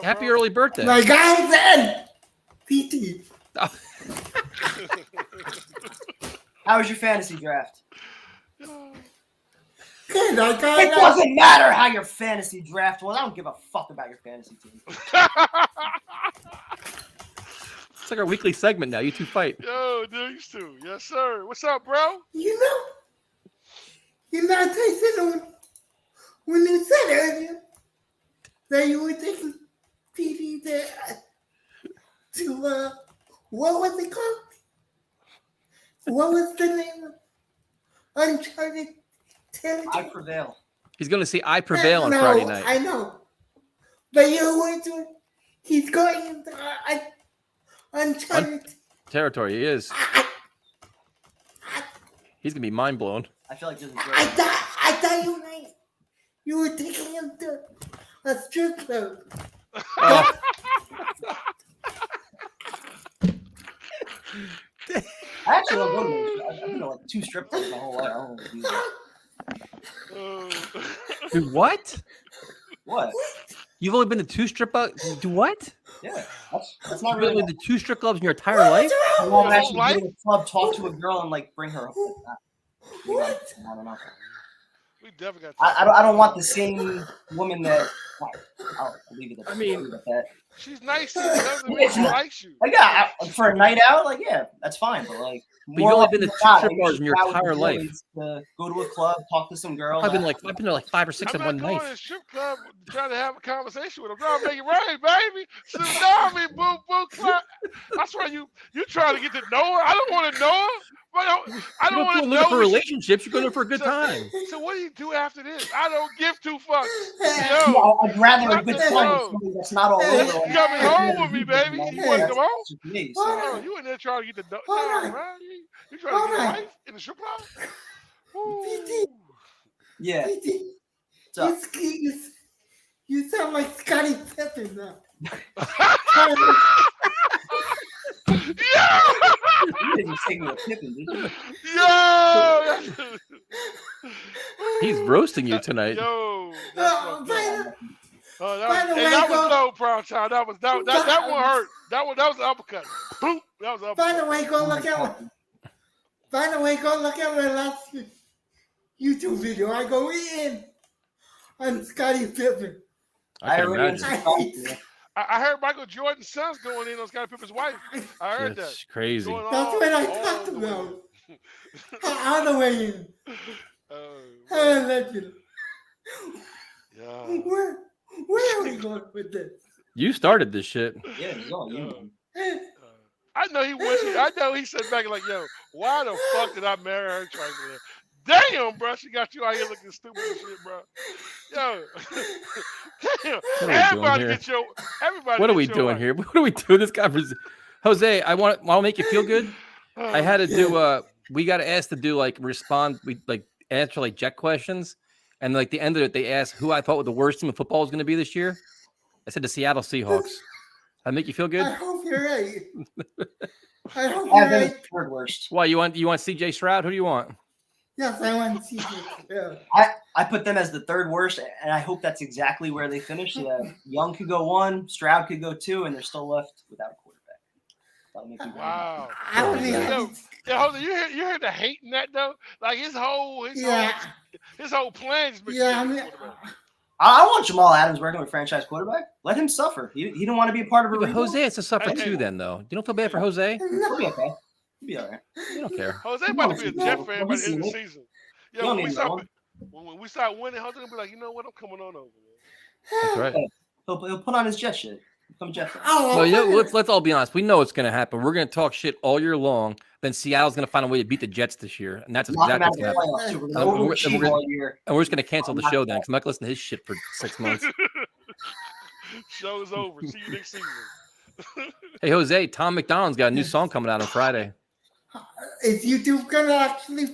Happy early birthday. My God. And PT. How was your fantasy draft? Good. It doesn't matter how your fantasy draft was. I don't give a fuck about your fantasy team. It's like our weekly segment now. You two fight. Yo, these two. Yes, sir. What's up, bro? Tyson, when you said earlier that you were taking PD to what was it called? What was the name of Uncharted Territory? I Prevail. He's going to see I Prevail on Friday night. I know. But you're going to, he's going into Uncharted Territory. He is. He's going to be mind blown. I feel like this is I thought you were taking him to a strip club. I actually don't go to I've been to 2 strip clubs my whole life. I don't know what to do. Dude, what? What? You've only been to 2 strip clubs? Do what? Yeah, that's not You've really. been to 2 strip clubs in your entire life? I won't actually go to a club, talk to a girl, and bring her up. What? I don't know. We definitely got. I don't want the same woman that. I'll leave it at that. I mean, she's nice. She doesn't mean she likes you. For a night out, that's fine. But you've only been to 2 strip bars in your entire life. To go to a club, talk to some girl. I've been to 5 or 6 in one night. I'm not going to a strip club trying to have a conversation with a girl. Make it rain, baby. Sit down, me, boo, boo, club. That's why you trying to get to know her. I don't want to know her. I don't want to know for relationships. You're going for a good time. So what do you do after this? I don't give 2 fucks. I'd rather a good time. That's not all over. Coming home with me, baby. You want to come home? You in there trying to get the right? You trying to get a wife in the strip club? Yeah. You sound like Scotty Pippen now. Yeah! You didn't take me a Pippen, did you? Yo! He's roasting you tonight. Yo, that was low, Brown Child. That one hurt. That was an uppercut. Boom. That was an uppercut. By the way, go look at my last YouTube video. I go in on Scotty Pippen. I can imagine. I heard Michael Jordan's son's going in on Scottie Pippen's wife. I heard That's that. crazy. Going That's all- what I all talked the way about. in. All the way in. Hey, legend. Yeah. Where are we going with this? You started this shit. Yeah, it's all you. man. I know he was. I know he said back like, "Yo, why the fuck did I marry her?" Damn, bro, she got you out here looking stupid and shit, bro. Yo, damn. Everybody get your. Everybody. What are get we your doing wife. here? What are we doing? This conversation. Jose, I want to make you feel good. I had to do. We got asked to do like respond. We like answer like Jet questions, and like the end of it, they asked who I thought the worst team of football was going to be this year. I said the Seattle Seahawks. That make you feel good? I hope you're right. I hope I you're think right. it's third worst. Why you want CJ Stroud? Who do you want? Yes, I want to see you. Yeah. I put them as the third worst, and I hope that's exactly where they finish. So that Young could go 1, Stroud could go 2, and they're still left without a quarterback. That'll make me very Wow. happy. Hold on. You heard the hate in that though? Like his whole plan is. Yeah, I mean, I want Jamal Adams working with franchise quarterback. Let him suffer. He didn't want to be a part of a But rebuild. Jose has to suffer too. Then though, you don't feel bad for Jose. He'll be okay. He'll be all right. You don't care. Jose about to be a Jet fan by the end of the season. You Yo, don't when we need no start winning, Jose gonna be like, you know what? I'm coming on over, man. That's right. He'll put on his Jet shit. Become a Jet fan. No, you know, let's all be honest. We know it's going to happen. We're going to talk shit all year long. Then Seattle's going to find a way to beat the Jets this year, and that's Knock 'em exactly out what's of going the to playoffs, too. We're happen. gonna overachieve all year. And we're just going to cancel the show then, because I'm not going to listen to his shit for 6 months. Show's over. See you next season. Hey, Jose, Tom McDonald's got a new song coming out on Friday. is YouTube gonna actually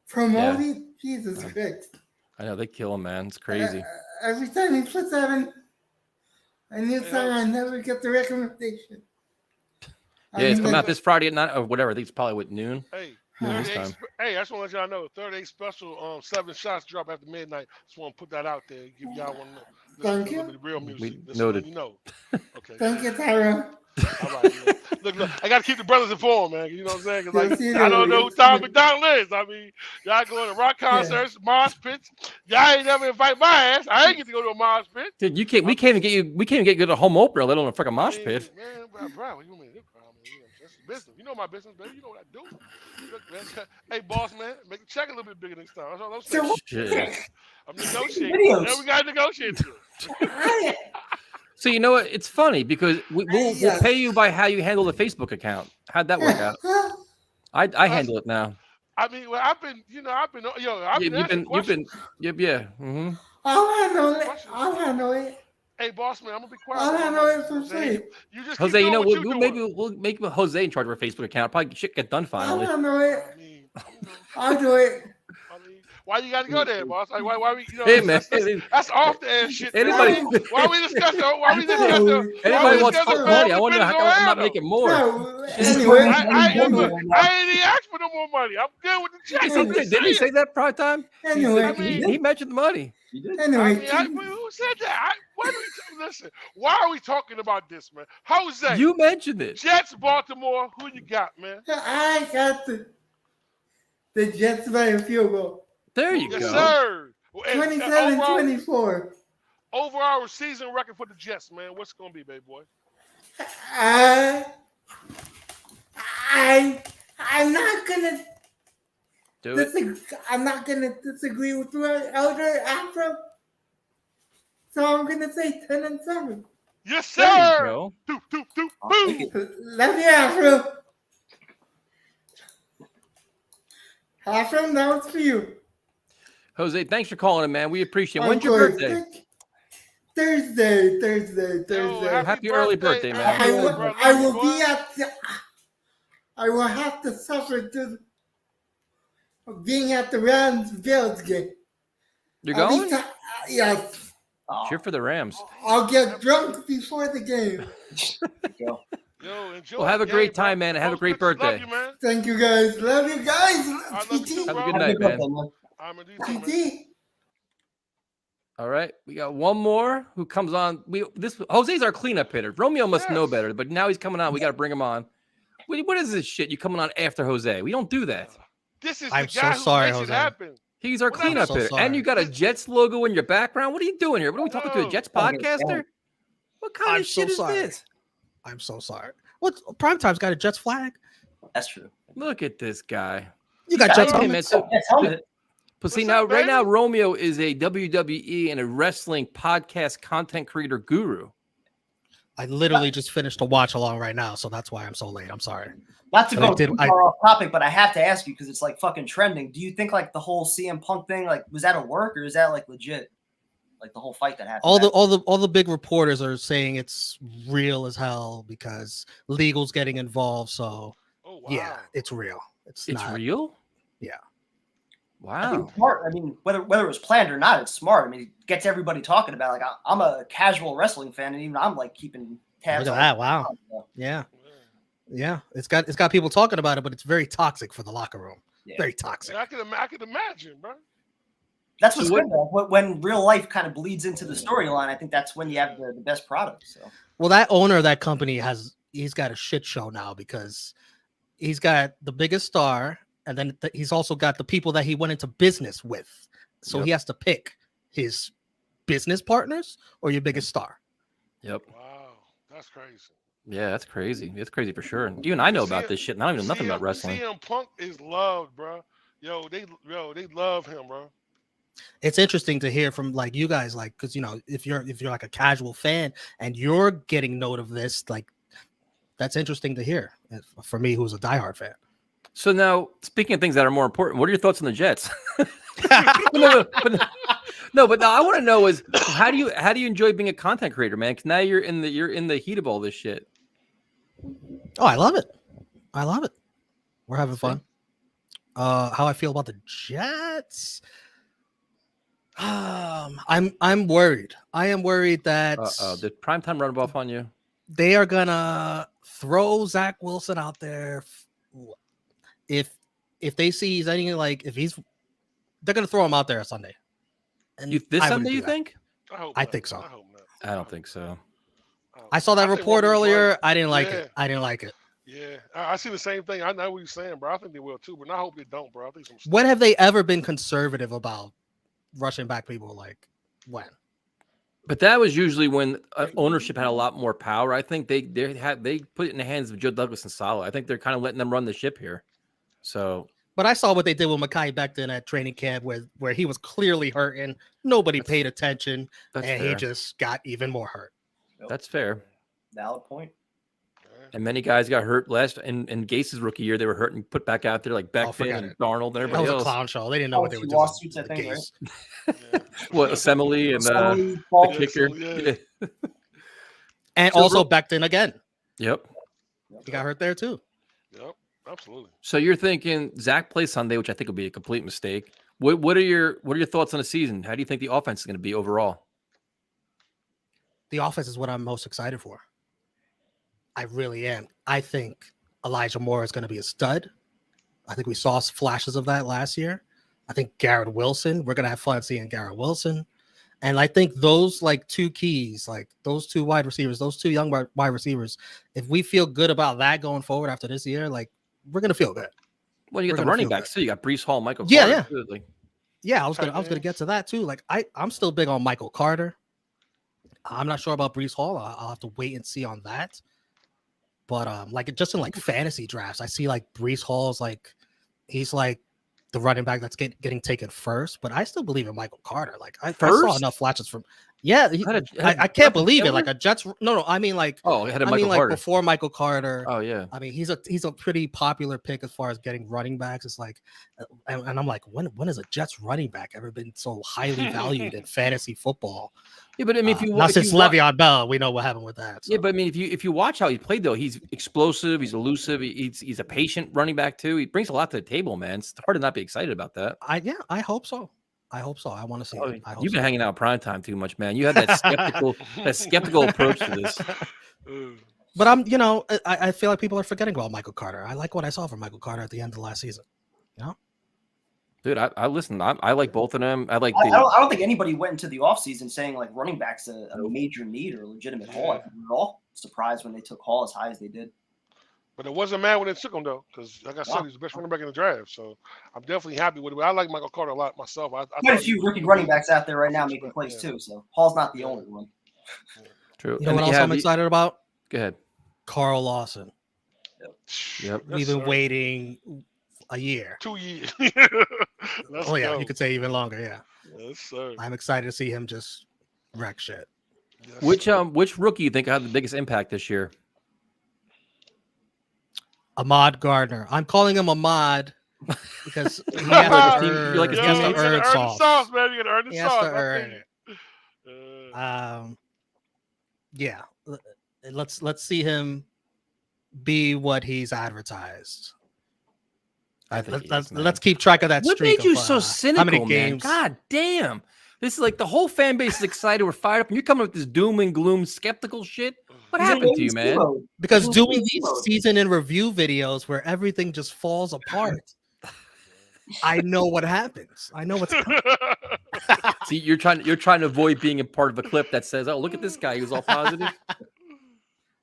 promote it? Jesus Christ! I know, they kill him, man. It's crazy. Every time he puts out a new song, I never get the recommendation. Yeah, it's coming out this Friday at 9 or whatever. I think it's probably noon. Hey, Noon this time. hey, I just want to let y'all know, 38 special 7 shots drop after midnight. Just want to put that out there. Give y'all one. Thank you. Real music. We noted. You know. Okay. Thank you, Tyra. All right, yeah. Look, I got to keep the brothers informed, man. You know what I'm saying? 'Cause, like, Yes, you I don't do. know who Tom McDonald is. I mean, y'all going to rock concerts, mosh pits. Y'all ain't never invite my ass. I ain't get to go to a mosh pit. Dude, we can't even get you to a home opener, let alone a fucking mosh pit. Man, bro, you mean? That's business. You know my business, baby. You know what I do. Look, man, hey, boss, man, make the check a little bit bigger next time. That's all I'm saying. Shit. I'm negotiating. Videos. Yeah, we got to negotiate. So you know what? It's funny because we'll pay you by how you handle the Facebook account. How'd that work out? I handle it now. I mean, well, I've been. Mm-hmm. I'll handle it. Hey, boss man, I'm gonna be quiet. I'll handle it for free. You just Jose, you know, we'll we'll make Jose in charge of our Facebook account. Probably shit get done I'll finally. handle it. I'll do it. Why you got to go there, boss? Like, why we? You know, Hey, man. that's off the ass shit. Anybody- Why we discussing? Anybody wants fucking money? I wonder how I'm not making more. Anyway, I ain't even asked for no more money. I'm good with the check. Didn't he say that prime time? Anyway, He mentioned the money. Anyway, who said that? Why are we talking about this, man? Jose, You mentioned it. Jets, Baltimore. Who you got, man? I got the Jets by a field goal. There you Yes, go. sir. 27-24. Overall season record for the Jets, man. What's it gonna be, baby boy? I'm not gonna Do it. I'm not gonna disagree with Elder Afro. So I'm gonna say 10-7. Yes, There you sir. go. Boom. Love you, Afro. Afro, now it's for you. Jose, thanks for calling in, man. We appreciate it. Of When's your course. birthday? Thursday. Happy early birthday, man. I will be at I will have to suffer through being at the Rams-Bills game. You're I'll going? be yes. Cheer for the Rams. I'll get drunk before the game. Yo, enjoy. Well, have a great time, man. And have a great birthday. Love you, man. Thank you, guys. Love you guys. I love you too, Have a bro. good night, man. I'm gonna do something. PT. All right, we got one more who comes on. Jose's our cleanup hitter. Romeo must know better, but now he's coming on. We got to bring him on. What is this shit? You coming on after Jose? We don't do that. This is I'm the guy so sorry, who makes Jose. it happen. He's our cleanup so hitter, sorry. and you got a Jets logo in your background. What are you doing here? What are we talking to? A Jets podcaster? What kind I'm of so shit is sorry. this? I'm so sorry. What Primetime's got a Jets flag? That's true. Look at this guy. You got Jets Hey, man, helmets? so- Yes, helmet. But see now, right now, Romeo is a WWE and a wrestling podcast content creator guru. I literally just finished a watch along right now, so that's why I'm so late. I'm sorry. Not to But I go did- too I- far off topic, but I have to ask you because it's like fucking trending. Do you think like the whole CM Punk thing, like, was that a work or is that like legit? Like the whole fight that happened. all the big reporters are saying it's real as hell because legal's getting involved. So yeah, it's real. It's not real. Yeah. I think Wow. it's smart. I mean, whether it was planned or not, it's smart. I mean, it gets everybody talking about it. Like I'm a casual wrestling fan, and even I'm like keeping tabs. Look at on that! it. Wow. Yeah. Yeah. It's got people talking about it, but it's very toxic for the locker room. Very toxic. I can imagine, bro. That's what's good though. When real life kind of bleeds into the storyline, I think that's when you have the best product. So Well, that owner of that company he's got a shit show now because he's got the biggest star, and then he's also got the people that he went into business with. So he has to pick his business partners or your biggest star. Yep. Wow, that's crazy. Yeah, that's crazy. It's crazy for sure. Even I know about this shit, and I don't even know nothing about wrestling. CM Punk is loved, bro. They love him, bro. It's interesting to hear from like you guys, like, because if you're like a casual fan and you're getting note of this, like that's interesting to hear for me, who's a diehard fan. So now, speaking of things that are more important, what are your thoughts on the Jets? No, but now I want to know is how do you enjoy being a content creator, man? Because now you're in the heat of all this shit. Oh, I love it. I love it. We're having fun. How I feel about the Jets? I'm worried. I am worried that did primetime run off on you? they are gonna throw Zach Wilson out there. If they see he's anything like they're gonna throw him out there Sunday. And This I wouldn't Sunday, do you that. think? I think so. I don't think so. I saw that report earlier. I didn't like Yeah. it. I didn't like it. Yeah, I see the same thing. I know what you're saying, bro. I think they will too, but I hope they don't, bro. I think some. When have they ever been conservative about rushing back people? Like when? But that was usually when ownership had a lot more power. I think they put it in the hands of Joe Douglas and Saleh. I think they're kind of letting them run the ship here. So, but I saw what they did with Mekhi Becton at training camp, where he was clearly hurting. Nobody paid attention, and he fair. just got even more hurt. That's fair. Valid point. And many guys got hurt last in Gase's rookie year. They were hurt and put back out there like Becton forget and it. Darnold and That everybody was else. a clown show. They didn't know what they were doing. Lawsuits, I think, Gase. What Assembly and Assembly, the Paul. kicker. Yeah. And So also real- Becton again. Yep. He got hurt there too. Yep, absolutely. So you're thinking Zach plays Sunday, which I think would be a complete mistake. What are your thoughts on the season? How do you think the offense is going to be overall? The offense is what I'm most excited for. I really am. I think Elijah Moore is going to be a stud. I think we saw flashes of that last year. I think Garrett Wilson, we're going to have fun seeing Garrett Wilson. And I think those like two keys, like those two wide receivers, those two young wide receivers, if we feel good about that going forward after this year, like we're going to feel good. Well, you We're got the gonna running feel backs too. You got Brees Hall, Michael Yeah, Carter. yeah. Too. Like, Yeah, I was gonna get to that too. Like I'm still big on Michael Carter. I'm not sure about Brees Hall. I'll have to wait and see on that. But like just in like fantasy drafts, I see like Brees Hall's like he's like the running back that's getting taken first. But I still believe in Michael Carter. Like I saw First? enough flashes from. Yeah, I can't believe it. Like a Jets. No. I mean like. ahead of I Michael mean like Carter. before Michael Carter. Oh yeah. I mean he's a pretty popular pick as far as getting running backs. It's like, and I'm like, when has a Jets running back ever been so highly valued in fantasy football? Yeah, but I mean, if you not if since you wa- Le'Veon Bell, we know what happened with that. So. Yeah, but I mean, if you watch how he played though, he's explosive, he's elusive, he's a patient running back too. He brings a lot to the table, man. It's hard to not be excited about that. I hope so. I hope so. I want to see it. I hope You've been so. hanging out prime time too much, man. You have that skeptical approach to this. But I feel like people are forgetting about Michael Carter. I like what I saw from Michael Carter at the end of last season. You know? Dude, I listen. I like both of them. I like. I don't think anybody went into the offseason saying like running back's a major need or a legitimate hole. I think we were all surprised when they took Hall as high as they did. But it wasn't mad when they took him though, because like I said, he's the best running back in the draft. So I'm definitely happy with it. I like Michael Carter a lot myself. Quite a few rookie running backs out there right now making plays too. So Hall's not the only one. True. You know what else I'm excited about? Go ahead. Carl Lawson. Yep. We've been waiting a year. 2 years. Oh yeah, you could say even longer. Yeah. Yes, sir. I'm excited to see him just wreck shit. Which rookie you think had the biggest impact this year? Ahmad Gardner. I'm calling him Ahmad because he has to earn, You're like he has to earn sauce. sauce, man. You gotta earn the He sauce. has to earn it. Yeah. Let's see him be what he's advertised. I think let's keep track of that What streak. made you of, so cynical, how many man? games? God damn. This is like the whole fan base is excited. We're fired up, and you're coming with this doom and gloom, skeptical shit. What happened to you, man? Because doing these season in review videos where everything just falls apart, I know what happens. I know what's coming. See, you're trying to avoid being a part of a clip that says, "Oh, look at this guy. He was all positive."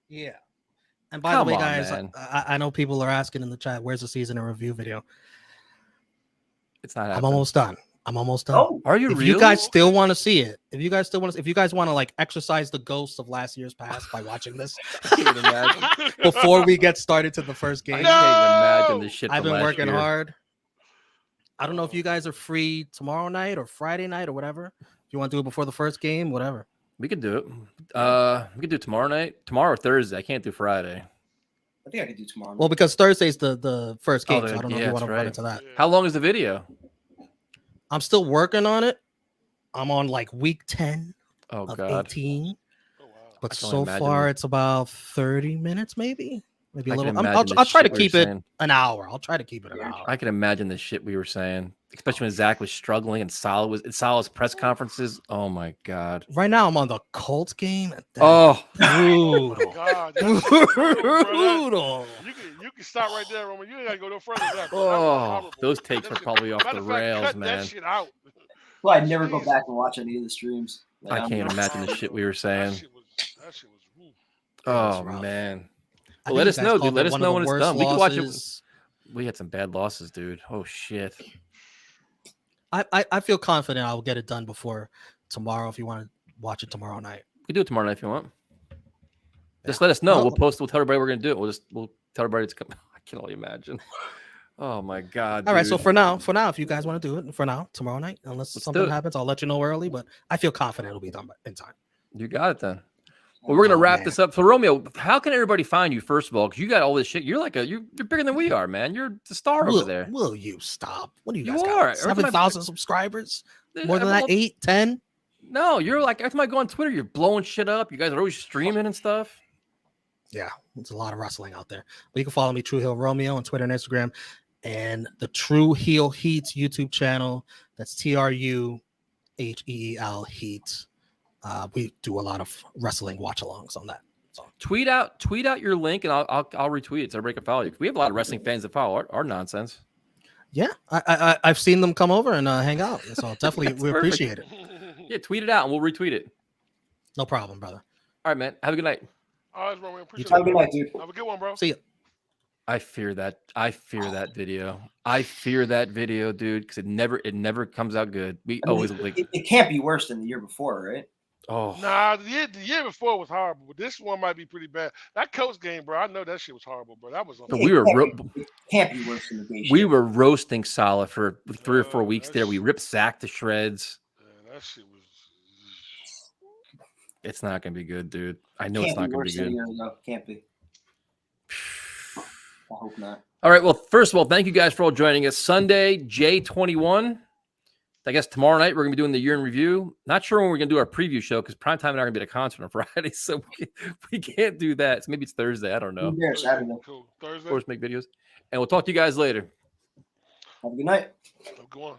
Yeah. And by Come the way, on, guys, man. I know people are asking in the chat, "Where's the season in review video?" It's not. I'm almost done. I'm almost done. Oh, are you If really? you guys still want to see it, if you guys want to like exercise the ghosts of last year's past by watching this, I can't imagine. before we get started to the first game, I can't imagine this shit. I've from been last working year. hard. I don't know if you guys are free tomorrow night or Friday night or whatever. If you want to do it before the first game, whatever. We could do it. We could do tomorrow night, tomorrow or Thursday. I can't do Friday. I think I could do tomorrow. Well, because Thursday's the first game, so I don't know if you that's want to run into that. How long is the video? I'm still working on it. I'm on like week 10 Oh, of God. 18. But I can so only imagine. far it's about 30 minutes, maybe a I can little. imagine I'll the try to shit we were keep it saying. an hour. I'll try to keep it an hour. I can imagine the shit we were saying, especially when Zach was struggling and Salah's press conferences. Oh my God! Right now I'm on the Colts game. And Oh, brutal. God, brutal. You can stop right there, Roman. You ain't gotta go no further than that. bro. That was Oh, horrible. those takes were probably off Matter the of fact, rails, cut man. That shit out. Well, I'd never go back and watch any of the streams. I can't imagine the shit we were saying. That shit was. Oh man! I Well, let think us you guys know, called dude. it Let us one know of when the it's done. worst We can watch it. losses. We had some bad losses, dude. Oh shit! I feel confident I'll get it done before tomorrow. If you want to watch it tomorrow night, We can do it tomorrow night if you want. Just let us know. Well- We'll post. We'll tell everybody we're gonna do it. We'll tell everybody to come. I can only imagine. Oh my God! All right. So dude. for now, if you guys want to do it, for now, tomorrow night, unless do something it. happens, I'll let you know early. But I feel confident it'll be done in time. You got it then. Well, we're gonna wrap man. this up. So Romeo, how can everybody find you? First of all, because you got all this shit. You're like you're bigger than we are, man. You're the star over there. Will you stop? What do you You guys are. got? Every time I- 7,000 subscribers? Yeah, More than that? everyone- 8, 10? No, you're like every time I go on Twitter, you're blowing shit up. You guys are always streaming and stuff. Yeah, there's a lot of wrestling out there. But you can follow me, True Heel Romeo, on Twitter and Instagram, and the True Heel Heat YouTube channel. That's TRUHEEL Heat. We do a lot of wrestling watch-alongs on that. So Tweet out your link, and I'll retweet it so everybody can follow you. We have a lot of wrestling fans that follow our nonsense. yeah, I've seen them come over and hang out. So definitely That's we perfect. appreciate it. Yeah, tweet it out, and we'll retweet it. No problem, brother. All right, man. Have a good night. All right, Roman. Appreciate Have a it. good night, dude. Have a good one, bro. See ya. I fear that video. I fear that video, dude, because it never comes out good. We I mean, always like, it can't be worse than the year before, right? oh, Nah, the year before was horrible, but this one might be pretty bad. That Coach game, bro, I know that shit was horrible, bro. That was. so we were It can't be worse than the Gay we shit. were roasting Salah for 3 or 4 weeks there. We ripped Zach to shreds. That shit was. It's not gonna be good, dude. I know Can't it's not gonna be worse than a good. year ago. Can't be. I hope not. All right. Well, first of all, thank you guys for all joining us. Sunday, J21. I guess tomorrow night we're gonna be doing the year in review. Not sure when we're gonna do our preview show because Primetime and I are gonna be at a concert on Friday, so we can't do that. So maybe it's Thursday. I don't know. Be there Saturday. Cool. Thursday. Of course, make videos, and we'll talk to you guys later. Have a good night. Go on.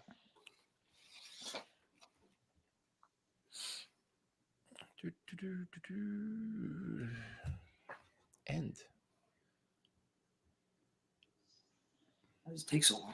End. Why does it take so long?